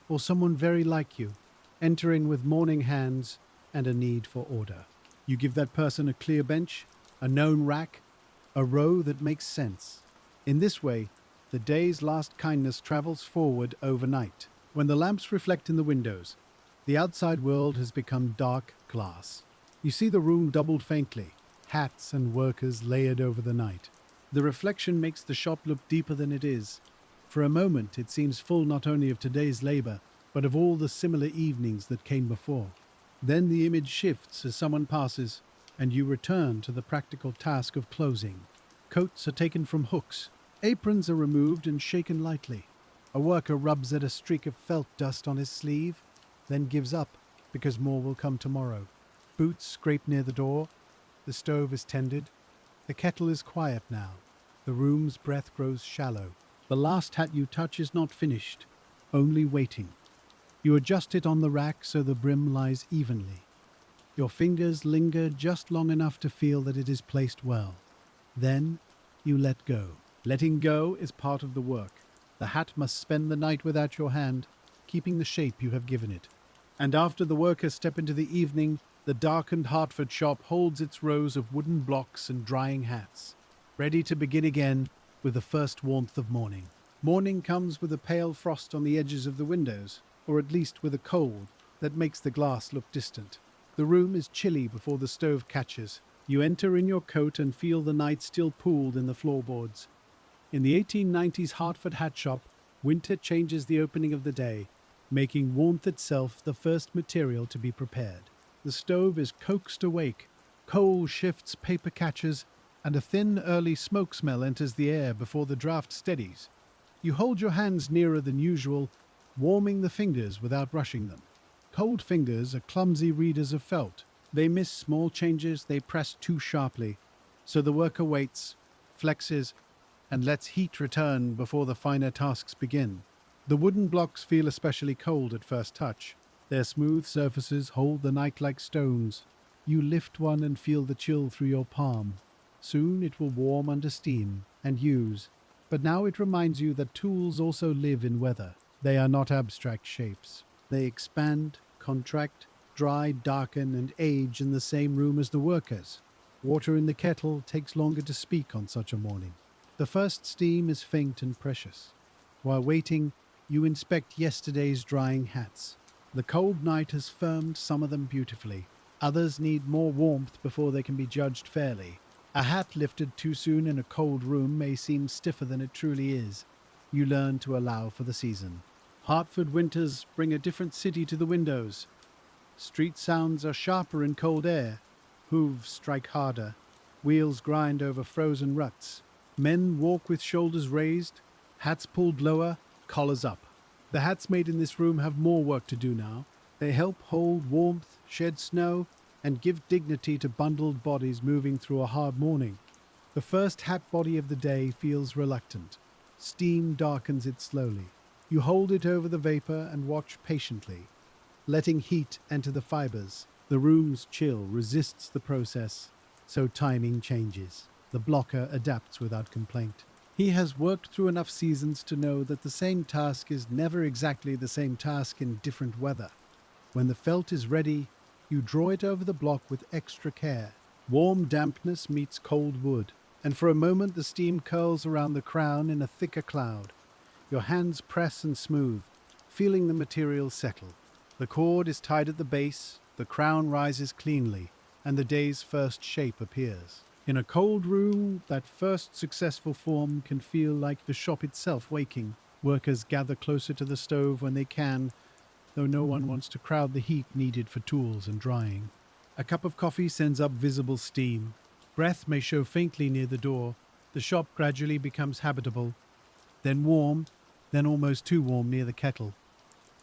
or someone very like you, entering with morning hands and a need for order. You give that person a clear bench, a known rack, a row that makes sense. In this way, the day's last kindness travels forward overnight. When the lamps reflect in the windows, the outside world has become dark glass. You see the room doubled faintly, hats and workers layered over the night. The reflection makes the shop look deeper than it is. For a moment, it seems full not only of today's labor, but of all the similar evenings that came before. Then the image shifts as someone passes, and you return to the practical task of closing. Coats are taken from hooks. Aprons are removed and shaken lightly. A worker rubs at a streak of felt dust on his sleeve, then gives up because more will come tomorrow. Boots scrape near the door. The stove is tended. The kettle is quiet now. The room's breath grows shallow. The last hat you touch is not finished, only waiting. You adjust it on the rack so the brim lies evenly. Your fingers linger just long enough to feel that it is placed well. Then you let go. Letting go is part of the work. The hat must spend the night without your hand, keeping the shape you have given it. And after the workers step into the evening, the darkened Hartford shop holds its rows of wooden blocks and drying hats, ready to begin again with the first warmth of morning. Morning comes with a pale frost on the edges of the windows, or at least with a cold that makes the glass look distant. The room is chilly before the stove catches. You enter in your coat and feel the night still pooled in the floorboards. In the 1890s Hartford hat shop, winter changes the opening of the day, making warmth itself the first material to be prepared. The stove is coaxed awake, coal shifts paper catches, and a thin early smoke smell enters the air before the draft steadies. You hold your hands nearer than usual, warming the fingers without rushing them. Cold fingers are clumsy readers of felt. They miss small changes, they press too sharply. So the worker waits, flexes, and lets heat return before the finer tasks begin. The wooden blocks feel especially cold at first touch. Their smooth surfaces hold the night like stones. You lift one and feel the chill through your palm. Soon it will warm under steam and use. But now it reminds you that tools also live in weather. They are not abstract shapes. They expand, contract, dry, darken, and age in the same room as the workers. Water in the kettle takes longer to speak on such a morning. The first steam is faint and precious. While waiting, you inspect yesterday's drying hats. The cold night has firmed some of them beautifully. Others need more warmth before they can be judged fairly. A hat lifted too soon in a cold room may seem stiffer than it truly is. You learn to allow for the season. Hartford winters bring a different city to the windows. Street sounds are sharper in cold air. Hooves strike harder. Wheels grind over frozen ruts. Men walk with shoulders raised, hats pulled lower, collars up. The hats made in this room have more work to do now. They help hold warmth, shed snow, and give dignity to bundled bodies moving through a hard morning. The first hat body of the day feels reluctant. Steam darkens it slowly. You hold it over the vapor and watch patiently, letting heat enter the fibers. The room's chill resists the process, so timing changes. The blocker adapts without complaint. He has worked through enough seasons to know that the same task is never exactly the same task in different weather. When the felt is ready, you draw it over the block with extra care. Warm dampness meets cold wood, and for a moment the steam curls around the crown in a thicker cloud. Your hands press and smooth, feeling the material settle. The cord is tied at the base, the crown rises cleanly, and the day's first shape appears. In a cold room, that first successful form can feel like the shop itself waking. Workers gather closer to the stove when they can, though no one wants to crowd the heat needed for tools and drying. A cup of coffee sends up visible steam. Breath may show faintly near the door. The shop gradually becomes habitable, then warm, then almost too warm near the kettle.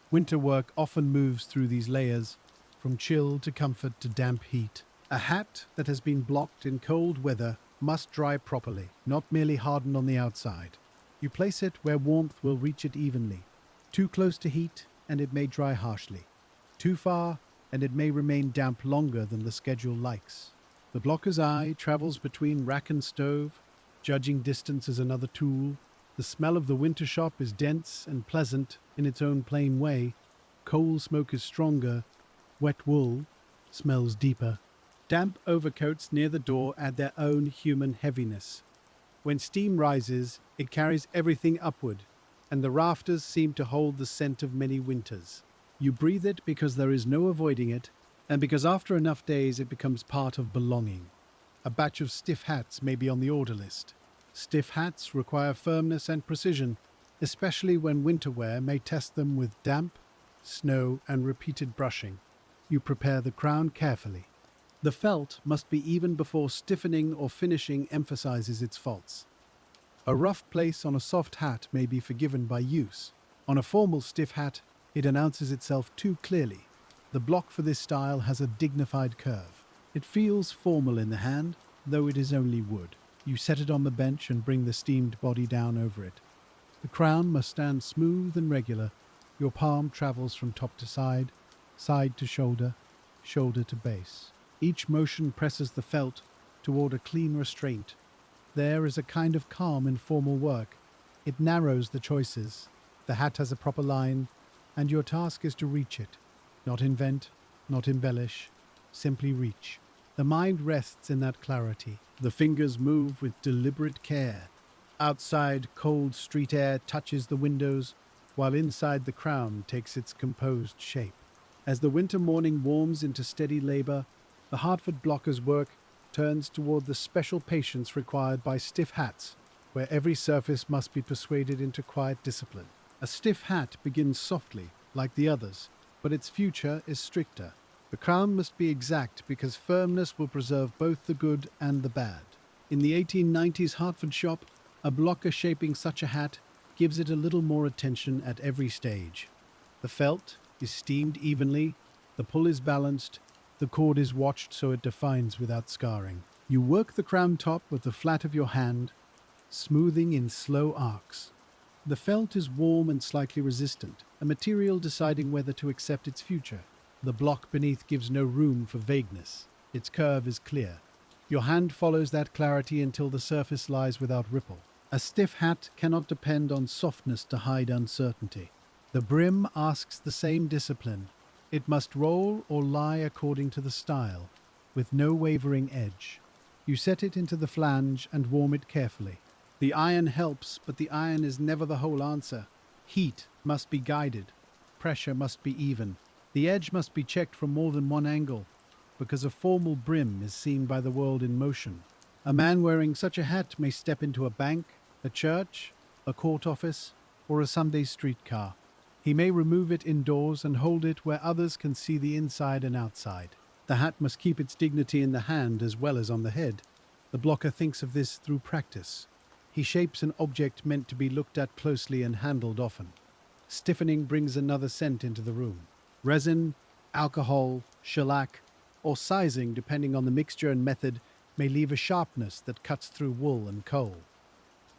Winter work often moves through these layers, from chill to comfort to damp heat. A hat that has been blocked in cold weather must dry properly, not merely harden on the outside. You place it where warmth will reach it evenly. Too close to heat, and it may dry harshly. Too far, and it may remain damp longer than the schedule likes. The blocker's eye travels between rack and stove. Judging distance is another tool. The smell of the winter shop is dense and pleasant in its own plain way. Coal smoke is stronger. Wet wool smells deeper. Damp overcoats near the door add their own human heaviness. When steam rises, it carries everything upward, and the rafters seem to hold the scent of many winters. You breathe it because there is no avoiding it, and because after enough days it becomes part of belonging. A batch of stiff hats may be on the order list. Stiff hats require firmness and precision, especially when winter wear may test them with damp, snow, and repeated brushing. You prepare the crown carefully. The felt must be even before stiffening or finishing emphasizes its faults. A rough place on a soft hat may be forgiven by use. On a formal stiff hat, it announces itself too clearly. The block for this style has a dignified curve. It feels formal in the hand, though it is only wood. You set it on the bench and bring the steamed body down over it. The crown must stand smooth and regular. Your palm travels from top to side to shoulder, shoulder to base. Each motion presses the felt toward a clean restraint. There is a kind of calm in formal work. It narrows the choices. The hat has a proper line, and your task is to reach it. Not invent, not embellish, simply reach. The mind rests in that clarity. The fingers move with deliberate care. Outside, cold street air touches the windows, while inside the crown takes its composed shape. As the winter morning warms into steady labor, the Hartford blocker's work turns toward the special patience required by stiff hats, where every surface must be persuaded into quiet discipline. A stiff hat begins softly, like the others, but its future is stricter. The crown must be exact because firmness will preserve both the good and the bad. In the 1890s Hartford shop, a blocker shaping such a hat gives it a little more attention at every stage. The felt is steamed evenly, the pull is balanced, the cord is watched so it defines without scarring. You work the crown top with the flat of your hand, smoothing in slow arcs. The felt is warm and slightly resistant, a material deciding whether to accept its future. The block beneath gives no room for vagueness. Its curve is clear. Your hand follows that clarity until the surface lies without ripple. A stiff hat cannot depend on softness to hide uncertainty. The brim asks the same discipline. It must roll or lie according to the style, with no wavering edge. You set it into the flange and warm it carefully. The iron helps, but the iron is never the whole answer. Heat must be guided. Pressure must be even. The edge must be checked from more than one angle. because a formal brim is seen by the world in motion. A man wearing such a hat may step into a bank, a church, a court office, or a Sunday streetcar. He may remove it indoors and hold it where others can see the inside and outside. The hat must keep its dignity in the hand as well as on the head. The blocker thinks of this through practice. He shapes an object meant to be looked at closely and handled often. Stiffening brings another scent into the room. Resin, alcohol, shellac, or sizing, depending on the mixture and method, may leave a sharpness that cuts through wool and coal.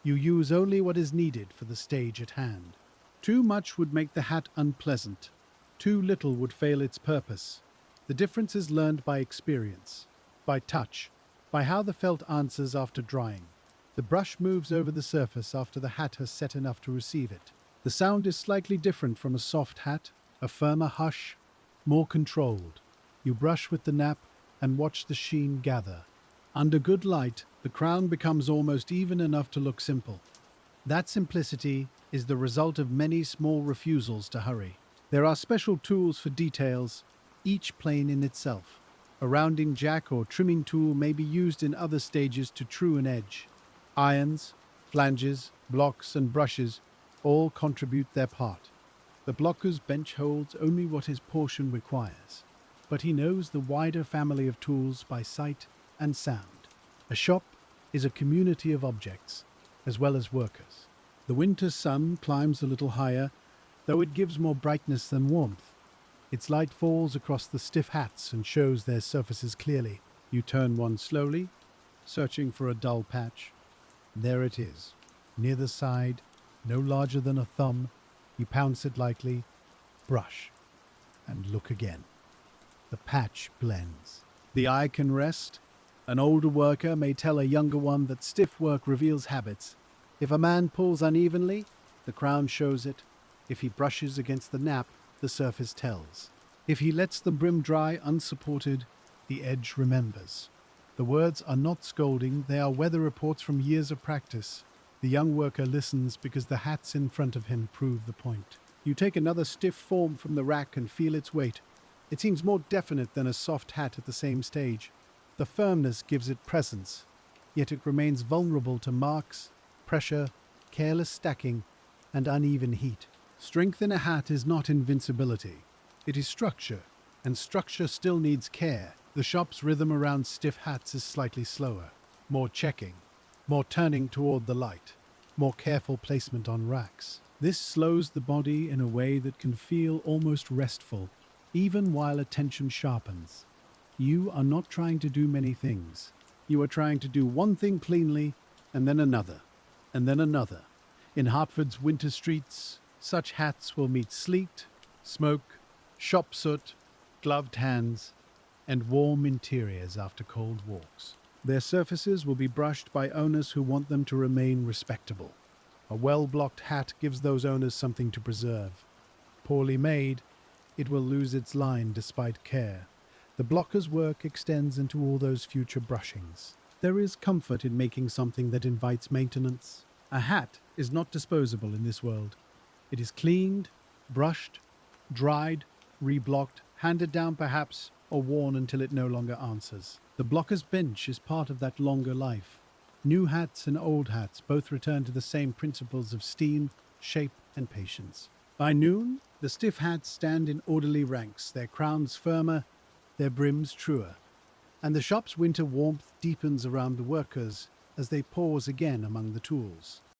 You use only what is needed for the stage at hand. Too much would make the hat unpleasant. Too little would fail its purpose. The difference is learned by experience, by touch, by how the felt answers after drying. The brush moves over the surface after the hat has set enough to receive it. The sound is slightly different from a soft hat, a firmer hush, more controlled. You brush with the nap and watch the sheen gather. Under good light, the crown becomes almost even enough to look simple. That simplicity is the result of many small refusals to hurry. There are special tools for details, each plain in itself. A rounding jack or trimming tool may be used in other stages to true an edge. Irons, flanges, blocks, and brushes all contribute their part. The blocker's bench holds only what his portion requires, but he knows the wider family of tools by sight and sound. A shop is a community of objects, as well as workers. The winter sun climbs a little higher, though it gives more brightness than warmth. Its light falls across the stiff hats and shows their surfaces clearly. You turn one slowly, searching for a dull patch. There it is, near the side, no larger than a thumb. You pounce it lightly, brush, and look again. The patch blends. The eye can rest. An older worker may tell a younger one that stiff work reveals habits. If a man pulls unevenly, the crown shows it. If he brushes against the nap, the surface tells. If he lets the brim dry unsupported, the edge remembers. The words are not scolding, they are weather reports from years of practice. The young worker listens because the hats in front of him prove the point. You take another stiff form from the rack and feel its weight. It seems more definite than a soft hat at the same stage. The firmness gives it presence, yet it remains vulnerable to marks, pressure, careless stacking, and uneven heat. Strength in a hat is not invincibility. It is structure, and structure still needs care. The shop's rhythm around stiff hats is slightly slower. More checking, more turning toward the light, more careful placement on racks. This slows the body in a way that can feel almost restful, even while attention sharpens. You are not trying to do many things. You are trying to do one thing cleanly, and then another, and then another. In Hartford's winter streets, such hats will meet sleet, smoke, shop soot, gloved hands, and warm interiors after cold walks. Their surfaces will be brushed by owners who want them to remain respectable. A well-blocked hat gives those owners something to preserve. Poorly made, it will lose its line despite care. The blocker's work extends into all those future brushings. There is comfort in making something that invites maintenance. A hat is not disposable in this world. It is cleaned, brushed, dried, reblocked, handed down perhaps, or worn until it no longer answers. The blocker's bench is part of that longer life. New hats and old hats both return to the same principles of steam, shape, and patience. By noon, the stiff hats stand in orderly ranks, their crowns firmer, their brims truer, and the shop's winter warmth deepens around the workers as they pause again among the tools.